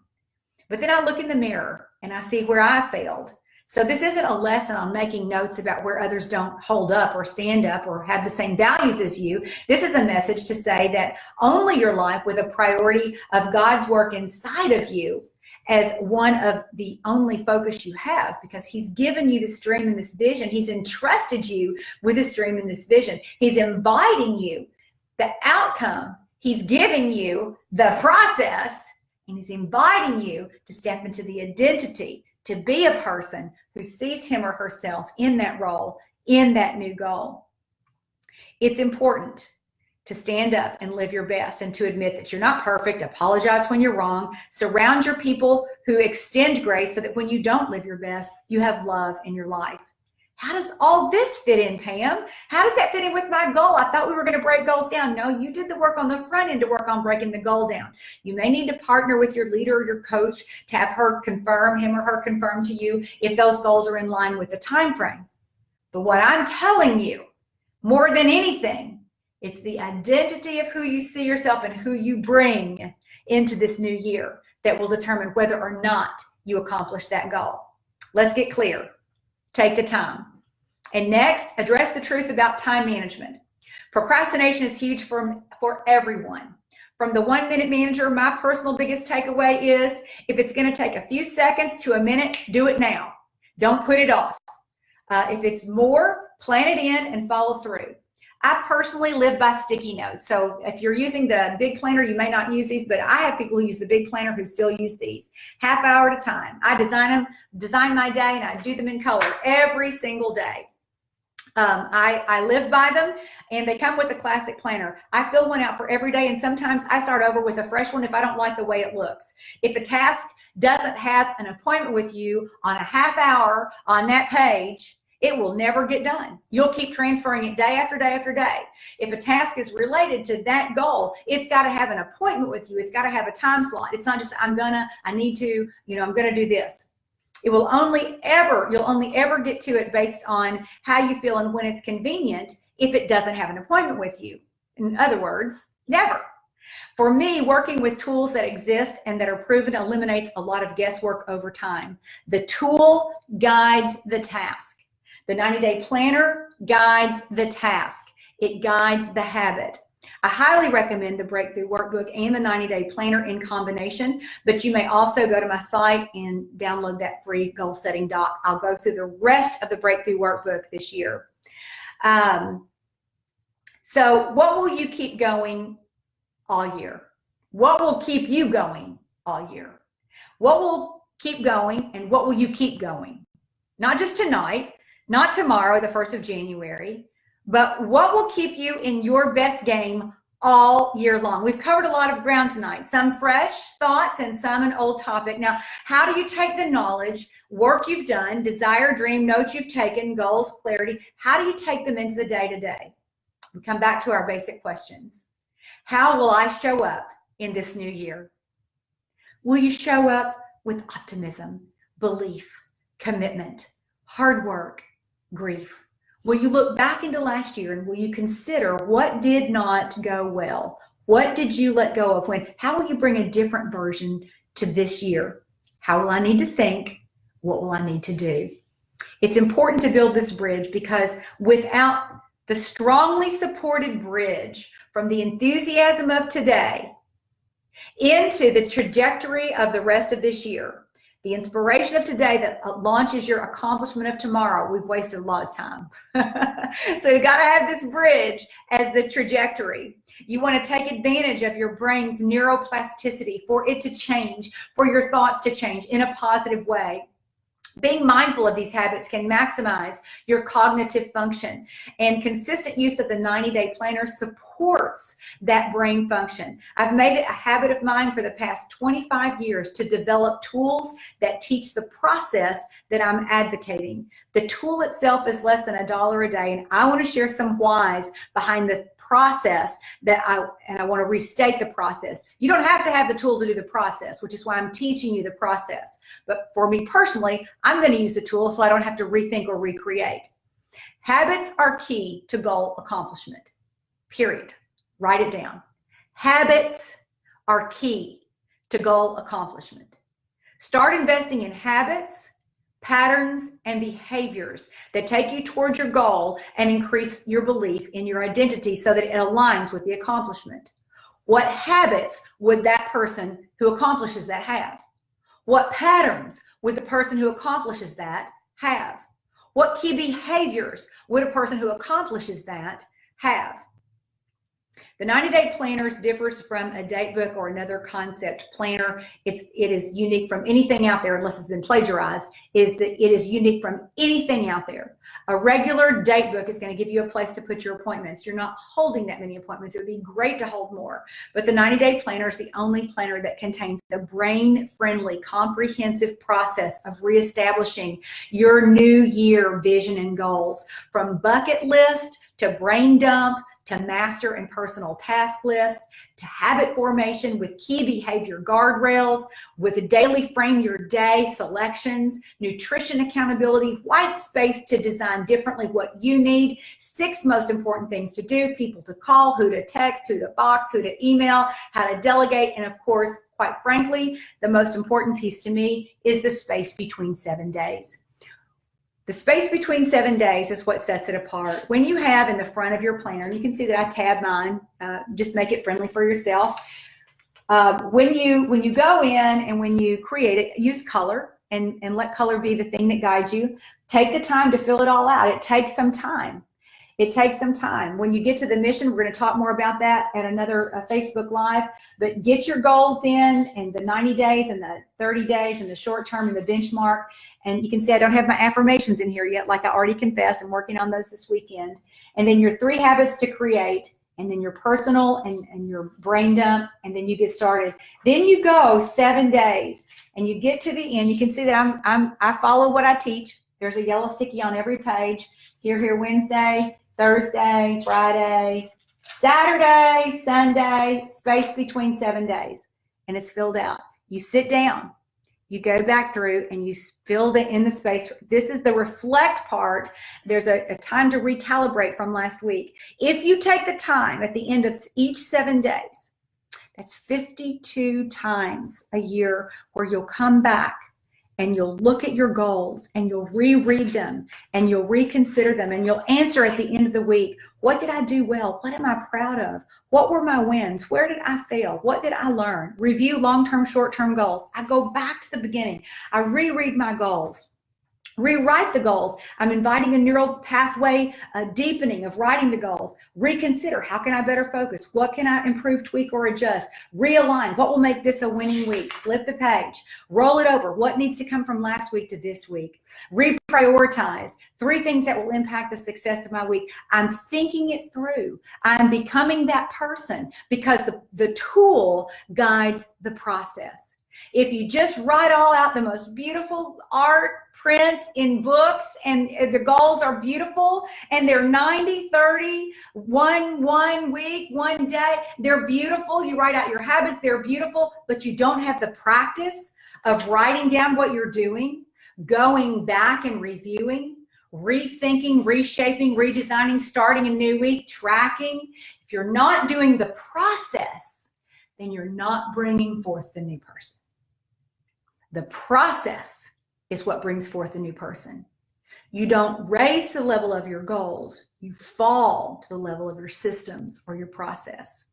But then I look in the mirror and I see where I failed. So this isn't a lesson on making notes about where others don't hold up or stand up or have the same values as you. This is a message to say that only your life with a priority of God's work inside of you as one of the only focus you have, because he's given you this dream and this vision. He's entrusted you with this dream and this vision. He's inviting you, the outcome. He's giving you the process, and he's inviting you to step into the identity, to be a person who sees him or herself in that role, in that new goal. It's important to stand up and live your best and to admit that you're not perfect. Apologize when you're wrong. Surround your people who extend grace so that when you don't live your best, you have love in your life. How does all this fit in, Pam? How does that fit in with my goal? I thought we were going to break goals down. No, you did the work on the front end to work on breaking the goal down. You may need to partner with your leader or your coach to have him or her confirm to you if those goals are in line with the time frame. But what I'm telling you, more than anything, it's the identity of who you see yourself and who you bring into this new year that will determine whether or not you accomplish that goal. Let's get clear. Take the time. And next, address the truth about time management. Procrastination is huge for everyone. From the 1 minute manager, my personal biggest takeaway is if it's going to take a few seconds to a minute, do it now. Don't put it off. If it's more, plan it in and follow through. I personally live by sticky notes. So if you're using the big planner, you may not use these, but I have people who use the big planner who still use these. Half hour at a time. I design my day, and I do them in color every single day. I live by them, and they come with a classic planner. I fill one out for every day, and sometimes I start over with a fresh one if I don't like the way it looks. If a task doesn't have an appointment with you on a half hour on that page, it will never get done. You'll keep transferring it day after day after day. If a task is related to that goal, it's got to have an appointment with you. It's got to have a time slot. It's not just I'm gonna do this. You'll only ever get to it based on how you feel and when it's convenient if it doesn't have an appointment with you. In other words, never. For me, working with tools that exist and that are proven eliminates a lot of guesswork over time. The tool guides the task. The 90-day planner guides the task. It guides the habit. I highly recommend the Breakthrough Workbook and the 90-day planner in combination, but you may also go to my site and download that free goal setting doc. I'll go through the rest of the Breakthrough Workbook this year. So what will you keep going all year? What will keep you going all year? What will keep going and what will you keep going? Not just tonight, not tomorrow, the 1st of January, but what will keep you in your best game all year long. We've covered a lot of ground tonight, some fresh thoughts and some an old topic. Now, how do you take the knowledge, work you've done, desire, dream, notes you've taken, goals, clarity, how do you take them into the day-to-day? We come back to our basic questions. How will I show up in this new year? Will you show up with optimism, belief, commitment, hard work, grief? Will you look back into last year and will you consider what did not go well? What did you let go of when? How will you bring a different version to this year? How will I need to think? What will I need to do? It's important to build this bridge because without the strongly supported bridge from the enthusiasm of today into the trajectory of the rest of this year, the inspiration of today that launches your accomplishment of tomorrow, we've wasted a lot of time. So you've got to have this bridge as the trajectory. You want to take advantage of your brain's neuroplasticity for it to change, for your thoughts to change in a positive way. Being mindful of these habits can maximize your cognitive function, and consistent use of the 90-day planner supports that brain function. I've made it a habit of mine for the past 25 years to develop tools that teach the process that I'm advocating. The tool itself is less than $1 a day, and I want to share some whys behind the process I want to restate the process. You don't have to have the tool to do the process, which is why I'm teaching you the process. But for me personally, I'm going to use the tool so I don't have to rethink or recreate. Habits are key to goal accomplishment, period. Write it down. Habits are key to goal accomplishment. Start investing in habits, patterns, and behaviors that take you towards your goal and increase your belief in your identity so that it aligns with the accomplishment. What habits would that person who accomplishes that have? What patterns would the person who accomplishes that have? What key behaviors would a person who accomplishes that have? The 90-day planners differs from a date book or another concept planner. It is unique from anything out there, unless it's been plagiarized, is that it is unique from anything out there. A regular date book is going to give you a place to put your appointments. You're not holding that many appointments. It would be great to hold more. But the 90-day planner is the only planner that contains a brain-friendly, comprehensive process of reestablishing your new year vision and goals, from bucket list to brain dump, to master and personal task list, to habit formation with key behavior guardrails, with a daily frame your day selections, nutrition accountability, white space to design differently what you need, 6 most important things to do, people to call, who to text, who to box, who to email, how to delegate, and of course, quite frankly, the most important piece to me is the space between 7 days. The space between 7 days is what sets it apart. When you have in the front of your planner, and you can see that I tab mine, just make it friendly for yourself. When you go in and when you create it, use color and let color be the thing that guides you. Take the time to fill it all out. It takes some time. It takes some time. When you get to the mission, we're going to talk more about that at another Facebook Live, but get your goals in the 90 days and the 30 days and the short term and the benchmark. And you can see I don't have my affirmations in here yet, like I already confessed. I'm working on those this weekend. And then your 3 habits to create, and then your personal and your brain dump, and then you get started. Then you go 7 days and you get to the end. You can see that I follow what I teach. There's a yellow sticky on every page. Here, Wednesday, Thursday, Friday, Saturday, Sunday, space between 7 days, and it's filled out. You sit down, you go back through, and you fill in the space. This is the reflect part. There's a time to recalibrate from last week. If you take the time at the end of each 7 days, that's 52 times a year where you'll come back and you'll look at your goals and you'll reread them and you'll reconsider them and you'll answer at the end of the week, what did I do well? What am I proud of? What were my wins? Where did I fail? What did I learn? Review long-term, short-term goals. I go back to the beginning. I reread my goals. Rewrite the goals. I'm inviting a neural pathway deepening of writing the goals. Reconsider, how can I better focus? What can I improve, tweak, or adjust? Realign, what will make this a winning week? Flip the page. Roll it over. What needs to come from last week to this week? Reprioritize. 3 things that will impact the success of my week. I'm thinking it through. I'm becoming that person because the tool guides the process. If you just write all out the most beautiful art print in books and the goals are beautiful and they're 90, 30, one week, one day, they're beautiful. You write out your habits, they're beautiful, but you don't have the practice of writing down what you're doing, going back and reviewing, rethinking, reshaping, redesigning, starting a new week, tracking. If you're not doing the process, then you're not bringing forth the new person. The process is what brings forth a new person. You don't raise to the level of your goals. You fall to the level of your systems or your process.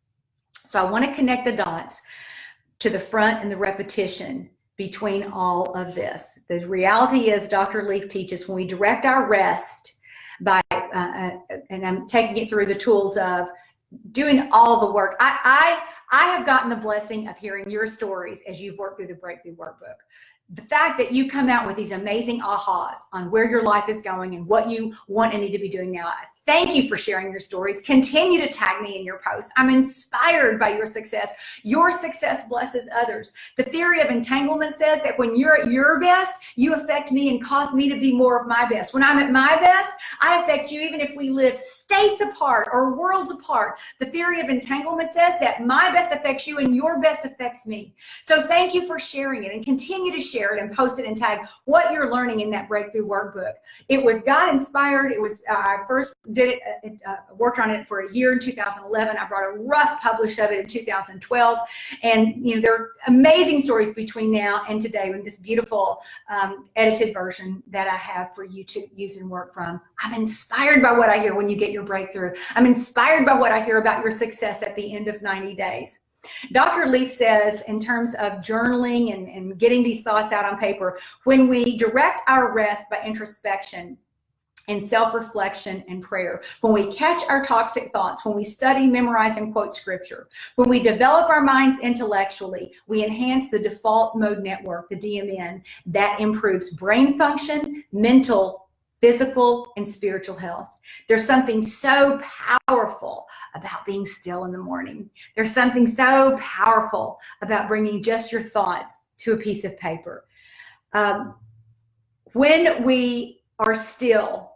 So I want to connect the dots to the front and the repetition between all of this. The reality is, Dr. Leaf teaches, when we direct our rest by, and I'm taking it through the tools of doing all the work. I have gotten the blessing of hearing your stories as you've worked through the Breakthrough Workbook. The fact that you come out with these amazing ahas on where your life is going and what you want and need to be doing now. Thank you for sharing your stories. Continue to tag me in your posts. I'm inspired by your success. Your success blesses others. The theory of entanglement says that when you're at your best, you affect me and cause me to be more of my best. When I'm at my best, I affect you even if we live states apart or worlds apart. The theory of entanglement says that my best affects you and your best affects me. So thank you for sharing it and continue to share it and post it and tag what you're learning in that Breakthrough Workbook. It was God inspired. It was, I first did it, worked on it for a year in 2011. I brought a rough publish of it in 2012. And, you know, there are amazing stories between now and today with this beautiful edited version that I have for you to use and work from. I'm inspired by what I hear when you get your breakthrough. I'm inspired by what I hear about your success at the end of 90 days. Dr. Leaf says, in terms of journaling and getting these thoughts out on paper, when we direct our rest by introspection and self-reflection and prayer, when we catch our toxic thoughts, when we study, memorize, and quote scripture, when we develop our minds intellectually, we enhance the default mode network, the DMN, that improves brain function, mental, physical, and spiritual health. There's something so powerful about being still in the morning. There's something so powerful about bringing just your thoughts to a piece of paper. When we are still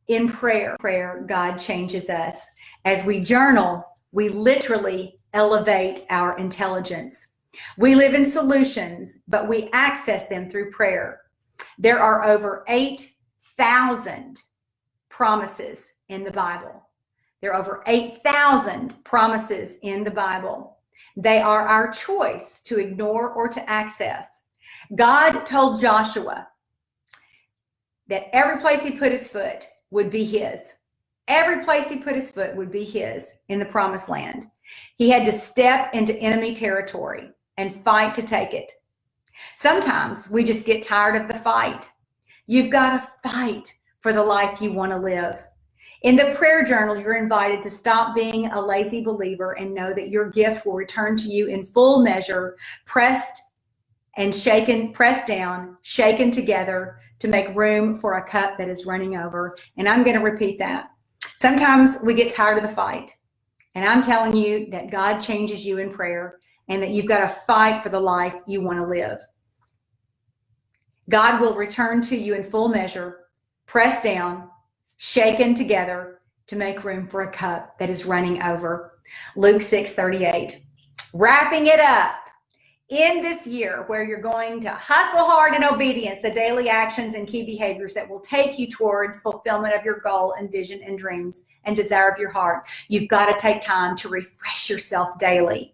in prayer, God changes us. As we journal, we literally elevate our intelligence. We live in solutions, but we access them through prayer. There are over 8,000 promises in the Bible. There are over 8,000 promises in the Bible. They are our choice to ignore or to access. God told Joshua that every place he put his foot would be his. Every place he put his foot would be his in the promised land. He had to step into enemy territory and fight to take it. Sometimes we just get tired of the fight. You've got to fight for the life you want to live. In the prayer journal, you're invited to stop being a lazy believer and know that your gift will return to you in full measure, pressed and shaken, pressed down, shaken together to make room for a cup that is running over. And I'm going to repeat that. Sometimes we get tired of the fight. And I'm telling you that God changes you in prayer and that you've got to fight for the life you want to live. God will return to you in full measure, pressed down, shaken together to make room for a cup that is running over. Luke 6:38. Wrapping it up. In this year where you're going to hustle hard in obedience, the daily actions and key behaviors that will take you towards fulfillment of your goal and vision and dreams and desire of your heart, you've got to take time to refresh yourself daily.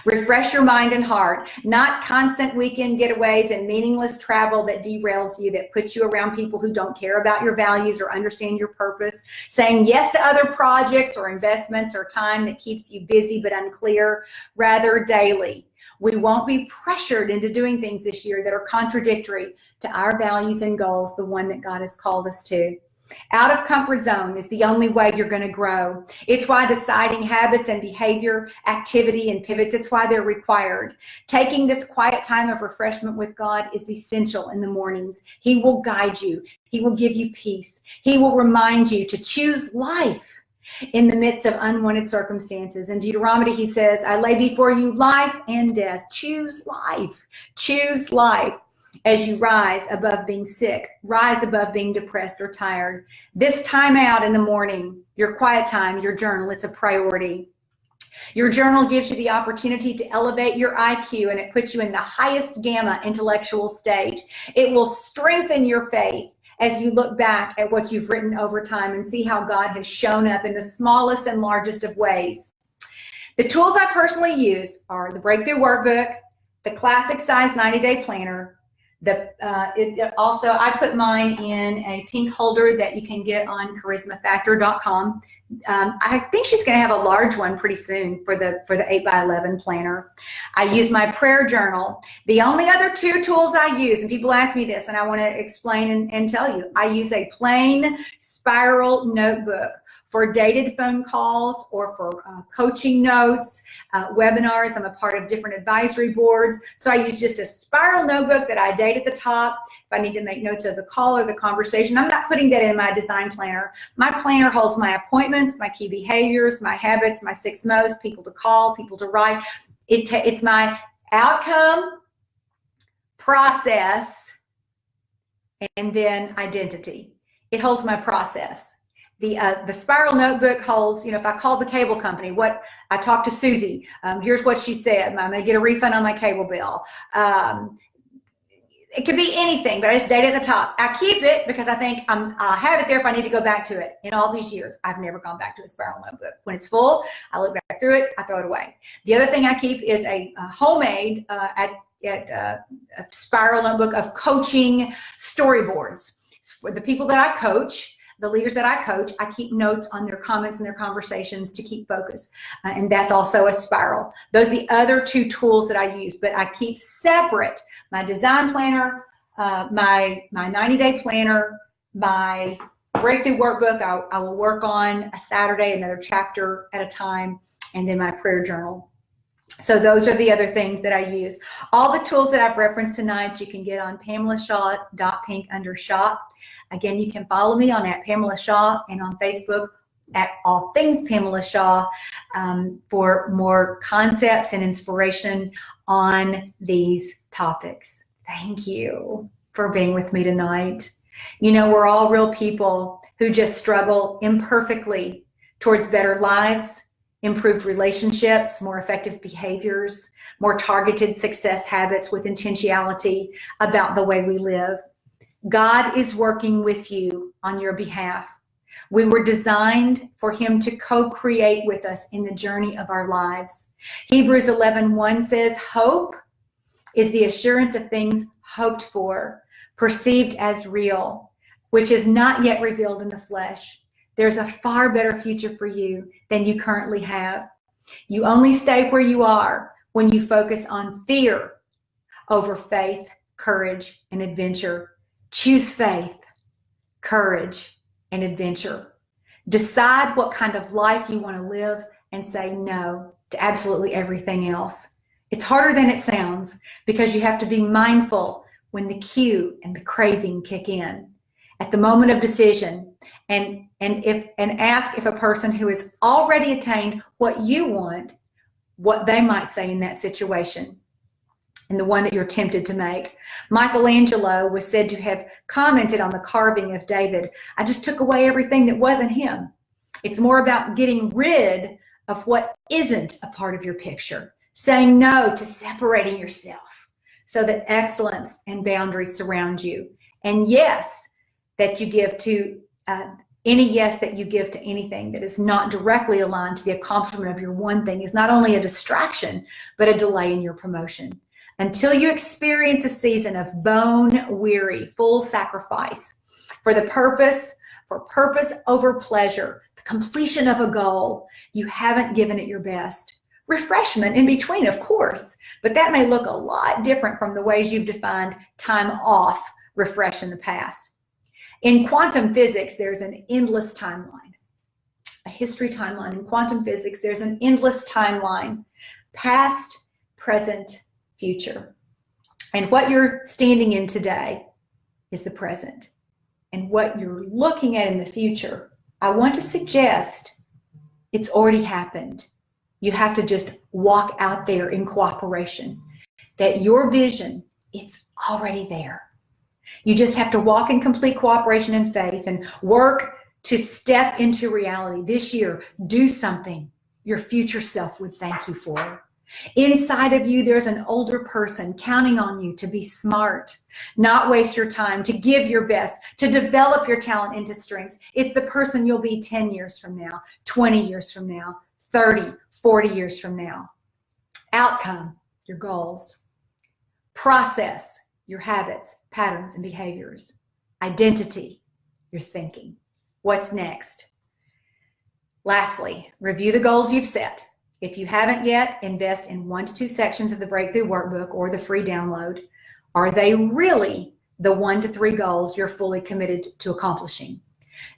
Refresh your mind and heart, not constant weekend getaways and meaningless travel that derails you, that puts you around people who don't care about your values or understand your purpose, saying yes to other projects or investments or time that keeps you busy but unclear. Rather, daily. We won't be pressured into doing things this year that are contradictory to our values and goals, the one that God has called us to. Out of comfort zone is the only way you're going to grow. It's why deciding habits and behavior, activity and pivots, it's why they're required. Taking this quiet time of refreshment with God is essential in the mornings. He will guide you. He will give you peace. He will remind you to choose life in the midst of unwanted circumstances. In Deuteronomy, he says, I lay before you life and death. Choose life. Choose life. As you rise above being sick, rise above being depressed or tired. This time out in the morning, your quiet time, your journal, it's a priority. Your journal gives you the opportunity to elevate your IQ, and it puts you in the highest gamma intellectual state. It will strengthen your faith as you look back at what you've written over time and see how God has shown up in the smallest and largest of ways. The tools I personally use are the Breakthrough Workbook, the Classic Size 90-Day Planner. Also, I put mine in a pink holder that you can get on charismafactor.com. I think she's going to have a large one pretty soon for the 8x11 planner. I use my prayer journal. The only other two tools I use, and people ask me this, and I want to explain and tell you, I use a plain spiral notebook for dated phone calls or for coaching notes, webinars. I'm a part of different advisory boards. So I use just a spiral notebook that I date at the top. If I need to make notes of the call or the conversation, I'm not putting that in my design planner. My planner holds my appointments, my key behaviors, my habits, my 6 most, people to call, people to write. It's my outcome, process, and then identity. It holds my process. The spiral notebook holds, if I called the cable company, what I talked to Susie, here's what she said, I'm going to get a refund on my cable bill. It could be anything, but I just date it at the top. I keep it because I think I'll have it there if I need to go back to it. In all these years, I've never gone back to a spiral notebook. When it's full, I look back through it, I throw it away. The other thing I keep is a homemade a spiral notebook of coaching storyboards. For the people that I coach, the leaders that I coach, I keep notes on their comments and their conversations to keep focus. And that's also a spiral. Those are the other 2 tools that I use, but I keep separate my design planner, my 90-day planner, my breakthrough workbook. I will work on a Saturday, another chapter at a time, and then my prayer journal. So those are the other things that I use. All the tools that I've referenced tonight, you can get on PamelaShaw.pink under shop. Again, you can follow me on @PamelaShaw and on Facebook @All Things Pamela Shaw for more concepts and inspiration on these topics. Thank you for being with me tonight. We're all real people who just struggle imperfectly towards better lives, improved relationships, more effective behaviors, more targeted success habits with intentionality about the way we live. God is working with you on your behalf. We were designed for him to co-create with us in the journey of our lives. Hebrews 11:1 says, hope is the assurance of things hoped for, perceived as real, which is not yet revealed in the flesh. There's a far better future for you than you currently have. You only stay where you are when you focus on fear over faith, courage, and adventure. Choose faith, courage, and adventure. Decide what kind of life you want to live and say no to absolutely everything else. It's harder than it sounds because you have to be mindful when the cue and the craving kick in at the moment of decision, and ask if a person who has already attained what you want, what they might say in that situation, and the one that you're tempted to make. Michelangelo was said to have commented on the carving of David, I just took away everything that wasn't him. It's more about getting rid of what isn't a part of your picture, saying no to separating yourself so that excellence and boundaries surround you. And yes, that you give to any yes that you give to anything that is not directly aligned to the accomplishment of your one thing is not only a distraction, but a delay in your promotion. Until you experience a season of bone-weary, full sacrifice for purpose over pleasure, the completion of a goal, you haven't given it your best. refreshment in between, of course, but that may look a lot different from the ways you've defined time off refresh in the past. In quantum physics, there's an endless timeline, a history timeline. In quantum physics, there's an endless timeline, past, present, future. And what you're standing in today is the present. And what you're looking at in the future, I want to suggest it's already happened. You have to just walk out there in cooperation. That your vision, it's already there. You just have to walk in complete cooperation and faith and work to step into reality. This year, do something your future self would thank you for. Inside of you, there's an older person counting on you to be smart, not waste your time, to give your best, to develop your talent into strengths. It's the person you'll be 10 years from now, 20 years from now, 30, 40 years from now. Outcome, your goals. Process, your habits, patterns, and behaviors. Identity, your thinking. What's next? Lastly, review the goals you've set. If you haven't yet, invest in 1 to 2 sections of the Breakthrough Workbook or the free download. Are they really the 1 to 3 goals you're fully committed to accomplishing?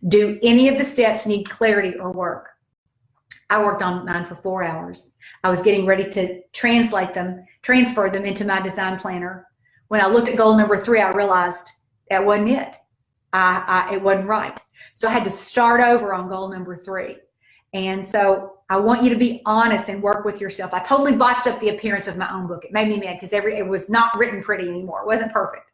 Do any of the steps need clarity or work? I worked on mine for 4 hours. I was getting ready to transfer them into my design planner. When I looked at goal number 3, I realized that wasn't it. It wasn't right. So I had to start over on goal number 3. And so I want you to be honest and work with yourself. I totally botched up the appearance of my own book. It made me mad because it was not written pretty anymore. It wasn't perfect.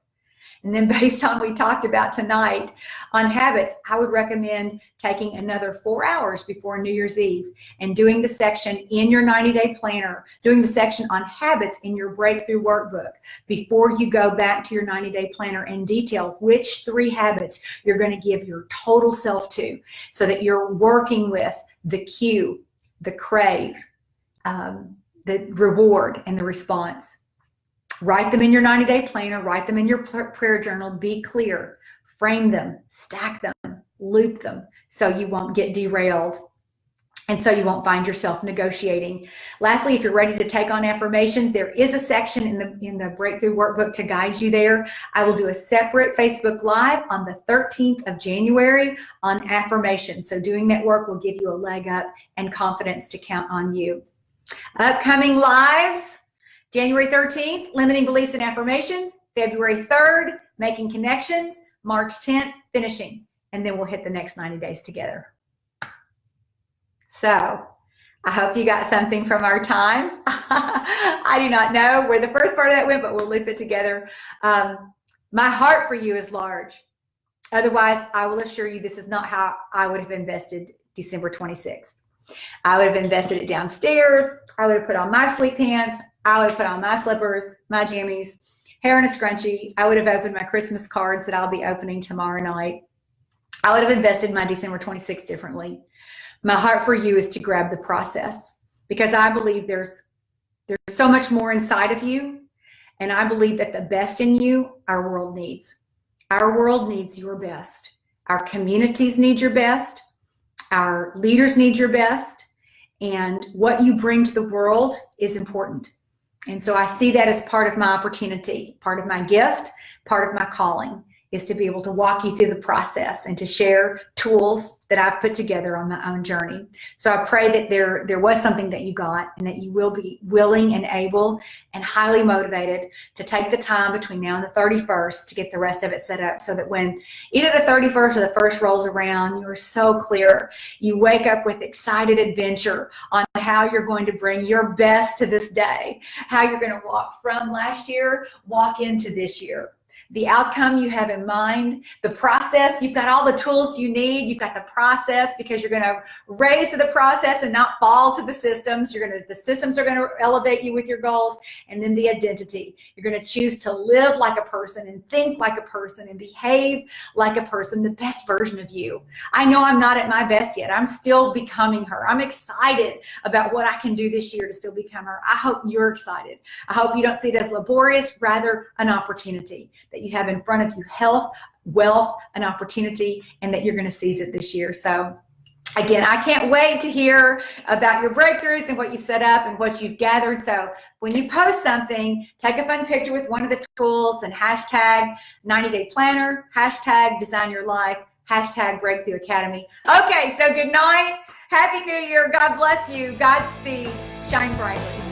And then based on what we talked about tonight on habits, I would recommend taking another 4 hours before New Year's Eve and doing the section in your 90-day planner, doing the section on habits in your Breakthrough Workbook before you go back to your 90-day planner and detail which 3 habits you're going to give your total self to, so that you're working with the cue, the crave, the reward, and the response. Write them in your 90-day planner, write them in your prayer journal, be clear, frame them, stack them, loop them, so you won't get derailed and so you won't find yourself negotiating. Lastly, if you're ready to take on affirmations, there is a section in the Breakthrough Workbook to guide you there. I will do a separate Facebook Live on the 13th of January on affirmations. So doing that work will give you a leg up and confidence to count on you. Upcoming lives. January 13th, Limiting Beliefs and Affirmations. February 3rd, Making Connections. March 10th, Finishing. And then we'll hit the next 90 days together. So I hope you got something from our time. I do not know where the first part of that went, but we'll loop it together. My heart for you is large. Otherwise, I will assure you this is not how I would have invested December 26th. I would have invested it downstairs. I would have put on my sleep pants. I would have put on my slippers, my jammies, hair in a scrunchie. I would have opened my Christmas cards that I'll be opening tomorrow night. I would have invested my December 26th differently. My heart for you is to grab the process, because I believe there's so much more inside of you, and I believe that the best in you, our world needs. Our world needs your best. Our communities need your best. Our leaders need your best. And what you bring to the world is important. And so I see that as part of my opportunity, part of my gift, part of my calling, is to be able to walk you through the process and to share tools that I've put together on my own journey. So I pray that there was something that you got, and that you will be willing and able and highly motivated to take the time between now and the 31st to get the rest of it set up, so that when either the 31st or the 1st rolls around, you are so clear. You wake up with excited adventure on how you're going to bring your best to this day, how you're going to walk from last year, walk into this year. The outcome you have in mind, the process, you've got all the tools you need. You've got the process, because you're going to raise to the process and not fall to the systems. The systems are going to elevate you with your goals. And then the identity. You're going to choose to live like a person and think like a person and behave like a person, the best version of you. I know I'm not at my best yet. I'm still becoming her. I'm excited about what I can do this year to still become her. I hope you're excited. I hope you don't see it as laborious, rather an opportunity that you have in front of you, health, wealth, an opportunity, and that you're going to seize it this year. So Again, I can't wait to hear about your breakthroughs and what you've set up and what you've gathered. So when you post something, take a fun picture with one of the tools and hashtag 90-day planner, hashtag design your life, hashtag breakthrough academy. Okay, so good night. Happy New Year. God bless you. Godspeed. Shine brightly.